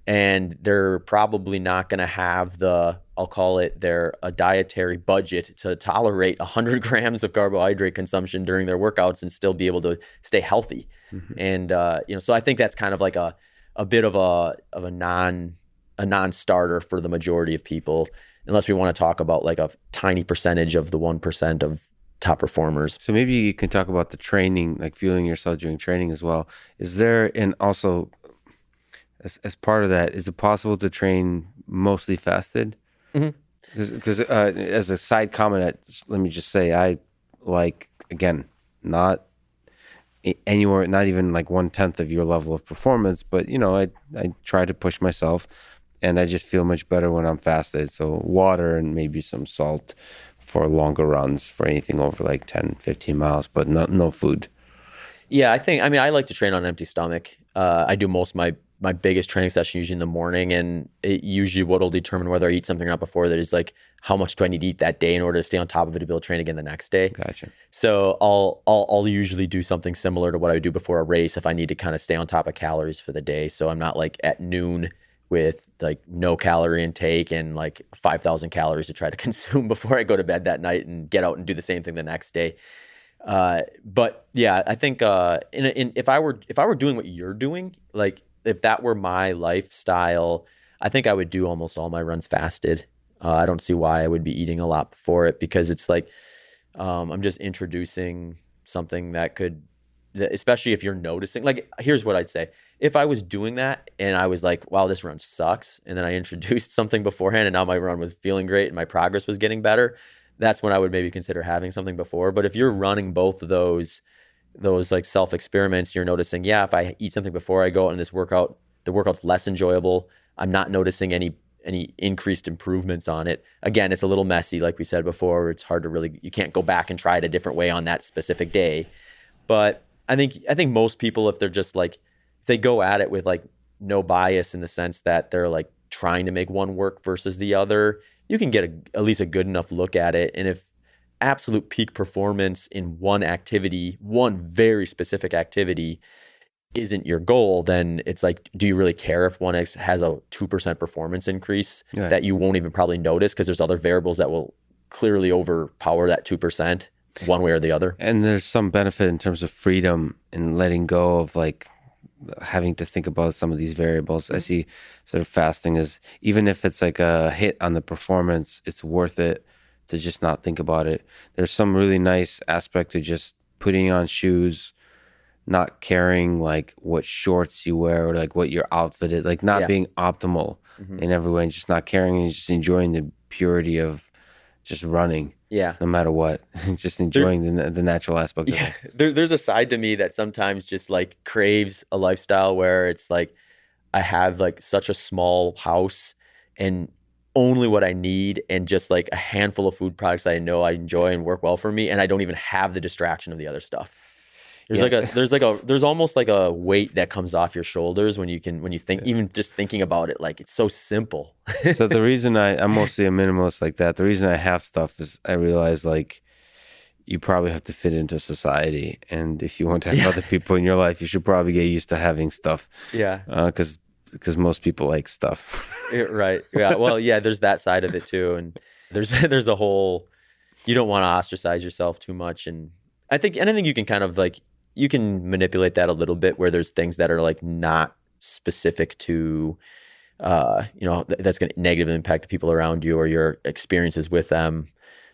and they're probably not going to have I'll call it a dietary budget to tolerate 100 grams of carbohydrate consumption during their workouts and still be able to stay healthy. And so I think that's kind of like a bit of a non-starter for the majority of people, unless we want to talk about like a tiny percentage of the 1% of top performers. So maybe you can talk about the training, like fueling yourself during training as well. Is there, and also as part of that, is it possible to train mostly fasted? Because as a side comment, let me just say, I like, again, not anywhere, not even like 1/10 of your level of performance, but I try to push myself, and I just feel much better when I'm fasted. So water and maybe some salt for longer runs, for anything over like 10, 15 miles, but no food. Yeah, I like to train on an empty stomach. I do most of my my biggest training session usually in the morning, and it usually what'll determine whether I eat something or not before that is like how much do I need to eat that day in order to stay on top of it to be able to train again the next day. Gotcha. So I'll usually do something similar to what I would do before a race if I need to kind of stay on top of calories for the day. So I'm not like at noon with like no calorie intake and like 5,000 calories to try to consume before I go to bed that night and get out and do the same thing the next day. But yeah, I think if I were doing what you're doing, like if that were my lifestyle, I think I would do almost all my runs fasted. I don't see why I would be eating a lot before it, because it's like I'm just introducing something that could, especially if you're noticing. Like, here's what I'd say. If I was doing that and I was like, wow, this run sucks, and then I introduced something beforehand and now my run was feeling great and my progress was getting better, that's when I would maybe consider having something before. But if you're running both of those like self-experiments, you're noticing, yeah, if I eat something before I go out in this workout, the workout's less enjoyable. I'm not noticing any increased improvements on it. Again, it's a little messy, like we said before. It's hard to really, you can't go back and try it a different way on that specific day. But I think most people, if they're just like, if they go at it with like no bias in the sense that they're like trying to make one work versus the other, you can get at least a good enough look at it. And if absolute peak performance in one activity, one very specific activity, isn't your goal, then it's like, do you really care if one has a 2% performance increase that you won't even probably notice, because there's other variables that will clearly overpower that 2% one way or the other? And there's some benefit in terms of freedom and letting go of like having to think about some of these variables. I see sort of fasting as, even if it's like a hit on the performance, it's worth it to just not think about it. There's some really nice aspect to just putting on shoes, not caring like what shorts you wear or like what your outfit is, like not being optimal in every way, and just not caring and just enjoying the purity of just running. Yeah. No matter what, just enjoying the natural aspect of it. There's a side to me that sometimes just like craves a lifestyle where it's like I have like such a small house and only what I need and just like a handful of food products that I know I enjoy and work well for me, and I don't even have the distraction of the other stuff. There's almost like a weight that comes off your shoulders when you think, even just thinking about it, like it's so simple. So the reason I'm mostly a minimalist like that, the reason I have stuff is I realize like you probably have to fit into society, and if you want to have other people in your life, you should probably get used to having stuff. Yeah. Because most people like stuff. Right. Yeah. Well, yeah. There's that side of it too, and there's a whole, you don't want to ostracize yourself too much, and I think you can kind of like, you can manipulate that a little bit where there's things that are like not specific to, that's going to negatively impact the people around you or your experiences with them.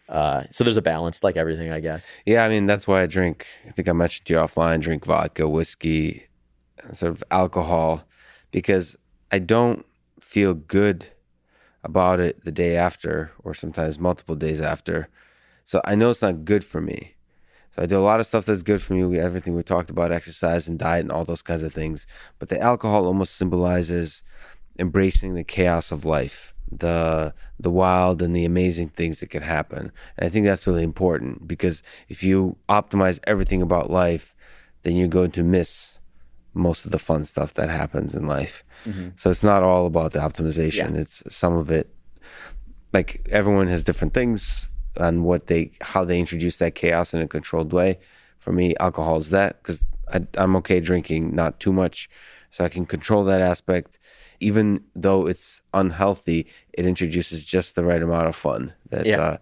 So there's a balance, like everything, I guess. Yeah. I mean, that's why I drink, I think I mentioned to you offline, drink vodka, whiskey, sort of alcohol, because I don't feel good about it the day after, or sometimes multiple days after. So I know it's not good for me. I do a lot of stuff that's good for me, everything we talked about, exercise and diet and all those kinds of things. But the alcohol almost symbolizes embracing the chaos of life, the wild and the amazing things that could happen. And I think that's really important, because if you optimize everything about life, then you're going to miss most of the fun stuff that happens in life. Mm-hmm. So it's not all about the optimization. Yeah. It's some of it, like everyone has different things on how they introduce that chaos in a controlled way. For me, alcohol is that, because I'm okay drinking, not too much, so I can control that aspect. Even though it's unhealthy, it introduces just the right amount of fun that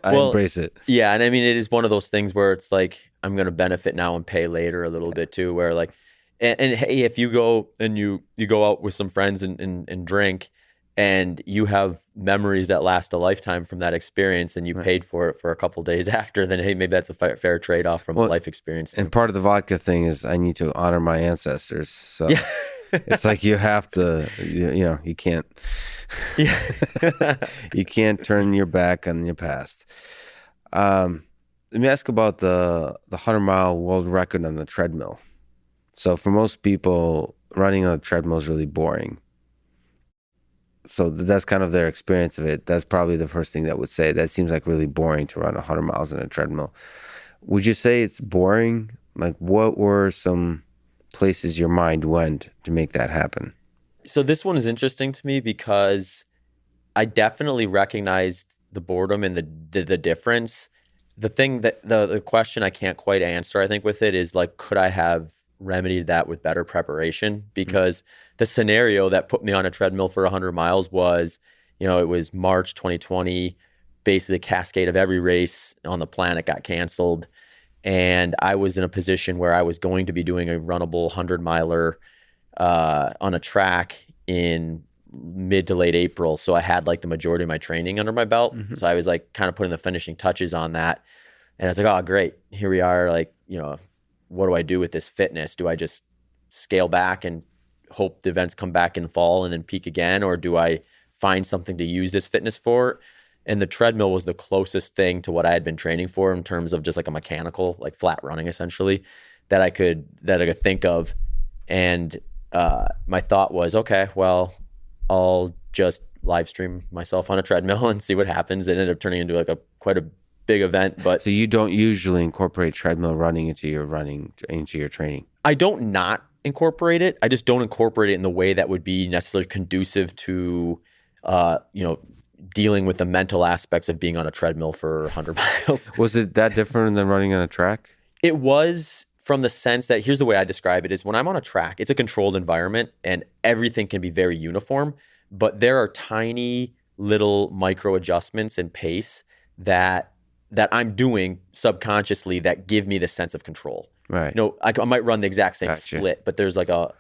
I embrace it. Yeah, and I mean, it is one of those things where it's like, I'm going to benefit now and pay later a little bit too, where like, and hey, if you go and you go out with some friends and drink, and you have memories that last a lifetime from that experience, and you paid for it for a couple of days after, then hey, maybe that's a fair trade-off from a life experience. And part of the vodka thing is I need to honor my ancestors. So it's like you have to, you can't, you can't turn your back on your past. Let me ask about the 100-mile world record on the treadmill. So for most people, running on a treadmill is really boring. So that's kind of their experience of it. That's probably the first thing that would say. That seems like really boring to run 100 miles in a treadmill. Would you say it's boring? Like, what were some places your mind went to make that happen? So this one is interesting to me because I definitely recognized the boredom and the difference. The thing that the question I can't quite answer, I think, with it is like, could I have remedied that with better preparation? Because the scenario that put me on a treadmill for 100 miles was, it was March 2020. Basically, the cascade of every race on the planet got canceled. And I was in a position where I was going to be doing a runnable 100-miler on a track in mid to late April. So I had like the majority of my training under my belt. So I was like kind of putting the finishing touches on that. And I was like, oh, great. Here we are. Like, what do I do with this fitness? Do I just scale back and hope the events come back in fall and then peak again? Or do I find something to use this fitness for? And the treadmill was the closest thing to what I had been training for in terms of just like a mechanical, like flat running essentially, that I could think of. And my thought was, okay, well, I'll just live stream myself on a treadmill and see what happens. It ended up turning into like quite a big event. But so you don't usually incorporate treadmill running into your training? I don't not incorporate it. I just don't incorporate it in the way that would be necessarily conducive to, dealing with the mental aspects of being on a treadmill for 100 miles. Was it that different than running on a track? It was, from the sense that, here's the way I describe it, is when I'm on a track, it's a controlled environment and everything can be very uniform, but there are tiny little micro adjustments in pace that I'm doing subconsciously that give me the sense of control. Right. I might run the exact same split, but there's like a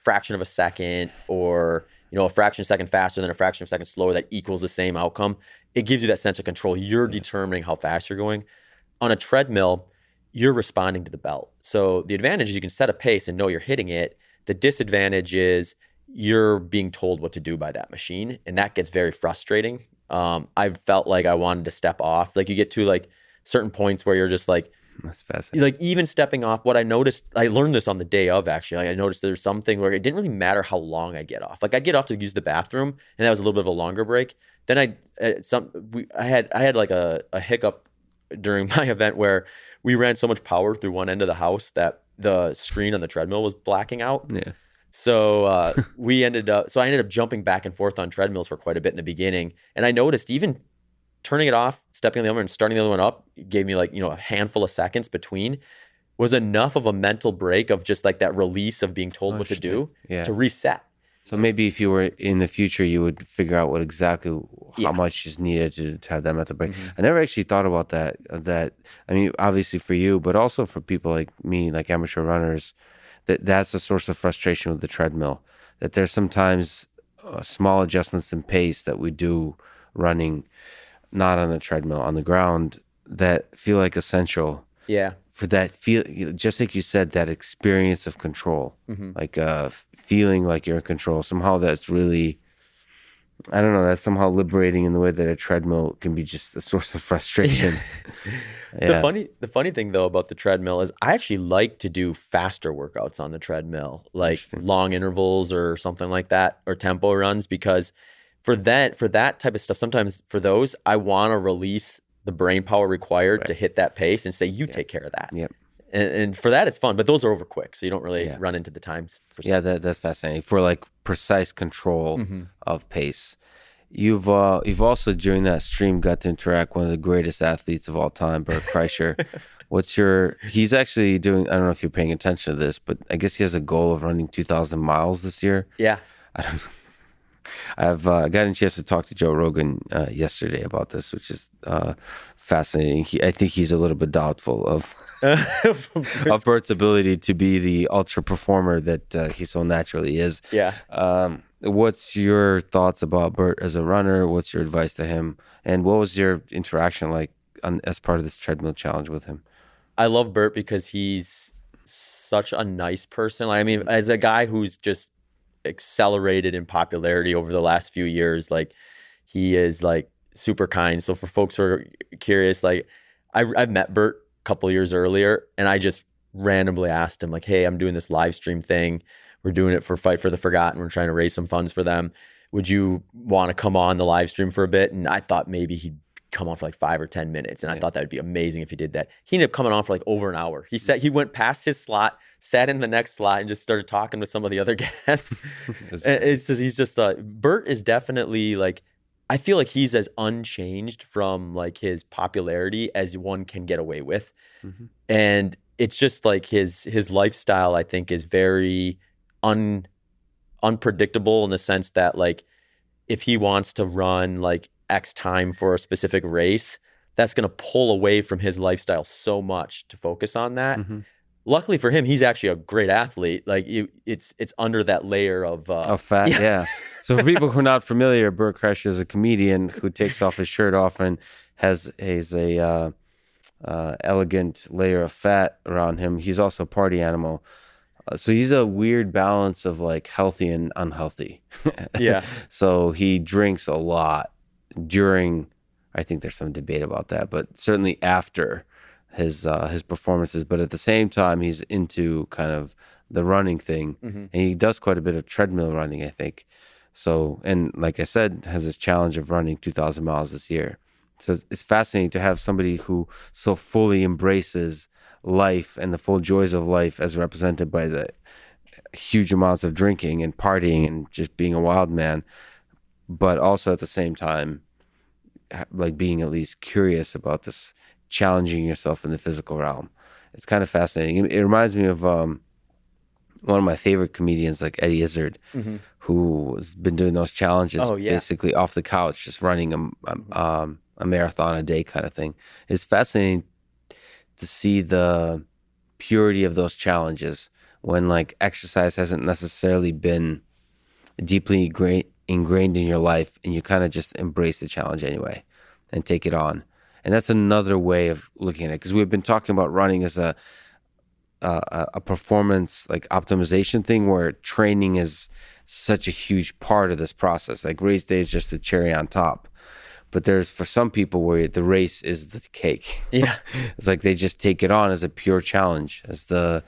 fraction of a second or a fraction of a second faster than a fraction of a second slower that equals the same outcome. It gives you that sense of control. You're determining how fast you're going. On a treadmill, you're responding to the belt. So the advantage is you can set a pace and know you're hitting it. The disadvantage is you're being told what to do by that machine, and that gets very frustrating. I felt like I wanted to step off. Like you get to like certain points where you're just like, that's fascinating. Like even stepping off, what I noticed, I learned this on the day of actually. Like I noticed there's something where it didn't really matter how long I get off. Like I'd get off to use the bathroom, and that was a little bit of a longer break. Then I had like a hiccup during my event where we ran so much power through one end of the house that the screen on the treadmill was blacking out. Yeah. So I ended up jumping back and forth on treadmills for quite a bit in the beginning, and I noticed even turning it off, stepping on the other one, and starting the other one up gave me like, a handful of seconds between was enough of a mental break of just like that release of being told what to do to reset. So maybe if you were in the future, you would figure out how much is needed to have that mental break. I never actually thought about that. I mean, obviously for you, but also for people like me, like amateur runners, that's a source of frustration with the treadmill. That there's sometimes small adjustments in pace that we do running, not on the treadmill, on the ground, that feel like essential. Yeah. For that feel, just like you said, that experience of control, like feeling like you're in control. Somehow that's really, I don't know, that's somehow liberating in the way that a treadmill can be just a source of frustration. Yeah. The funny thing though about the treadmill is I actually like to do faster workouts on the treadmill, like long intervals or something like that, or tempo runs, because for that type of stuff, sometimes for those, I want to release the brain power required to hit that pace and say, you take care of that. Yep. And for that, it's fun, but those are over quick, so you don't really run into the times. Yeah, that's fascinating. For like precise control of pace. You've also, during that stream, got to interact with one of the greatest athletes of all time, Bert Kreischer. He's actually doing, I don't know if you're paying attention to this, but I guess he has a goal of running 2,000 miles this year. Yeah. I've gotten a chance to talk to Joe Rogan yesterday about this, which is fascinating. I think he's a little bit doubtful of Bert's ability to be the ultra performer that he so naturally is. Yeah. What's your thoughts about Bert as a runner? What's your advice to him? And what was your interaction like as part of this treadmill challenge with him? I love Bert because he's such a nice person. I mean, as a guy who's just accelerated in popularity over the last few years, like he is like super kind. So for folks who are curious, like I've met Bert a couple of years earlier, and I just randomly asked him like, hey, I'm doing this live stream thing. We're doing it for Fight for the Forgotten. We're trying to raise some funds for them. Would you want to come on the live stream for a bit? And I thought maybe he'd come on for like 5 or 10 minutes. And I thought that would be amazing if he did that. He ended up coming on for like over an hour. He said he went past his slot sat in the next slot and just started talking with some of the other guests. And it's just, he's just, Bert is definitely like, I feel like he's as unchanged from like his popularity as one can get away with. Mm-hmm. And it's just like his lifestyle, I think, is very unpredictable in the sense that like, if he wants to run like X time for a specific race, that's going to pull away from his lifestyle so much to focus on that. Mm-hmm. Luckily for him, he's actually a great athlete. Like it's under that layer of fat. Yeah. So for people who are not familiar, Bert Kreischer is a comedian who takes off his shirt often, has a elegant layer of fat around him. He's also a party animal. So he's a weird balance of like healthy and unhealthy. Yeah. So he drinks a lot during, I think there's some debate about that, but certainly after his performances. But at the same time, he's into kind of the running thing. Mm-hmm. And he does quite a bit of treadmill running, I think. So, and like I said, has this challenge of running 2,000 miles this year. So it's fascinating to have somebody who so fully embraces life and the full joys of life as represented by the huge amounts of drinking and partying and just being a wild man, but also at the same time like being at least curious about this, challenging yourself in the physical realm. It's kind of fascinating. It reminds me of one of my favorite comedians, like Eddie Izzard, mm-hmm. who's been doing those challenges basically off the couch, just running a marathon a day kind of thing. It's fascinating to see the purity of those challenges when like exercise hasn't necessarily been deeply ingrained in your life, and you kind of just embrace the challenge anyway and take it on. And that's another way of looking at it, because we've been talking about running as a performance like optimization thing, where training is such a huge part of this process. Like race day is just the cherry on top. But there's for some people where the race is the cake. Yeah. It's like they just take it on as a pure challenge, as the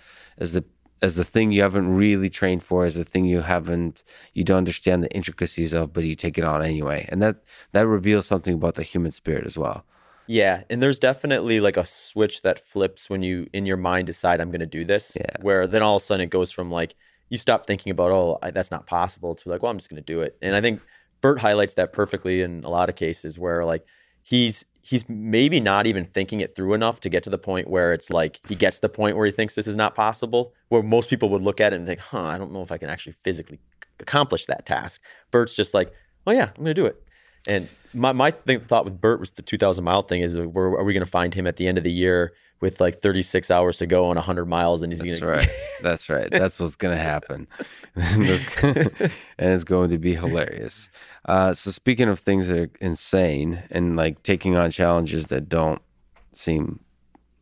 thing you haven't really trained for, as the thing you don't understand the intricacies of, but you take it on anyway. And that reveals something about the human spirit as well. Yeah. And there's definitely like a switch that flips when you in your mind decide I'm going to do this, where then all of a sudden it goes from like, you stop thinking about, that's not possible, to like, well, I'm just going to do it. And I think Bert highlights that perfectly in a lot of cases where like he's maybe not even thinking it through enough to get to the point where it's like he gets to the point where he thinks this is not possible, where most people would look at it and think, I don't know if I can actually physically accomplish that task. Bert's just like, oh yeah, I'm going to do it. And my thought with Bert was the 2,000 mile thing is, are we going to find him at the end of the year with like 36 hours to go on 100 miles, and he's going to... Right. That's right. That's what's going to happen. And it's going to be hilarious. So speaking of things that are insane and like taking on challenges that don't seem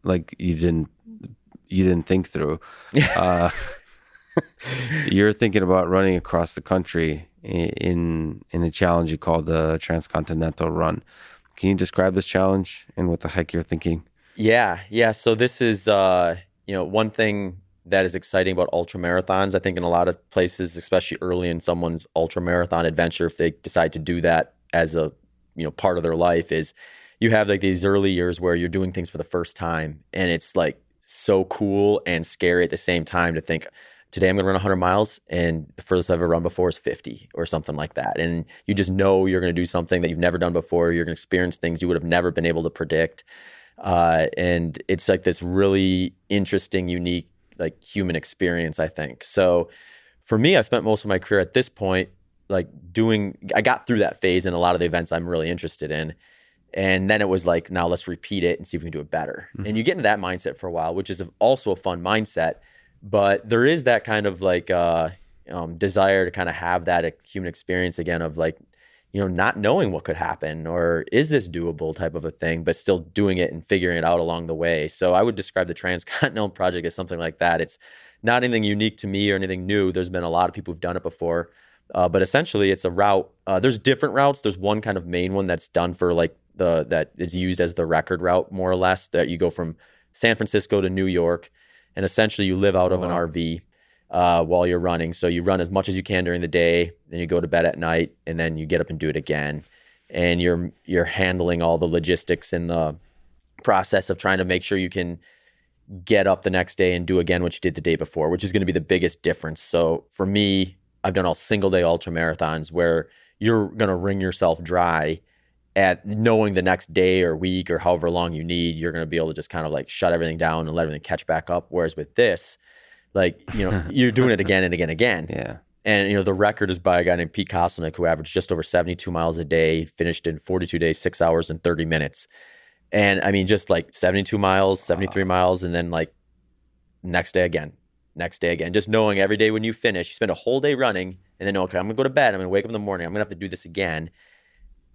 like you didn't think through, you're thinking about running across the country in a challenge you call the Transcontinental Run. Can you describe this challenge and what the heck you're thinking? Yeah. So this is, one thing that is exciting about ultramarathons. I think in a lot of places, especially early in someone's ultramarathon adventure, if they decide to do that as a, part of their life, is you have like these early years where you're doing things for the first time, and it's like so cool and scary at the same time to think, today I'm going to run 100 miles, and the furthest I've ever run before is 50 or something like that. And you just know you're going to do something that you've never done before. You're going to experience things you would have never been able to predict. And it's like this really interesting, unique, like human experience, I think. So for me, I've spent most of my career at this point, like I got through that phase in a lot of the events I'm really interested in. And then it was like, now let's repeat it and see if we can do it better. Mm-hmm. And you get into that mindset for a while, which is also a fun mindset. But there is that kind of like desire to kind of have that human experience again of like, not knowing what could happen, or is this doable type of a thing, but still doing it and figuring it out along the way. So I would describe the Transcontinental project as something like that. It's not anything unique to me or anything new. There's been a lot of people who've done it before, but essentially it's a route. There's different routes. There's one kind of main one that's done for like that is used as the record route, more or less, that you go from San Francisco to New York. And essentially you live out of an RV while you're running. So you run as much as you can during the day, then you go to bed at night, and then you get up and do it again. And you're handling all the logistics and the process of trying to make sure you can get up the next day and do again what you did the day before, which is going to be the biggest difference. So for me, I've done all single day ultra marathons where you're going to wring yourself dry at knowing the next day or week or however long you need, you're going to be able to just kind of like shut everything down and let everything catch back up. Whereas with this, like, you know, you're doing it again and again, again. Yeah. And, you know, the record is by a guy named Pete Kostelnick, who averaged just over 72 miles a day, finished in 42 days, 6 hours and 30 minutes. And I mean, just like 72 miles, 73 miles, and then like next day again, just knowing every day when you finish, you spend a whole day running and then, okay, I'm gonna go to bed. I'm gonna wake up in the morning. I'm gonna have to do this again.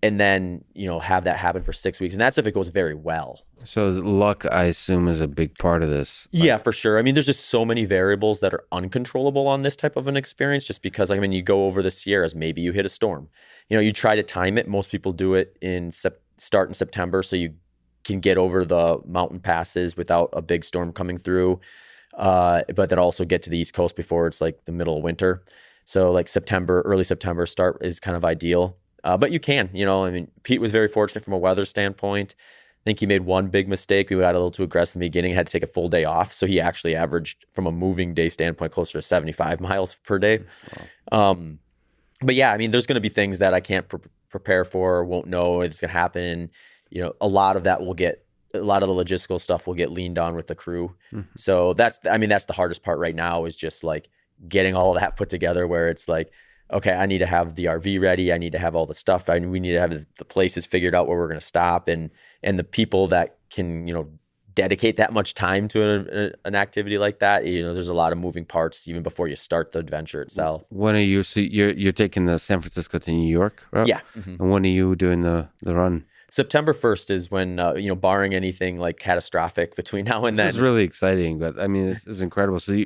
And then, you know, have that happen for 6 weeks. And that's if it goes very well. So luck, I assume, is a big part of this. Yeah, for sure. I mean, there's just so many variables that are uncontrollable on this type of an experience, just because, I mean, you go over the Sierras, maybe you hit a storm. You know, you try to time it. Most people do it start in September, so you can get over the mountain passes without a big storm coming through, but then also get to the East Coast before it's like the middle of winter. So like early September start is kind of ideal. But you can, you know, I mean, Pete was very fortunate from a weather standpoint. I think he made one big mistake. We got a little too aggressive in the beginning, had to take a full day off. So he actually averaged, from a moving day standpoint, closer to 75 miles per day. Wow. But yeah, I mean, there's going to be things that I can't prepare for or won't know it's going to happen. And, you know, a lot of the logistical stuff will get leaned on with the crew. Mm-hmm. So that's the hardest part right now, is just like getting all of that put together, where it's like, okay, I need to have the RV ready. I need to have all the stuff. We need to have the places figured out where we're going to stop, and the people that can, you know, dedicate that much time to an activity like that. You know, there's a lot of moving parts even before you start the adventure itself. When are you? So you're taking the San Francisco to New York, right? Yeah. Mm-hmm. And when are you doing the run? September 1st is when, you know, barring anything like catastrophic between now and then. This is really exciting, but I mean, it's incredible. So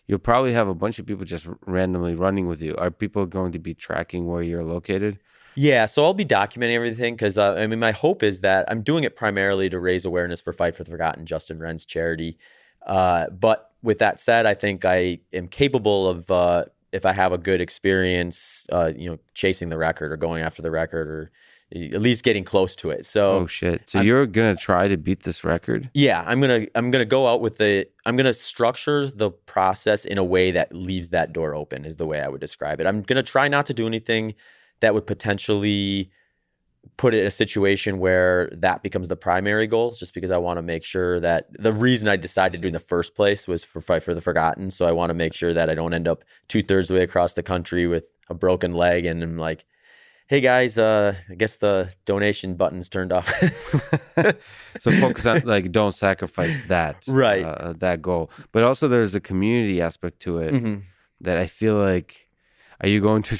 you'll probably have a bunch of people just randomly running with you. Are people going to be tracking where you're located? Yeah, so I'll be documenting everything because, I mean, my hope is that I'm doing it primarily to raise awareness for Fight for the Forgotten, Justin Wren's charity. But with that said, I think I am capable of, if I have a good experience, you know, chasing the record or going after the record, or at least getting close to it. So, oh shit! So you're gonna try to beat this record? Yeah, I'm gonna go out with I'm gonna structure the process in a way that leaves that door open, is the way I would describe it. I'm gonna try not to do anything that would potentially put it in a situation where that becomes the primary goal, just because I want to make sure that the reason I decided to do in the first place was for Fight for the Forgotten. So I want to make sure that I don't end up 2/3 the way across the country with a broken leg and I'm like, hey guys, I guess the donation button's turned off. So focus on, like, don't sacrifice that, right? That goal. But also there's a community aspect to it, mm-hmm. that I feel like, are you going to,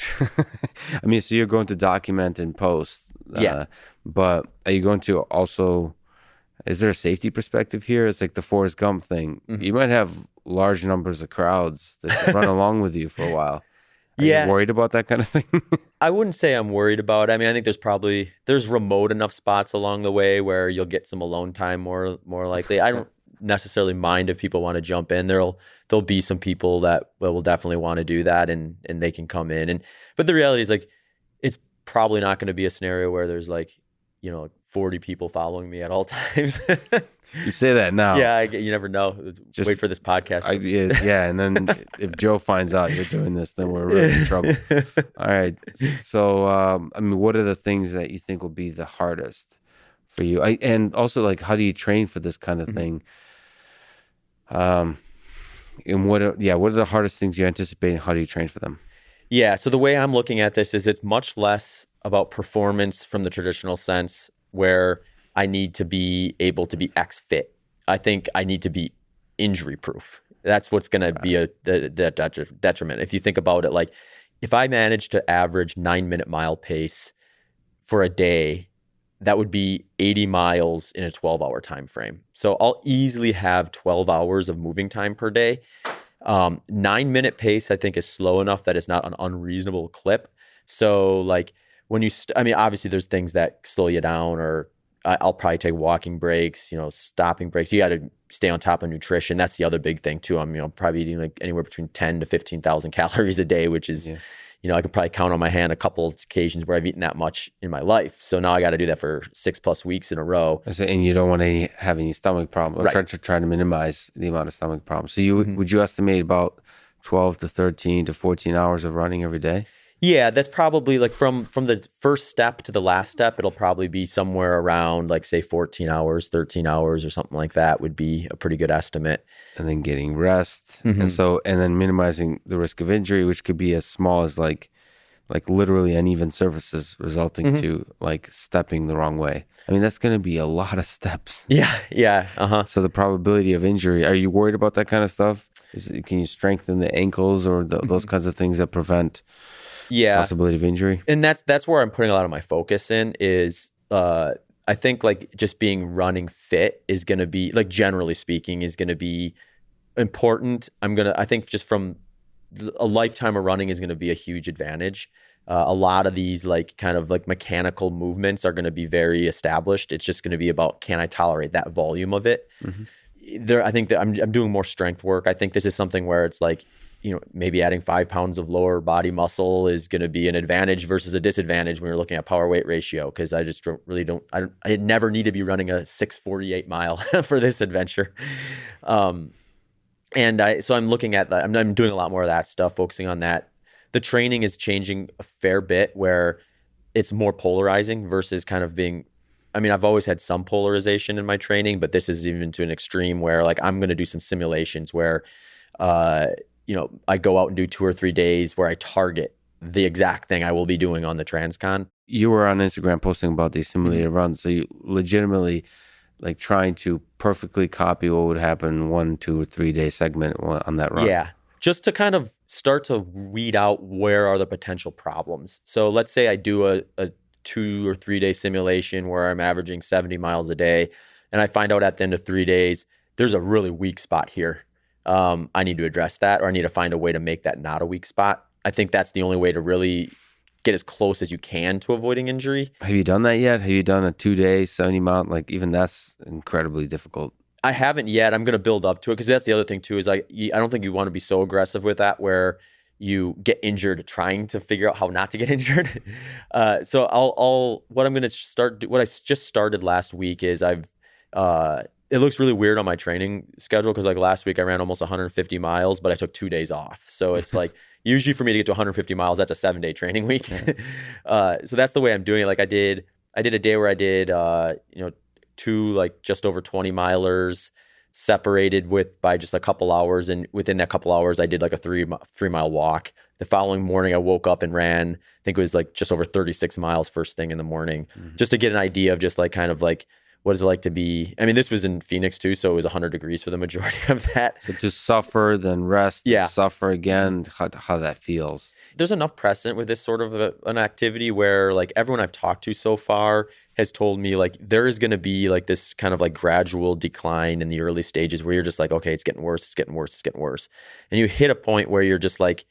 I mean, so you're going to document and post, yeah. But are you going to also, is there a safety perspective here? It's like the Forrest Gump thing. Mm-hmm. You might have large numbers of crowds that run along with you for a while. Are you worried about that kind of thing? I wouldn't say I'm worried about it. I mean, I think there's remote enough spots along the way where you'll get some alone time more likely. I don't necessarily mind if people want to jump in. There'll be some people that will definitely want to do that, and they can come in. But the reality is, like, it's probably not going to be a scenario where there's, like, you know, 40 people following me at all times. You say that now. Yeah, you never know. Just wait for this podcast. Yeah, and then if Joe finds out you're doing this, then we're really in trouble. All right. So, I mean, what are the things that you think will be the hardest for you? And also, like, how do you train for this kind of thing? And what are the hardest things you anticipate, and how do you train for them? Yeah, so the way I'm looking at this is it's much less about performance from the traditional sense, where I need to be able to be X fit. I think I need to be injury proof. That's what's going to be a detriment. If you think about it, like, if I manage to average 9-minute mile pace for a day, that would be 80 miles in a 12-hour time frame. So I'll easily have 12 hours of moving time per day. 9-minute pace, I think, is slow enough that it's not an unreasonable clip. So, like, when you, I mean, obviously there's things that slow you down, or I'll probably take walking breaks, you know, stopping breaks. You got to stay on top of nutrition. That's the other big thing too. I'm, you know, probably eating like anywhere between 10 to 15,000 calories a day, which is, you I can probably count on my hand a couple of occasions where I've eaten that much in my life. So now I got to do that for 6+ weeks in a row. And you don't want to have any stomach problems. Right. Try to minimize the amount of stomach problems. So would you estimate about 12 to 13 to 14 hours of running every day? Yeah, that's probably like from the first step to the last step, it'll probably be somewhere around like say 14 hours, 13 hours or something like that would be a pretty good estimate. And then getting rest. And then minimizing the risk of injury, which could be as small as like literally uneven surfaces resulting to like stepping the wrong way. I mean, that's going to be a lot of steps. Yeah. So the probability of injury, are you worried about that kind of stuff? Can you strengthen the ankles or those kinds of things that prevent possibility of injury? And that's where I'm putting a lot of my focus in is I think like just being running fit is going to be, like generally speaking, is going to be important. I think just from a lifetime of running is going to be a huge advantage. A lot of these like kind of like mechanical movements are going to be very established. It's just going to be about, can I tolerate that volume of it? I think that I'm doing more strength work. I think this is something where it's like, maybe adding 5 pounds of lower body muscle is going to be an advantage versus a disadvantage when you're looking at power weight ratio. Because I just I never need to be running a 6:48 mile for this adventure. So I'm looking at that. I'm doing a lot more of that stuff, focusing on that. The training is changing a fair bit where it's more polarizing versus kind of being, I mean, I've always had some polarization in my training, but this is even to an extreme where like I'm going to do some simulations where, I go out and do 2 or 3 days where I target the exact thing I will be doing on the Transcon. You were on Instagram posting about these simulated runs. So you legitimately like trying to perfectly copy what would happen 1, 2, or 3 day segment on that run. Yeah. Just to kind of start to weed out where are the potential problems. So let's say I do a 2 or 3 day simulation where I'm averaging 70 miles a day, and I find out at the end of 3 days, there's a really weak spot here. I need to address that, or I need to find a way to make that not a weak spot. I think that's the only way to really get as close as you can to avoiding injury. Have you done that yet? Have you done a 2 day 70 mile? Like even that's incredibly difficult. I haven't yet. I'm going to build up to it because that's the other thing too is I don't think you want to be so aggressive with that where you get injured trying to figure out how not to get injured. So what I'm going to start, what I just started last week is it looks really weird on my training schedule because like last week I ran almost 150 miles, but I took 2 days off. So it's like usually for me to get to 150 miles, that's a 7-day training week. So that's the way I'm doing it. Like I did a day where I did 2 like just over 20 milers separated by just a couple hours, and within that couple hours I did like a 3-mile walk. The following morning I woke up and ran, I think it was like just over 36 miles first thing in the morning, just to get an idea of just like kind of like what is it like to be, I mean, this was in Phoenix too, so it was 100 degrees for the majority of that. So to suffer, then rest, suffer again, how that feels. There's enough precedent with this sort of an activity where like everyone I've talked to so far has told me like there is going to be like this kind of like gradual decline in the early stages where you're just like, okay, it's getting worse, it's getting worse, it's getting worse. And you hit a point where you're just like,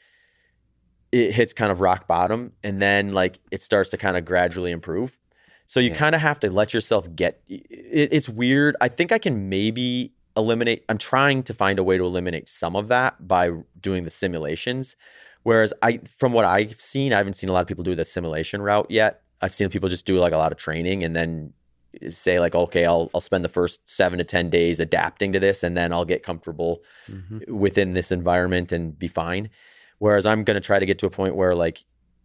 it hits kind of rock bottom, and then like it starts to kind of gradually improve. So you kind of have to let yourself it's weird. I think I can maybe I'm trying to find a way to eliminate some of that by doing the simulations. Whereas from what I've seen, I haven't seen a lot of people do the simulation route yet. I've seen people just do like a lot of training and then say like, okay, I'll spend the first 7 to 10 days adapting to this, and then I'll get comfortable within this environment and be fine. Whereas I'm going to try to get to a point where like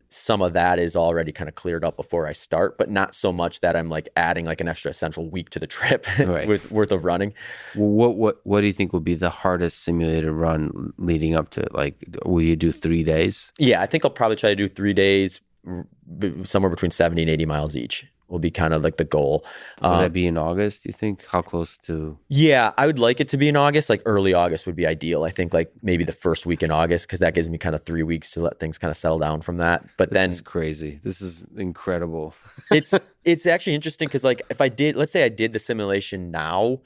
some of that is already kind of cleared up before I start, but not so much that I'm like adding like an extra essential week to the trip worth of running. What do you think will be the hardest simulated run leading up to it? Like, will you do 3 days? Yeah, I think I'll probably try to do 3 days, somewhere between 70 and 80 miles each will be kind of like the goal. Will that be in August, do you think? How close to? Yeah, I would like it to be in August. Like early August would be ideal. I think like maybe the first week in August, because that gives me kind of 3 weeks to let things kind of settle down from that. But this is crazy. This is incredible. It's actually interesting because like if let's say I did the simulation now,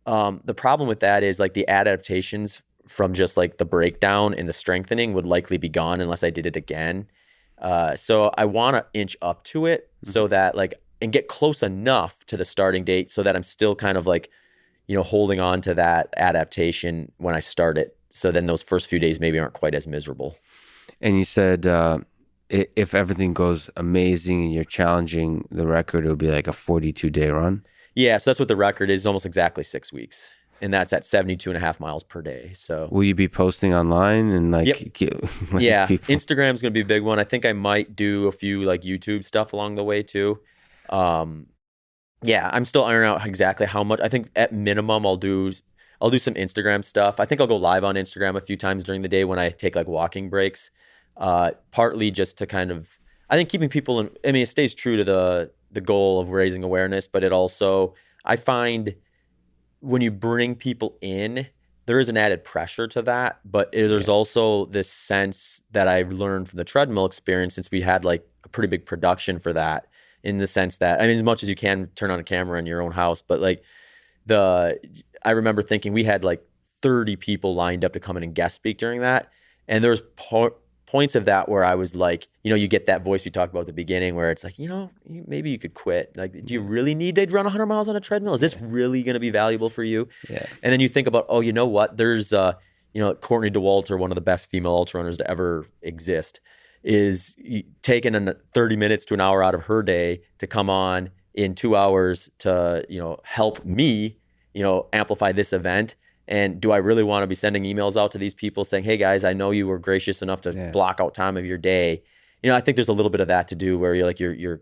the problem with that is like the adaptations from just like the breakdown and the strengthening would likely be gone unless I did it again. So I want to inch up to it so that like, and get close enough to the starting date so that I'm still kind of like, holding on to that adaptation when I start it. So then those first few days maybe aren't quite as miserable. And you said if everything goes amazing and you're challenging the record, it'll be like a 42-day run. Yeah, so that's what the record is, almost exactly 6 weeks. And that's at 72.5 miles per day. So will you be posting online and like, yeah, people? Instagram's going to be a big one. I think I might do a few like YouTube stuff along the way too. Yeah, I'm still ironing out exactly how much. I think at minimum I'll do some Instagram stuff. I think I'll go live on Instagram a few times during the day when I take like walking breaks. Partly just to kind of, I think keeping people in, I mean, it stays true to the goal of raising awareness, but it also, I find when you bring people in, there is an added pressure to that, but there's also this sense that I've learned from the treadmill experience, since we had like a pretty big production for that, in the sense that, I mean, as much as you can turn on a camera in your own house, but like I remember thinking we had like 30 people lined up to come in and guest speak during that. And there's points of that where I was like, you get that voice we talked about at the beginning where it's like, maybe you could quit. Like, do you really need to run 100 miles on a treadmill? Is this really going to be valuable for you? Yeah. And then you think about, oh, you know what? There's, Courtney DeWalter, one of the best female ultra runners to ever exist, is taking 30 minutes to an hour out of her day to come on in 2 hours to, help me, amplify this event. And do I really want to be sending emails out to these people saying, hey guys, I know you were gracious enough to block out time of your day. I think there's a little bit of that to do where you're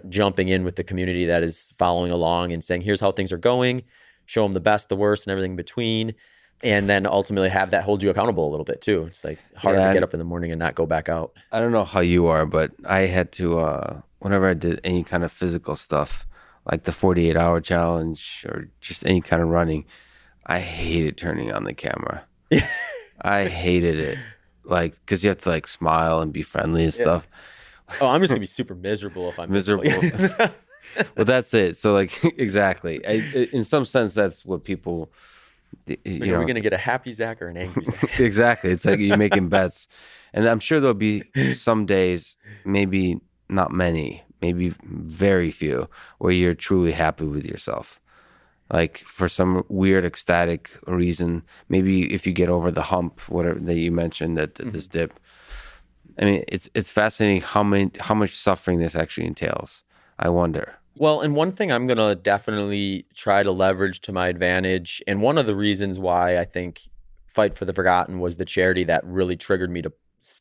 jumping in with the community that is following along and saying, here's how things are going, show them the best, the worst, and everything in between. And then ultimately have that hold you accountable a little bit too. It's like hard to get up in the morning and not go back out. I don't know how you are, but I had to, whenever I did any kind of physical stuff, like the 48-hour challenge or just any kind of running, I hated turning on the camera. I hated it. Like, because you have to like smile and be friendly and stuff. Oh, I'm just going to be super miserable if I'm miserable. Well, that's it. So like, exactly. In some sense, that's what people, are we going to get a happy Zach or an angry Zach? Exactly. It's like you're making bets. And I'm sure there'll be some days, maybe not many, maybe very few, where you're truly happy with yourself. Like for some weird ecstatic reason, maybe if you get over the hump, whatever that you mentioned, that this dip. I mean, it's fascinating how much suffering this actually entails. I wonder. Well, and one thing I'm going to definitely try to leverage to my advantage, and one of the reasons why I think Fight for the Forgotten was the charity that really triggered me to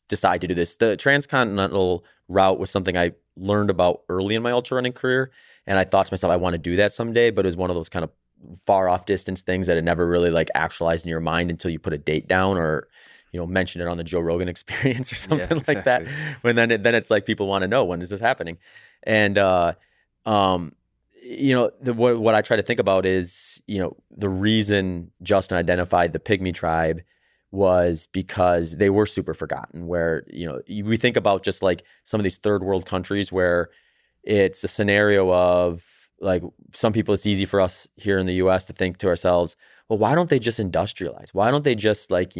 decide to do this. The Transcontinental route was something I learned about early in my ultra running career. And I thought to myself, I want to do that someday, but it was one of those kind of far off distance things that had never really like actualized in your mind until you put a date down or, mention it on the Joe Rogan Experience or something like that. When then it's like people want to know, when is this happening? And, what I try to think about is, the reason Justin identified the Pygmy tribe was because they were super forgotten, where, we think about just like some of these third world countries where it's a scenario of like, some people, it's easy for us here in the US to think to ourselves, well, why don't they just industrialize? Why don't they just like,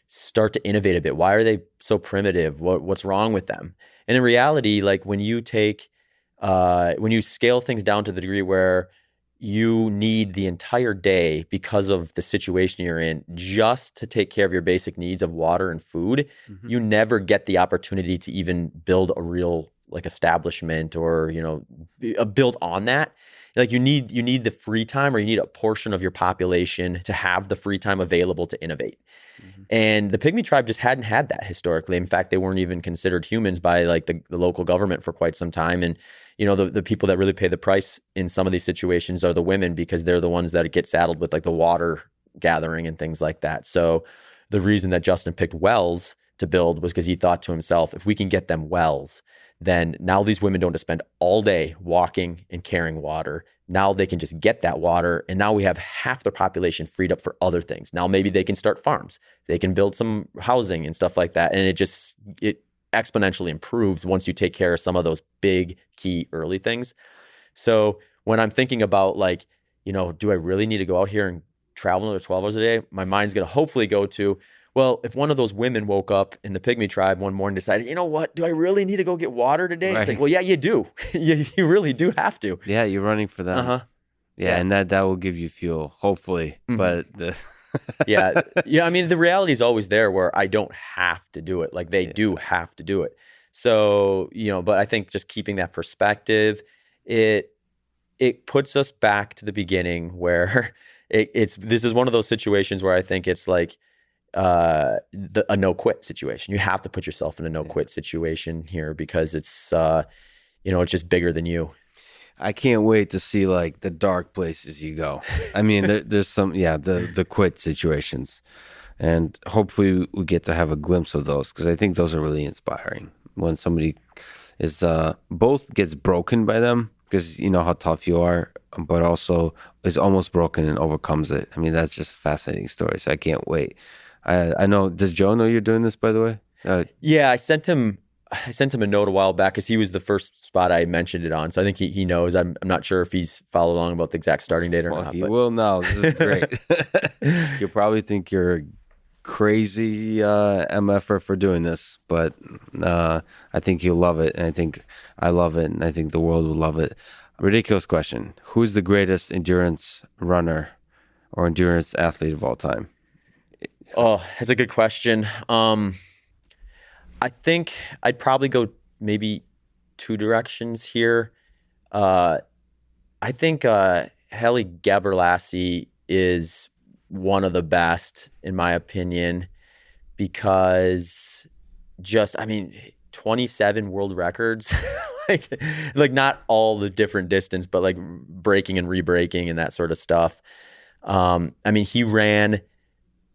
start to innovate a bit? Why are they so primitive? What's wrong with them? And in reality, like when you scale things down to the degree where you need the entire day because of the situation you're in just to take care of your basic needs of water and food, you never get the opportunity to even build a real like establishment or, build on that. Like you need the free time, or you need a portion of your population to have the free time available to innovate. And the Pygmy tribe just hadn't had that historically. In fact, they weren't even considered humans by like the local government for quite some time. And, the people that really pay the price in some of these situations are the women, because they're the ones that get saddled with like the water gathering and things like that. So the reason that Justin picked wells to build was because he thought to himself, if we can get them wells, then now these women don't have to spend all day walking and carrying water. Now they can just get that water, and now we have half their population freed up for other things. Now maybe they can start farms. They can build some housing and stuff like that. And it exponentially improves once you take care of some of those big key early things. So when I'm thinking about like, do I really need to go out here and travel another 12 hours a day? My mind's going to hopefully go to, well, if one of those women woke up in the Pygmy tribe one morning and decided, you know what, do I really need to go get water today? Right. It's like, well, yeah, you do. you really do have to. Yeah, you're running for them. Yeah, and that will give you fuel, hopefully. But yeah. I mean, the reality is always there where I don't have to do it. Like they do have to do it. So, but I think just keeping that perspective, it puts us back to the beginning where this is one of those situations where I think it's like a no quit situation. You have to put yourself in a no quit situation here because it's it's just bigger than you. I can't wait to see like the dark places you go. I mean, there's some, the quit situations, and hopefully we get to have a glimpse of those, because I think those are really inspiring when somebody is both gets broken by them, because you know how tough you are, but also is almost broken and overcomes it. I mean, that's just a fascinating story. So I can't wait. I know. Does Joe know you're doing this, by the way? Yeah, I sent him a note a while back because he was the first spot I mentioned it on. So I think he knows. I'm not sure if he's followed along about the exact starting date or not. He will now. This is great. You'll probably think you're crazy MFer for doing this, but I think you'll love it. And I think I love it. And I think the world will love it. Ridiculous question. Who's the greatest endurance runner or endurance athlete of all time? Oh, that's a good question. I think I'd probably go maybe two directions here. I think Helle Gebrselassie is one of the best, in my opinion, because 27 world records, like not all the different distance, but like breaking and re-breaking and that sort of stuff. He ran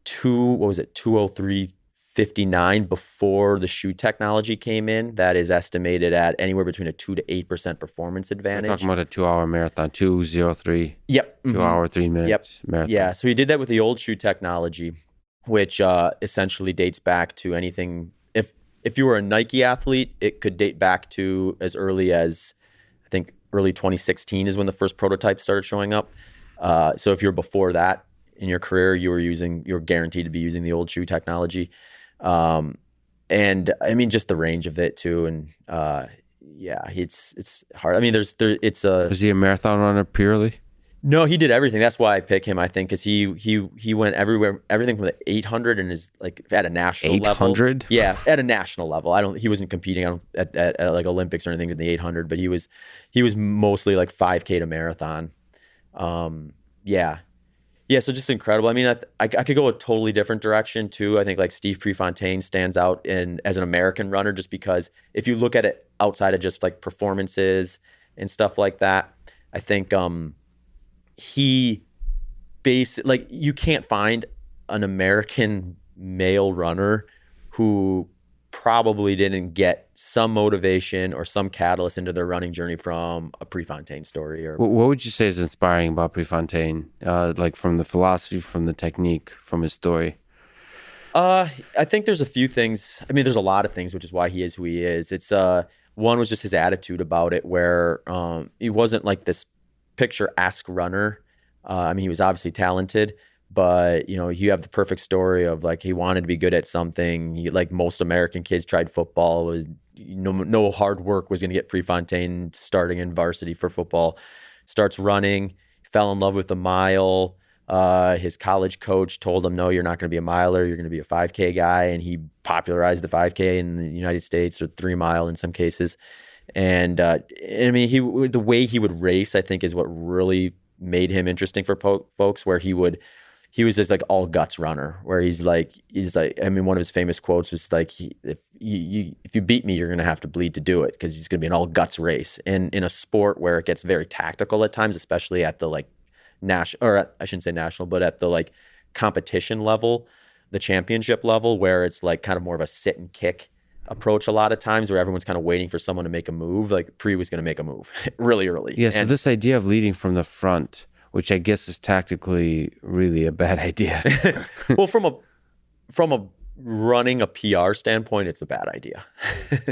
2:03:59 before the shoe technology came in. That is estimated at anywhere between a 2 to 8% performance advantage. We're talking about a 2-hour marathon, 2:03. Yep. 2 hour, 3 minutes. Yep. Marathon. Yeah. So he did that with the old shoe technology, which essentially dates back to anything. If you were a Nike athlete, it could date back to as early as, I think, early 2016 is when the first prototype started showing up. So if you're before that in your career, you're guaranteed to be using the old shoe technology. And I mean, just the range of it too. And it's hard. I mean, is he a marathon runner purely? No, he did everything. That's why I pick him, I think, because he went everywhere, everything from the 800 and is like at a national 800? level. 800? Yeah, at a national level. He wasn't competing at like Olympics or anything in the 800, but he was mostly like 5K to marathon. Yeah, so just incredible. I mean, I could go a totally different direction too. I think like Steve Prefontaine stands out as an American runner, just because if you look at it outside of just like performances and stuff like that, I think you can't find an American male runner who probably didn't get some motivation or some catalyst into their running journey from a Prefontaine story. Or what would you say is inspiring about Prefontaine, like from the philosophy, from the technique, from his story? I think there's a few things. I mean, there's a lot of things, which is why he is who he is. It's one was just his attitude about it, where he wasn't like this picturesque runner. He was obviously talented, but you have the perfect story of like he wanted to be good at something. Like most American kids tried football. No hard work was going to get Prefontaine starting in varsity for football. Starts running, fell in love with the mile. His college coach told him, no, you're not going to be a miler. You're going to be a 5K guy. And he popularized the 5K in the United States, or 3 mile in some cases. And the way he would race, I think, is what really made him interesting for folks, where he was just like all guts runner, where he's like, one of his famous quotes was like, if you beat me, you're going to have to bleed to do it, because he's going to be an all guts race. And in a sport where it gets very tactical at times, especially at the like national, or I shouldn't say national, but at the like competition level, the championship level, where it's like kind of more of a sit and kick approach a lot of times, where everyone's kind of waiting for someone to make a move. Like Pre was going to make a move really early. Yeah, so this idea of leading from the front, which I guess is tactically really a bad idea. Well, from a running a PR standpoint, it's a bad idea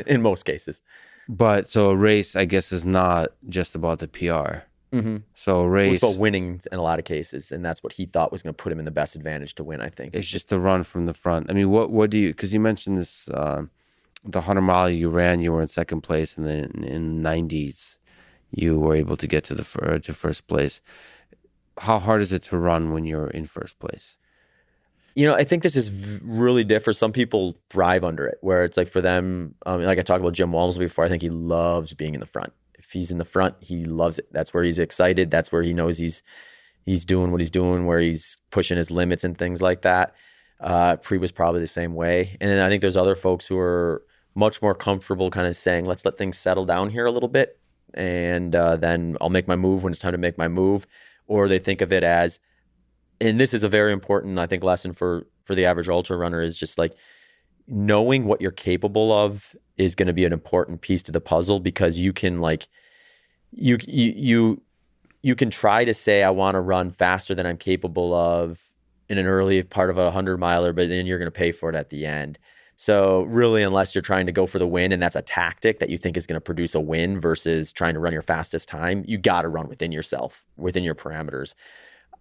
in most cases. But so a race, I guess, is not just about the PR. Mm-hmm. So a race, it's about winning in a lot of cases, and that's what he thought was going to put him in the best advantage to win, I think. It's just to run from the front. I mean, what do you? Because you mentioned this, the 100 mile you ran, you were in second place, and then in the 90s, you were able to get to first place. How hard is it to run when you're in first place? I think this is really different. Some people thrive under it, where it's like for them, like I talked about Jim Walmsley before, I think he loves being in the front. If he's in the front, he loves it. That's where he's excited. That's where he knows he's doing what he's doing, where he's pushing his limits and things like that. Pre was probably the same way. And then I think there's other folks who are much more comfortable kind of saying, let's let things settle down here a little bit. And then I'll make my move when it's time to make my move. Or they think of it as, and this is a very important, I think, lesson for the average ultra runner, is just like knowing what you're capable of is going to be an important piece to the puzzle, because you can like, you can try to say, I want to run faster than I'm capable of in an early part of a 100-miler, but then you're going to pay for it at the end. So really, unless you're trying to go for the win, and that's a tactic that you think is going to produce a win versus trying to run your fastest time, you got to run within yourself, within your parameters.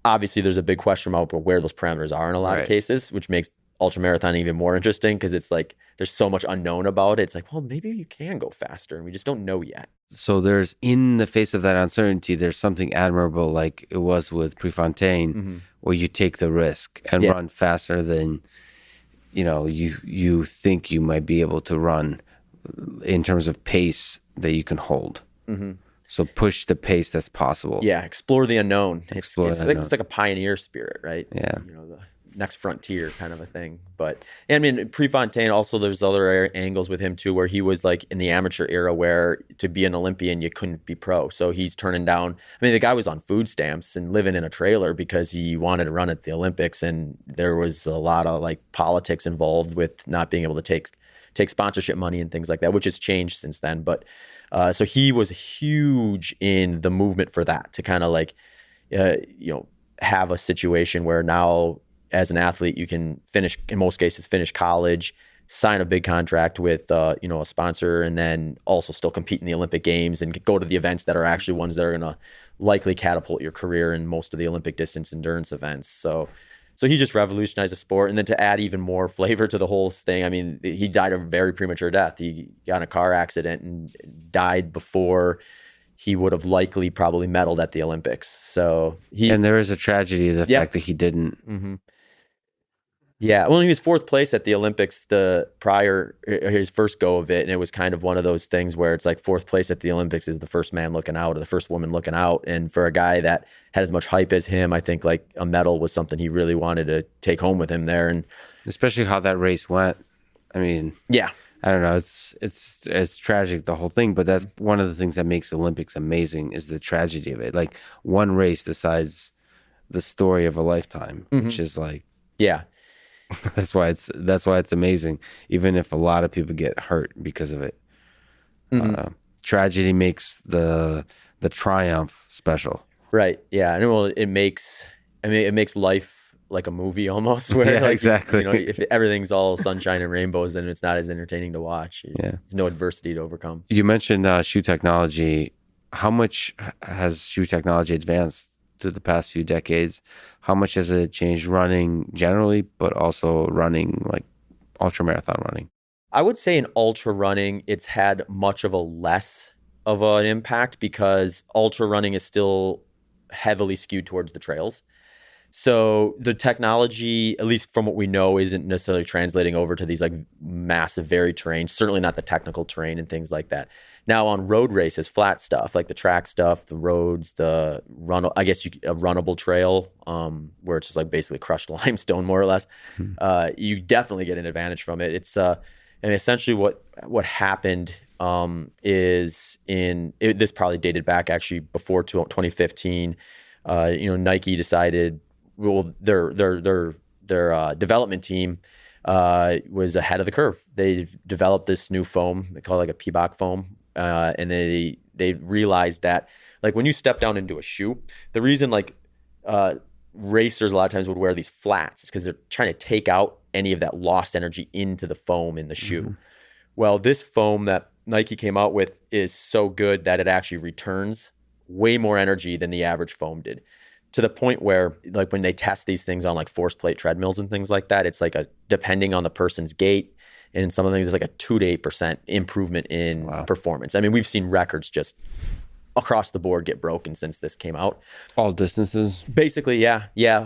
Obviously, there's a big question about where those parameters are in a lot of cases, which makes ultramarathon even more interesting, because it's like there's so much unknown about it. It's like, well, maybe you can go faster, and we just don't know yet. So there's, in the face of that uncertainty, there's something admirable, like it was with Prefontaine, where you take the risk and run faster than you think you might be able to run in terms of pace that you can hold. So push the pace that's possible. Yeah, explore the unknown. It's like a pioneer spirit, right? Yeah. The next frontier kind of a thing. But I mean, Prefontaine, also there's other angles with him too, where he was like in the amateur era, where to be an Olympian, you couldn't be pro. So he's turning down, I mean, the guy was on food stamps and living in a trailer because he wanted to run at the Olympics. And there was a lot of like politics involved with not being able to take sponsorship money and things like that, which has changed since then. But so he was huge in the movement for that, to kind of like, have a situation where now as an athlete, you can in most cases, finish college, sign a big contract with, a sponsor, and then also still compete in the Olympic Games and go to the events that are actually ones that are going to likely catapult your career in most of the Olympic distance endurance events. So he just revolutionized the sport. And then to add even more flavor to the whole thing, I mean, he died a very premature death. He got in a car accident and died before he would have likely probably medaled at the Olympics. So and there is a tragedy, the fact that he didn't. Yeah, well, he was fourth place at the Olympics his first go of it, and it was kind of one of those things where it's like fourth place at the Olympics is the first man looking out, or the first woman looking out, and for a guy that had as much hype as him, I think like a medal was something he really wanted to take home with him there, and especially how that race went. I mean, yeah, I don't know, it's tragic, the whole thing, but that's one of the things that makes Olympics amazing, is the tragedy of it. Like one race decides the story of a lifetime, which is like, yeah. That's why it's amazing, even if a lot of people get hurt because of it. Tragedy makes the triumph special. Right. Yeah. And well, it makes life like a movie almost, where exactly. If everything's all sunshine and rainbows, then it's not as entertaining to watch. There's no adversity to overcome. You mentioned shoe technology. How much has shoe technology advanced through the past few decades? How much has it changed running generally, but also running, like ultramarathon running? I would say in ultra running, it's had much of a less of an impact, because ultra running is still heavily skewed towards the trails. So the technology, at least from what we know, isn't necessarily translating over to these like massive varied terrains, certainly not the technical terrain and things like that. Now on road races, flat stuff, like the track stuff, the roads, a runnable trail, where it's just like basically crushed limestone more or less, you definitely get an advantage from it. It's and essentially what happened is this probably dated back actually before 2015. Nike decided, well, their development team was ahead of the curve. They developed this new foam, they call it like a PBOK foam, and they realized that like when you step down into a shoe, the reason like racers a lot of times would wear these flats is because they're trying to take out any of that lost energy into the foam in the shoe. Well, this foam that Nike came out with is so good that it actually returns way more energy than the average foam did, to the point where like when they test these things on like force plate treadmills and things like that, it's like depending on the person's gait and in some of the things, it's like a 2 to 8% improvement in performance. I mean, we've seen records just across the board get broken since this came out. All distances? Basically, yeah.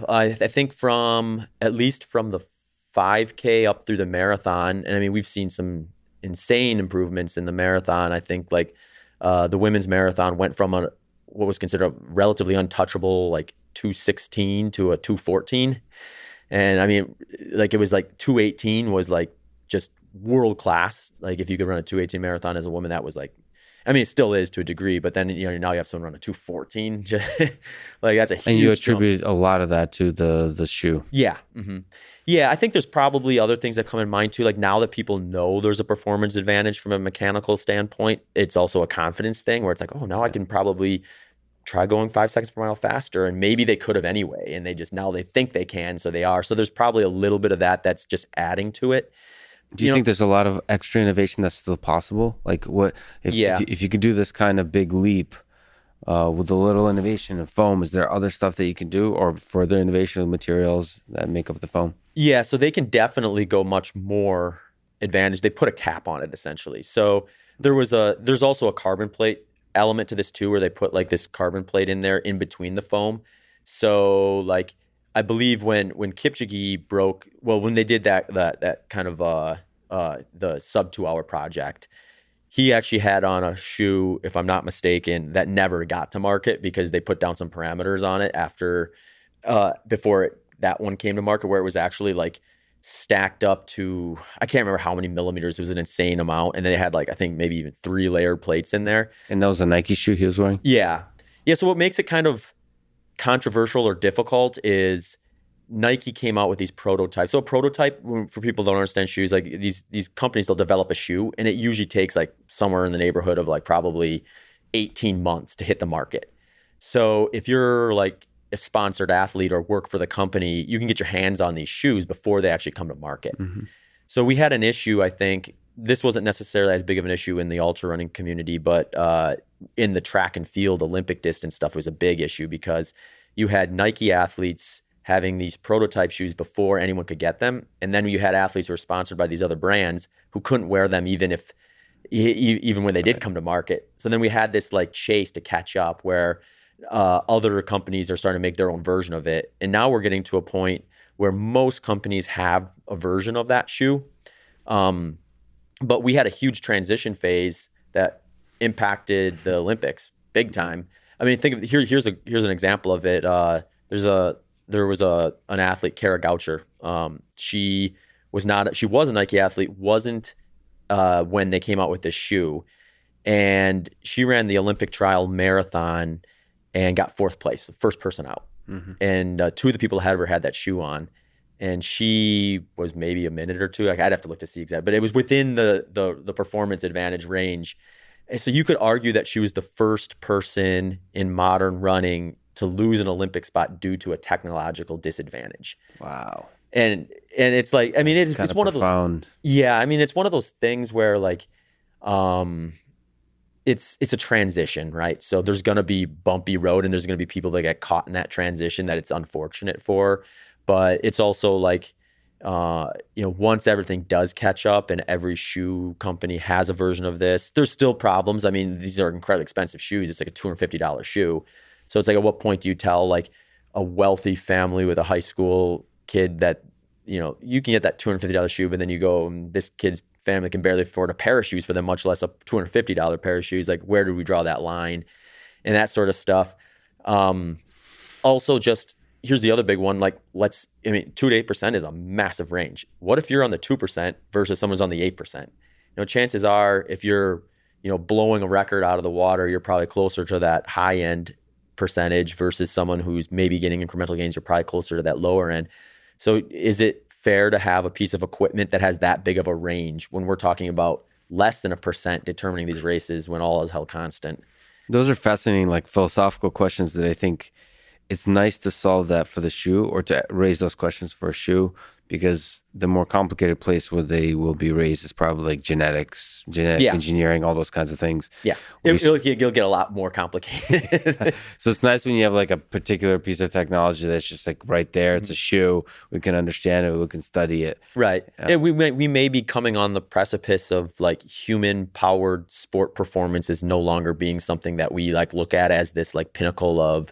I think at least from the 5K up through the marathon, and I mean, we've seen some insane improvements in the marathon. I think like the women's marathon went from what was considered a relatively untouchable like 2:16 to a 2:14. And I mean, like it was like 2:18 was like just world class. Like if you could run a 2:18 marathon as a woman, that was like, I mean, it still is to a degree, but then, now you have someone run a 2:14. Like that's a huge And you attribute jump. a lot of that to the shoe. Yeah. Mm-hmm. Yeah. I think there's probably other things that come in mind too. Like now that people know there's a performance advantage from a mechanical standpoint, it's also a confidence thing where it's like, oh, now I can probably try going 5 seconds per mile faster. And maybe they could have anyway. And now they think they can. So they are. So there's probably a little bit of that's just adding to it. Do you think there's a lot of extra innovation that's still possible? Like what if you could do this kind of big leap with a little innovation in foam, is there other stuff that you can do or further innovation of materials that make up the foam? Yeah, so they can definitely go much more advantage. They put a cap on it essentially. So there's also a carbon plate element to this too, where they put like this carbon plate in there in between the foam. So like I believe when Kipchoge broke, well, when they did that kind of the sub 2 hour project, he actually had on a shoe, if I'm not mistaken, that never got to market because they put down some parameters on it after before that one came to market, where it was actually like stacked up to, I can't remember how many millimeters. It was an insane amount, and they had like I think maybe even 3 layered plates in there. And that was a Nike shoe he was wearing? Yeah. So what makes it kind of controversial or difficult is Nike came out with these prototypes. So a prototype, for people who don't understand shoes, like these companies, they'll develop a shoe and it usually takes like somewhere in the neighborhood of like probably 18 months to hit the market. So if you're like a sponsored athlete or work for the company, you can get your hands on these shoes before they actually come to market. Mm-hmm. So we had an issue, I think, this wasn't necessarily as big of an issue in the ultra running community, but in the track and field Olympic distance stuff was a big issue because you had Nike athletes having these prototype shoes before anyone could get them. And then you had athletes who were sponsored by these other brands who couldn't wear them even when they did come to market. So then we had this like chase to catch up where other companies are starting to make their own version of it. And now we're getting to a point where most companies have a version of that shoe. But we had a huge transition phase that impacted the Olympics big time. I mean, think of here's an example of it. There was an athlete, Kara Goucher. She was a Nike athlete, wasn't when they came out with this shoe, and she ran the Olympic trial marathon and got 4th place, the first person out. Mm-hmm. And 2 of the people ahead of her had that shoe on. And she was maybe a minute or 2. Like I'd have to look to see exactly, but it was within the performance advantage range. And so you could argue that she was the first person in modern running to lose an Olympic spot due to a technological disadvantage. Wow. And it's like, I mean, it's one profound. Of those. Yeah, I mean, it's one of those things where like, it's a transition, right? So there's going to be bumpy road, and there's going to be people that get caught in that transition that it's unfortunate for. But it's also like, once everything does catch up and every shoe company has a version of this, there's still problems. I mean, these are incredibly expensive shoes. It's like a $250 shoe. So it's like, at what point do you tell like a wealthy family with a high school kid that, you can get that $250 shoe, but then you go, this kid's family can barely afford a pair of shoes for them, much less a $250 pair of shoes. Like, where do we draw that line and that sort of stuff? Also, just here's the other big one. Like, 2 to 8% is a massive range. What if you're on the 2% versus someone's on the 8%? Chances are if you're, blowing a record out of the water, you're probably closer to that high end percentage versus someone who's maybe getting incremental gains. You're probably closer to that lower end. So is it fair to have a piece of equipment that has that big of a range when we're talking about less than 1% determining these races when all is held constant? Those are fascinating, like philosophical questions that I think it's nice to solve that for the shoe or to raise those questions for a shoe. because the more complicated place where they will be raised is probably like genetics, genetic engineering, all those kinds of things. Yeah, you'll get a lot more complicated. So it's nice when you have like a particular piece of technology that's just like right there. It's a shoe. We can understand it. We can study it. Right. And we may be coming on the precipice of like human powered sport performance is no longer being something that we like look at as this like pinnacle of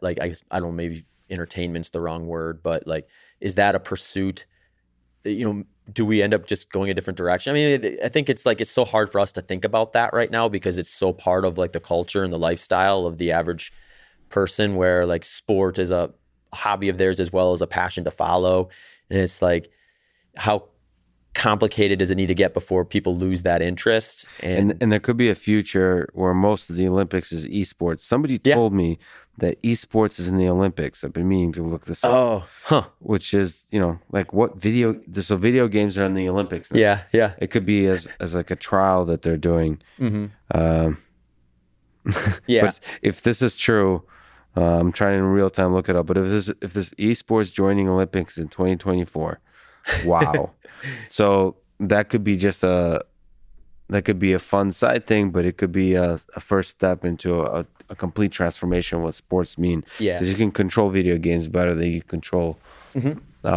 like I don't know, maybe entertainment's the wrong word, but like, is that a pursuit? You know, do we end up just going a different direction? I mean, I think it's like, it's so hard for us to think about that right now because it's so part of like the culture and the lifestyle of the average person, where like sport is a hobby of theirs as well as a passion to follow. And it's like, how complicated does it need to get before people lose that interest? And there could be a future where most of the Olympics is esports. Somebody told me that esports is in the Olympics. I've been meaning to look this up. Oh, huh. Which is, you know, like what so video games are in the Olympics now. Yeah, yeah. It could be as like a trial that they're doing. Yeah. But if this is true, I'm trying in real time look it up. But if this esports joining Olympics in 2024, wow. So that could be just a fun side thing, but it could be a first step into a complete transformation of what sports mean. Yeah. Because you can control video games better than you control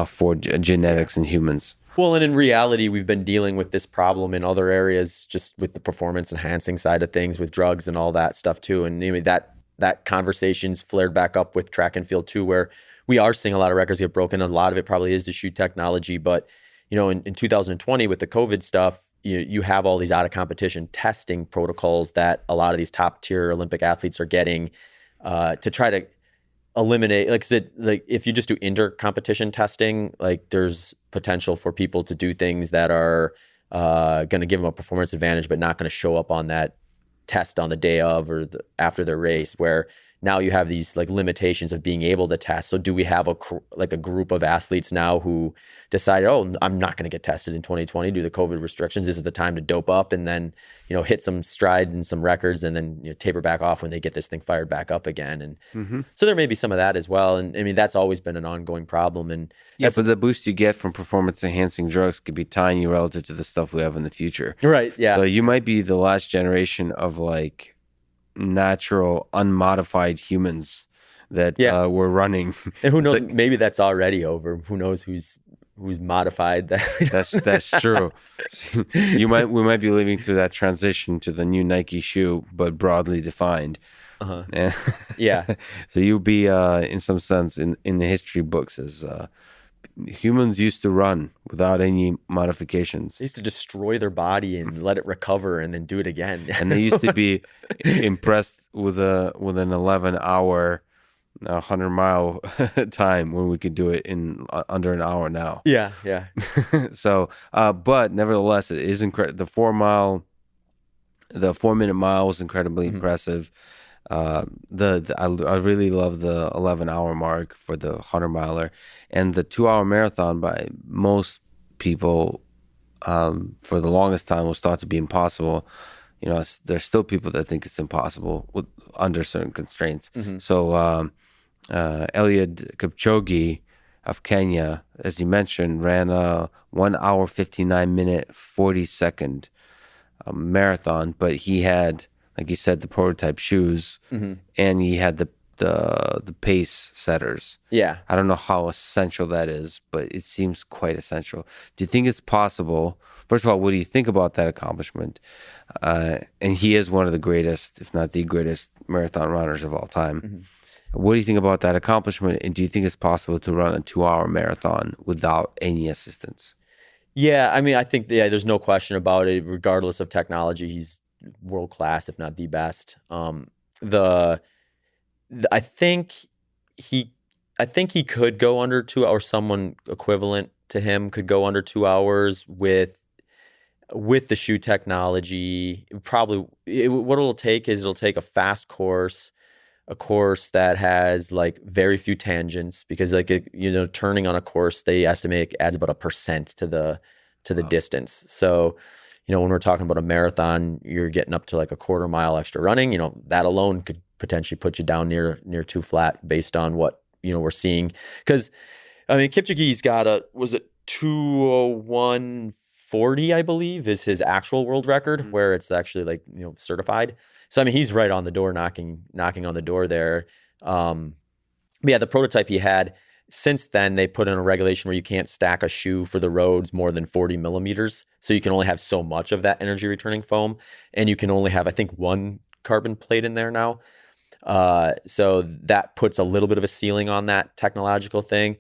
for genetics and humans. Well, and in reality, we've been dealing with this problem in other areas, just with the performance enhancing side of things, with drugs and all that stuff too. And I mean, that conversation's flared back up with track and field too, where we are seeing a lot of records get broken. A lot of it probably is the shoe technology, but you know, in 2020 with the COVID stuff, you have all these out of competition testing protocols that a lot of these top tier Olympic athletes are getting to try to eliminate, like if you just do inter competition testing, like there's potential for people to do things that are going to give them a performance advantage, but not going to show up on that test on the day of or after their race, where now you have these like limitations of being able to test. So do we have a group of athletes now who decided, oh, I'm not going to get tested in 2020 due to the COVID restrictions. This is the time to dope up and then, you know, hit some stride and some records and then, you know, taper back off when they get this thing fired back up again. And so there may be some of that as well. And I mean, that's always been an ongoing problem. And yeah, but the boost you get from performance enhancing drugs could be tiny relative to the stuff we have in the future. Right. Yeah. So you might be the last generation of like natural, unmodified humans that were running. And who knows? Maybe that's already over. Who knows who's modified that? That's true. We might be living through that transition to the new Nike shoe, but broadly defined. Yeah. So you'll be in some sense in the history books as humans used to run without any modifications. They used to destroy their body and let it recover and then do it again. And they used to be impressed with an 11-hour 100-mile time when we could do it in under an hour now. Yeah. So, but nevertheless, it is incredible. The 4-minute mile was incredibly impressive. I really love the 11-hour mark for the 100-miler, and the 2-hour marathon by most people for the longest time was thought to be impossible. You know, there's still people that think it's impossible under certain constraints. So Eliud Kipchoge of Kenya, as you mentioned, ran a 1 hour 59-minute 40-second marathon, but he had, like you said, the prototype shoes, and he had the pace setters. Yeah. I don't know how essential that is, but it seems quite essential. Do you think it's possible? First of all, what do you think about that accomplishment? And he is one of the greatest, if not the greatest, marathon runners of all time. What do you think about that accomplishment? And do you think it's possible to run a 2-hour marathon without any assistance? Yeah, I mean, I think there's no question about it. Regardless of technology, he's world class, if not the best. I think he could go under 2 hours. Someone equivalent to him could go under 2 hours with the shoe technology. What it'll take is it'll take a fast course, a course that has like very few tangents, because like turning on a course they estimate adds about 1% to the distance. So when we're talking about a marathon, you're getting up to like a quarter mile extra running. That alone could potentially put you down near too flat based on what we're seeing. Because I mean, Kipchoge's got was it 2:01:40, I believe, is his actual world record, where it's actually like, certified. So, I mean, he's right on the door, knocking on the door there. But yeah, the prototype he had, since then, they put in a regulation where you can't stack a shoe for the roads more than 40 millimeters. So you can only have so much of that energy returning foam. And you can only have, I think, one carbon plate in there now. So that puts a little bit of a ceiling on that technological thing.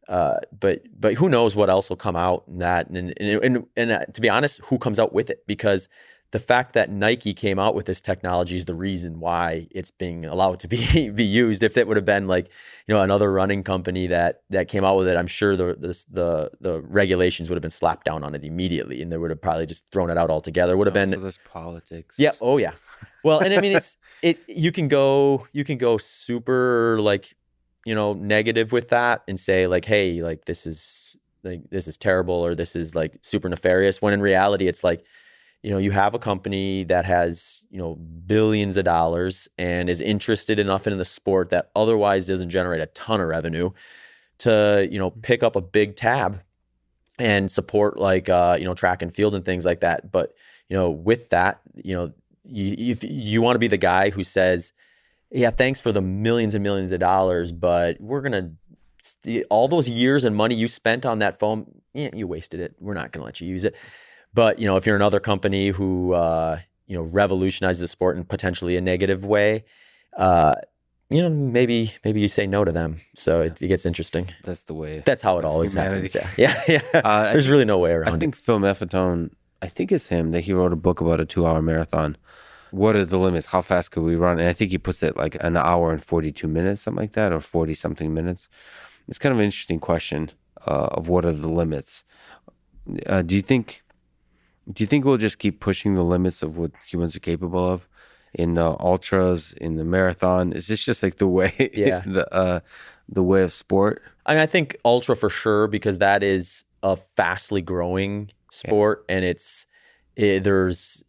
But who knows what else will come out in that. And to be honest, who comes out with it? Because the fact that Nike came out with this technology is the reason why it's being allowed to be used. If it would have been like, another running company that came out with it, I'm sure the regulations would have been slapped down on it immediately, and they would have probably just thrown it out altogether. It would have been. So there's politics. Yeah. Oh yeah. Well, and I mean, you can go super like, negative with that and say like, hey, like this is terrible, or this is like super nefarious. When in reality, it's like, you have a company that has, billions of dollars and is interested enough in the sport that otherwise doesn't generate a ton of revenue to, pick up a big tab and support like, track and field and things like that. But, with that, you want to be the guy who says, yeah, thanks for the millions and millions of dollars, but we're going to, all those years and money you spent on that foam, you wasted it. We're not going to let you use it. But, if you're another company who, revolutionizes the sport in potentially a negative way, maybe you say no to them. So it gets interesting. That's the way. That's how it always happens. Yeah. There's really no way around it. I think Phil Meffetone, I think it's him, that he wrote a book about a 2-hour marathon. What are the limits? How fast could we run? And I think he puts it like an hour and 42 minutes, something like that, or 40 something minutes. It's kind of an interesting question of what are the limits. Do you think we'll just keep pushing the limits of what humans are capable of in the ultras, in the marathon? Is this just like the way, the way of sport? I mean, I think ultra for sure, because that is a fastly growing sport, and there's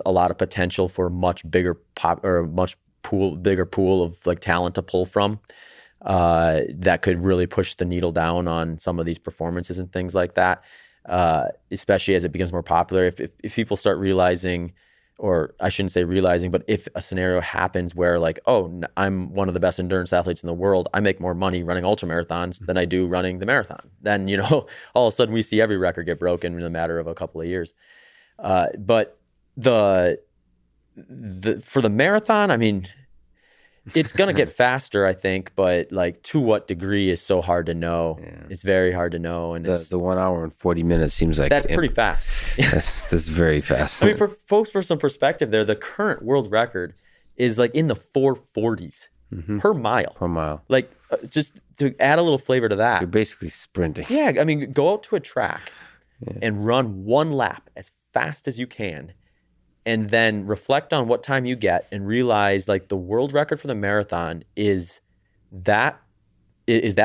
a lot of potential for much bigger bigger pool of like talent to pull from. That could really push the needle down on some of these performances and things like that. Especially as it becomes more popular. If people start realizing, or I shouldn't say realizing, but if a scenario happens where like, oh, I'm one of the best endurance athletes in the world, I make more money running ultramarathons than I do running the marathon, then, all of a sudden we see every record get broken in a matter of a couple of years. But for the marathon, I mean, it's going to get faster, I think, but like to what degree is so hard to know. Yeah. It's very hard to know. And the 1 hour and 40 minutes seems like that's pretty fast. That's very fast. I mean, for folks, for some perspective there, the current world record is like in the 440s per mile. Per mile. Like just to add a little flavor to that. You're basically sprinting. Yeah. I mean, go out to a track and run one lap as fast as you can, and then reflect on what time you get and realize like the world record for the marathon is that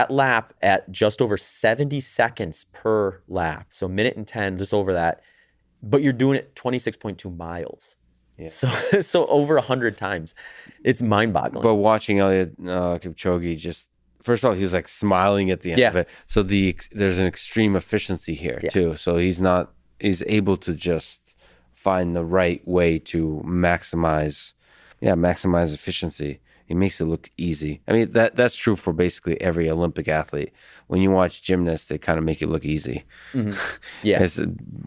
lap at just over 70 seconds per lap. So minute and 10, just over that. But you're doing it 26.2 miles. Yeah. So over 100 times. It's mind-boggling. But watching Eliud Kipchoge, just first of all, he was like smiling at the end of it. So there's an extreme efficiency here too. So he's able to just find the right way to maximize efficiency. He makes it look easy. I mean, that's true for basically every Olympic athlete. When you watch gymnasts, they kind of make it look easy. Mm-hmm. Yeah.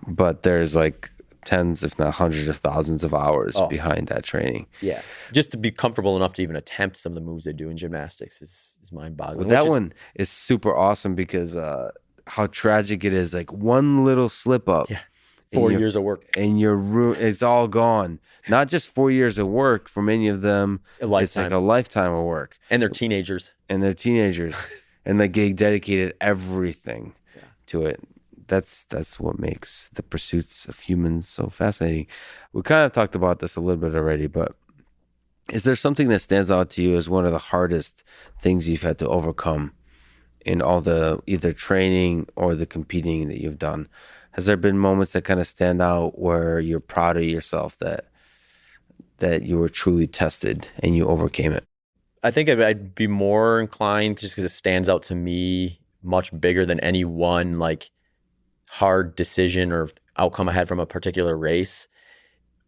But there's like tens, if not hundreds of thousands of hours behind that training. Yeah. Just to be comfortable enough to even attempt some of the moves they do in gymnastics is mind-boggling. Well, that one is super awesome because how tragic it is. Like one little slip up. Yeah. 4 years of work. And it's all gone. Not just 4 years of work. For many of them, it's like a lifetime of work. And they're teenagers. And like they dedicated everything to it. That's what makes the pursuits of humans so fascinating. We kind of talked about this a little bit already, but is there something that stands out to you as one of the hardest things you've had to overcome in all the either training or the competing that you've done? Has there been moments that kind of stand out where you're proud of yourself that you were truly tested and you overcame it? I think I'd be more inclined, just because it stands out to me much bigger than any one like hard decision or outcome I had from a particular race,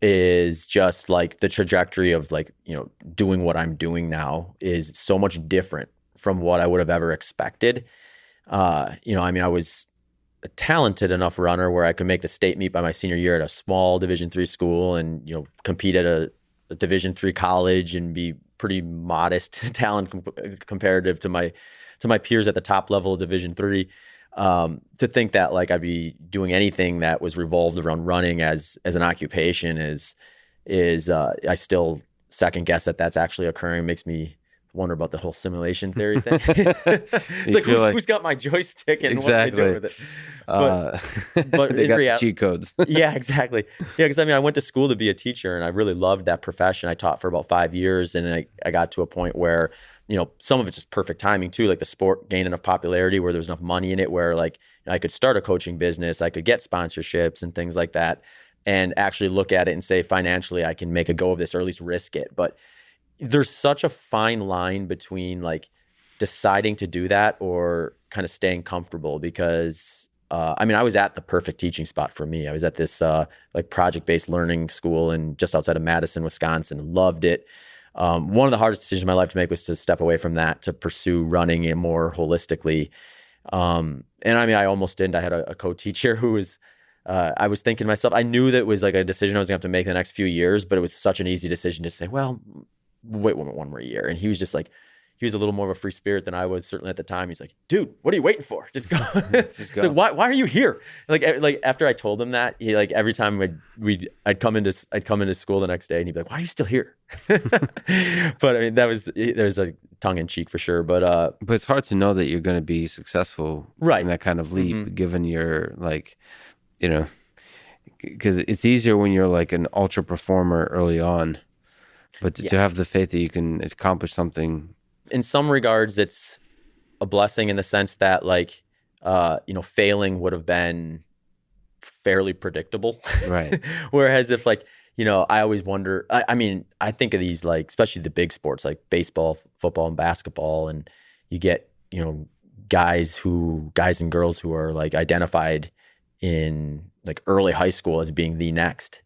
is just like the trajectory of like, doing what I'm doing now is so much different from what I would have ever expected. I was a talented enough runner where I could make the state meet by my senior year at a small Division III school, and compete at a Division III college and be pretty modest talent comparative to my peers at the top level of Division III. To think that like I'd be doing anything that was revolved around running as an occupation is I still second guess that that's actually occurring. Makes me wonder about the whole simulation theory thing. It's like, who's got my joystick and exactly. what are they doing with it? But they in got reality, cheat codes. Yeah, exactly. Yeah, because I went to school to be a teacher, and I really loved that profession. I taught for about 5 years, and then I got to a point where, some of it's just perfect timing too. Like the sport gained enough popularity where there's enough money in it where like I could start a coaching business, I could get sponsorships and things like that, and actually look at it and say financially I can make a go of this, or at least risk it. But there's such a fine line between like deciding to do that or kind of staying comfortable, because I was at the perfect teaching spot for me. I was at this like project-based learning school just outside of Madison, Wisconsin. Loved it. One of the hardest decisions in my life to make was to step away from that to pursue running it more holistically. And I almost didn't. I had a co-teacher who was, I was thinking to myself, I knew that it was like a decision I was going to have to make in the next few years, but it was such an easy decision to say, well, wait one more year. And he was just like, he was a little more of a free spirit than I was, certainly at the time. He's like, dude, what are you waiting for? Just go. Just go. Like, why are you here? Like after I told him that, he like every time I'd come into school the next day, and he'd be like, why are you still here? But there's a tongue in cheek for sure. But it's hard to know that you're going to be successful in that kind of leap, given your like, because it's easier when you're like an ultra performer early on, but to have the faith that you can accomplish something. In some regards, it's a blessing in the sense that like, failing would have been fairly predictable. Right. Whereas if like, I always wonder, I think of these like, especially the big sports like baseball, football, and basketball, and you get, guys and girls who are like identified in like early high school as being the next.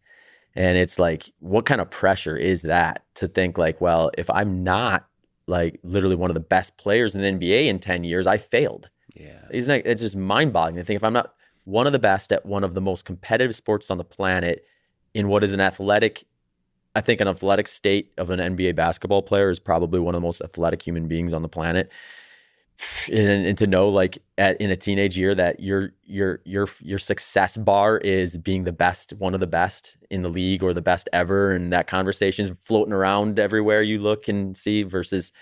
And it's like, what kind of pressure is that to think like, well, if I'm not like literally one of the best players in the NBA in 10 years, I failed. Yeah. It's just mind-boggling to think if I'm not one of the best at one of the most competitive sports on the planet in what is an athletic state of an NBA basketball player is probably one of the most athletic human beings on the planet. And to know like in a teenage year that your success bar is being the best, one of the best in the league or the best ever, and that conversation is floating around everywhere you look and see, versus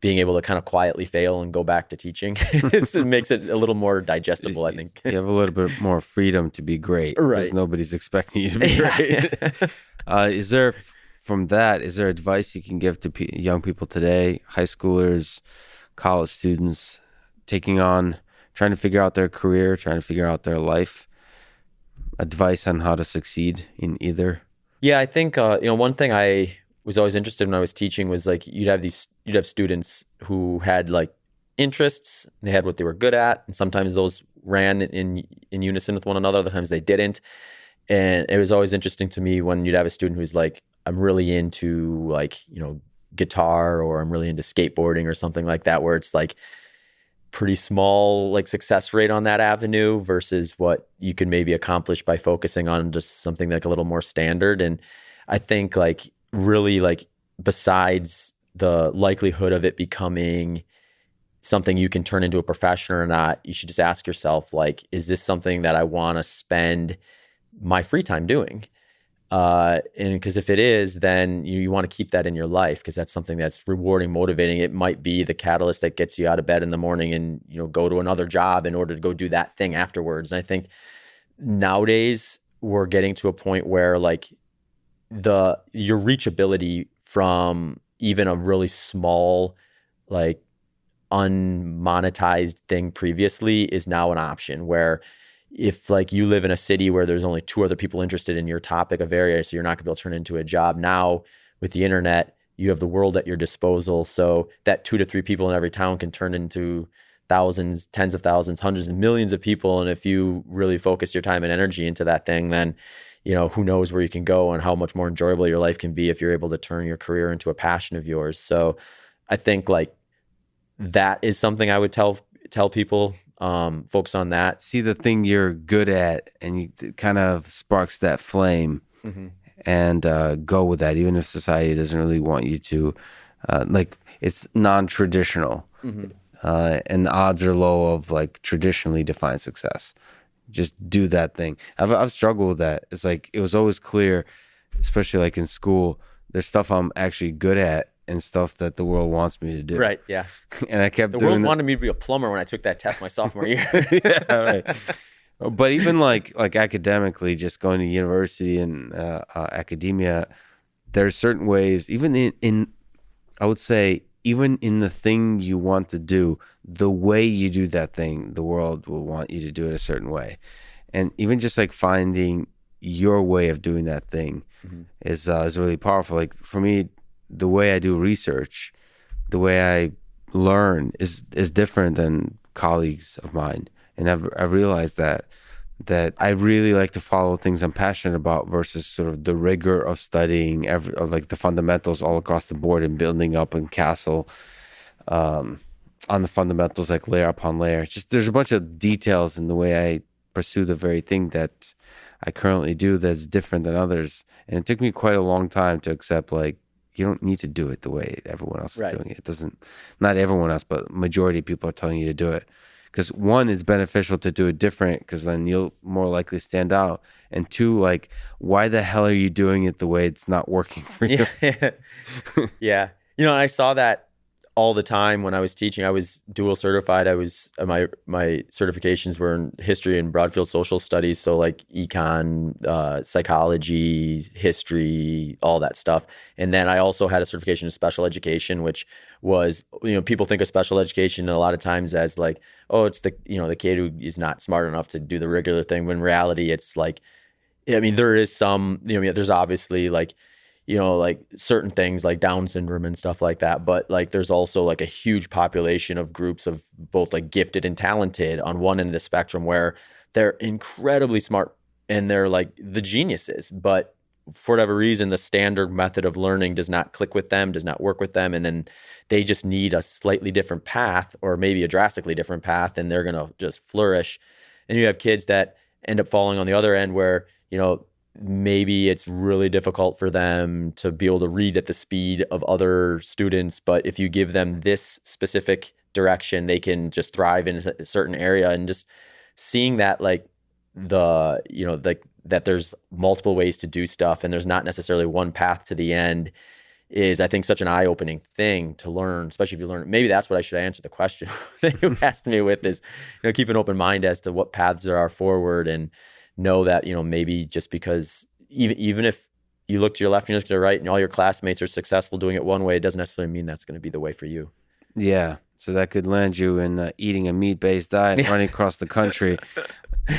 being able to kind of quietly fail and go back to teaching. It makes it a little more digestible, I think. You have a little bit more freedom to be great, right? Because nobody's expecting you to be great. Is there advice you can give to young people today, high schoolers, college students, trying to figure out their career, trying to figure out their life? Advice on how to succeed in either? Yeah, I think one thing I was always interested in when I was teaching was like you'd have students who had like interests, and they had what they were good at, and sometimes those ran in unison with one another, other times they didn't. And it was always interesting to me when you'd have a student who's like, I'm really into like, guitar, or I'm really into skateboarding or something like that, where it's like pretty small like success rate on that avenue versus what you can maybe accomplish by focusing on just something like a little more standard. And I think like really like besides the likelihood of it becoming something you can turn into a profession or not, you should just ask yourself like, is this something that I want to spend my free time doing? And because if it is, then you want to keep that in your life, because that's something that's rewarding, motivating. It might be the catalyst that gets you out of bed in the morning and, go to another job in order to go do that thing afterwards. And I think nowadays we're getting to a point where like your reachability from even a really small, like unmonetized thing previously is now an option, where if like you live in a city where there's only 2 other people interested in your topic of area, so you're not gonna be able to turn it into a job. Now with the internet, you have the world at your disposal. So that 2 to 3 people in every town can turn into thousands, tens of thousands, hundreds of millions of people. And if you really focus your time and energy into that thing, then, who knows where you can go and how much more enjoyable your life can be if you're able to turn your career into a passion of yours. So I think like that is something I would tell people, focus on that. See the thing you're good at, and it kind of sparks that flame. Mm-hmm. And go with that, even if society doesn't really want you to. Like, it's non-traditional. Mm-hmm. And the odds are low of like traditionally defined success. Just do that thing. I've struggled with that. It's like, it was always clear, especially like in school, there's stuff I'm actually good at and stuff that the world wants me to do. Right, yeah. And I kept doing the world wanted me to be a plumber when I took that test my sophomore year. Yeah, right. But even like academically, just going to university and academia, there's certain ways, even in I would say, even in the thing you want to do, the way you do that thing, the world will want you to do it a certain way. And even just like finding your way of doing that thing is really powerful. Like for me, the way I do research, the way I learn is different than colleagues of mine. And I've realized that I really like to follow things I'm passionate about versus sort of the rigor of studying like the fundamentals all across the board and building up and castle on the fundamentals, like layer upon layer. Just there's a bunch of details in the way I pursue the very thing that I currently do that's different than others. And it took me quite a long time to accept, like, you don't need to do it the way everyone else is doing it. It doesn't, not everyone else, but majority of people are telling you to do it. Because one, it's beneficial to do it different because then you'll more likely stand out. And two, like, why the hell are you doing it the way it's not working for you? Yeah. I saw that all the time when I was teaching. I was dual certified. I was my certifications were in history and broadfield social studies, so like econ, psychology, history, all that stuff. And then I also had a certification in special education, which was, people think of special education a lot of times as like, oh, it's the the kid who is not smart enough to do the regular thing. When in reality, it's like, there is some, there's obviously like, like certain things like Down syndrome and stuff like that. But like, there's also like a huge population of groups of both like gifted and talented on one end of the spectrum where they're incredibly smart and they're like the geniuses. But for whatever reason, the standard method of learning does not click with them, does not work with them. And then they just need a slightly different path or maybe a drastically different path, and they're going to just flourish. And you have kids that end up falling on the other end where, maybe it's really difficult for them to be able to read at the speed of other students. But if you give them this specific direction, they can just thrive in a certain area. And just seeing that, like that there's multiple ways to do stuff and there's not necessarily one path to the end is, I think, such an eye-opening thing to learn, especially if you learn. Maybe that's what I should answer the question that you asked me with is, keep an open mind as to what paths there are forward, and know that, maybe just because even if you look to your left and you look to your right and all your classmates are successful doing it one way, it doesn't necessarily mean that's going to be the way for you. Yeah. So that could land you in eating a meat-based diet, running across the country,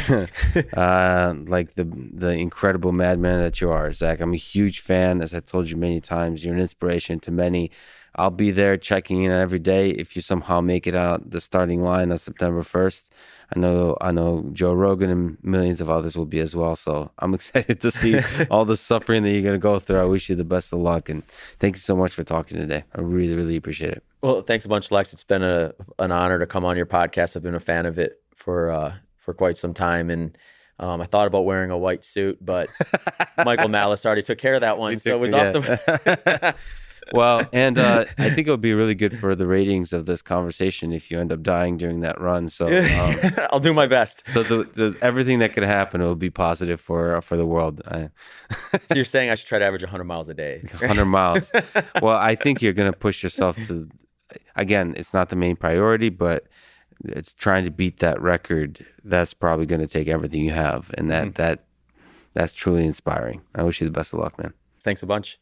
like the incredible madman that you are, Zach. I'm a huge fan. As I told you many times, you're an inspiration to many. I'll be there checking in every day if you somehow make it out the starting line on September 1st. I know Joe Rogan and millions of others will be as well. So I'm excited to see all the suffering that you're going to go through. I wish you the best of luck. And thank you so much for talking today. I really, really appreciate it. Well, thanks a bunch, Lex. It's been an honor to come on your podcast. I've been a fan of it for quite some time. And I thought about wearing a white suit, but Michael Malice already took care of that one. So it was off the... Well, and I think it would be really good for the ratings of this conversation if you end up dying during that run. So I'll do my best. So the everything that could happen will be positive for the world. So you're saying I should try to average 100 miles a day? 100 miles. Well, I think you're going to push yourself to. Again, it's not the main priority, but it's trying to beat that record. That's probably going to take everything you have, and that's truly inspiring. I wish you the best of luck, man. Thanks a bunch.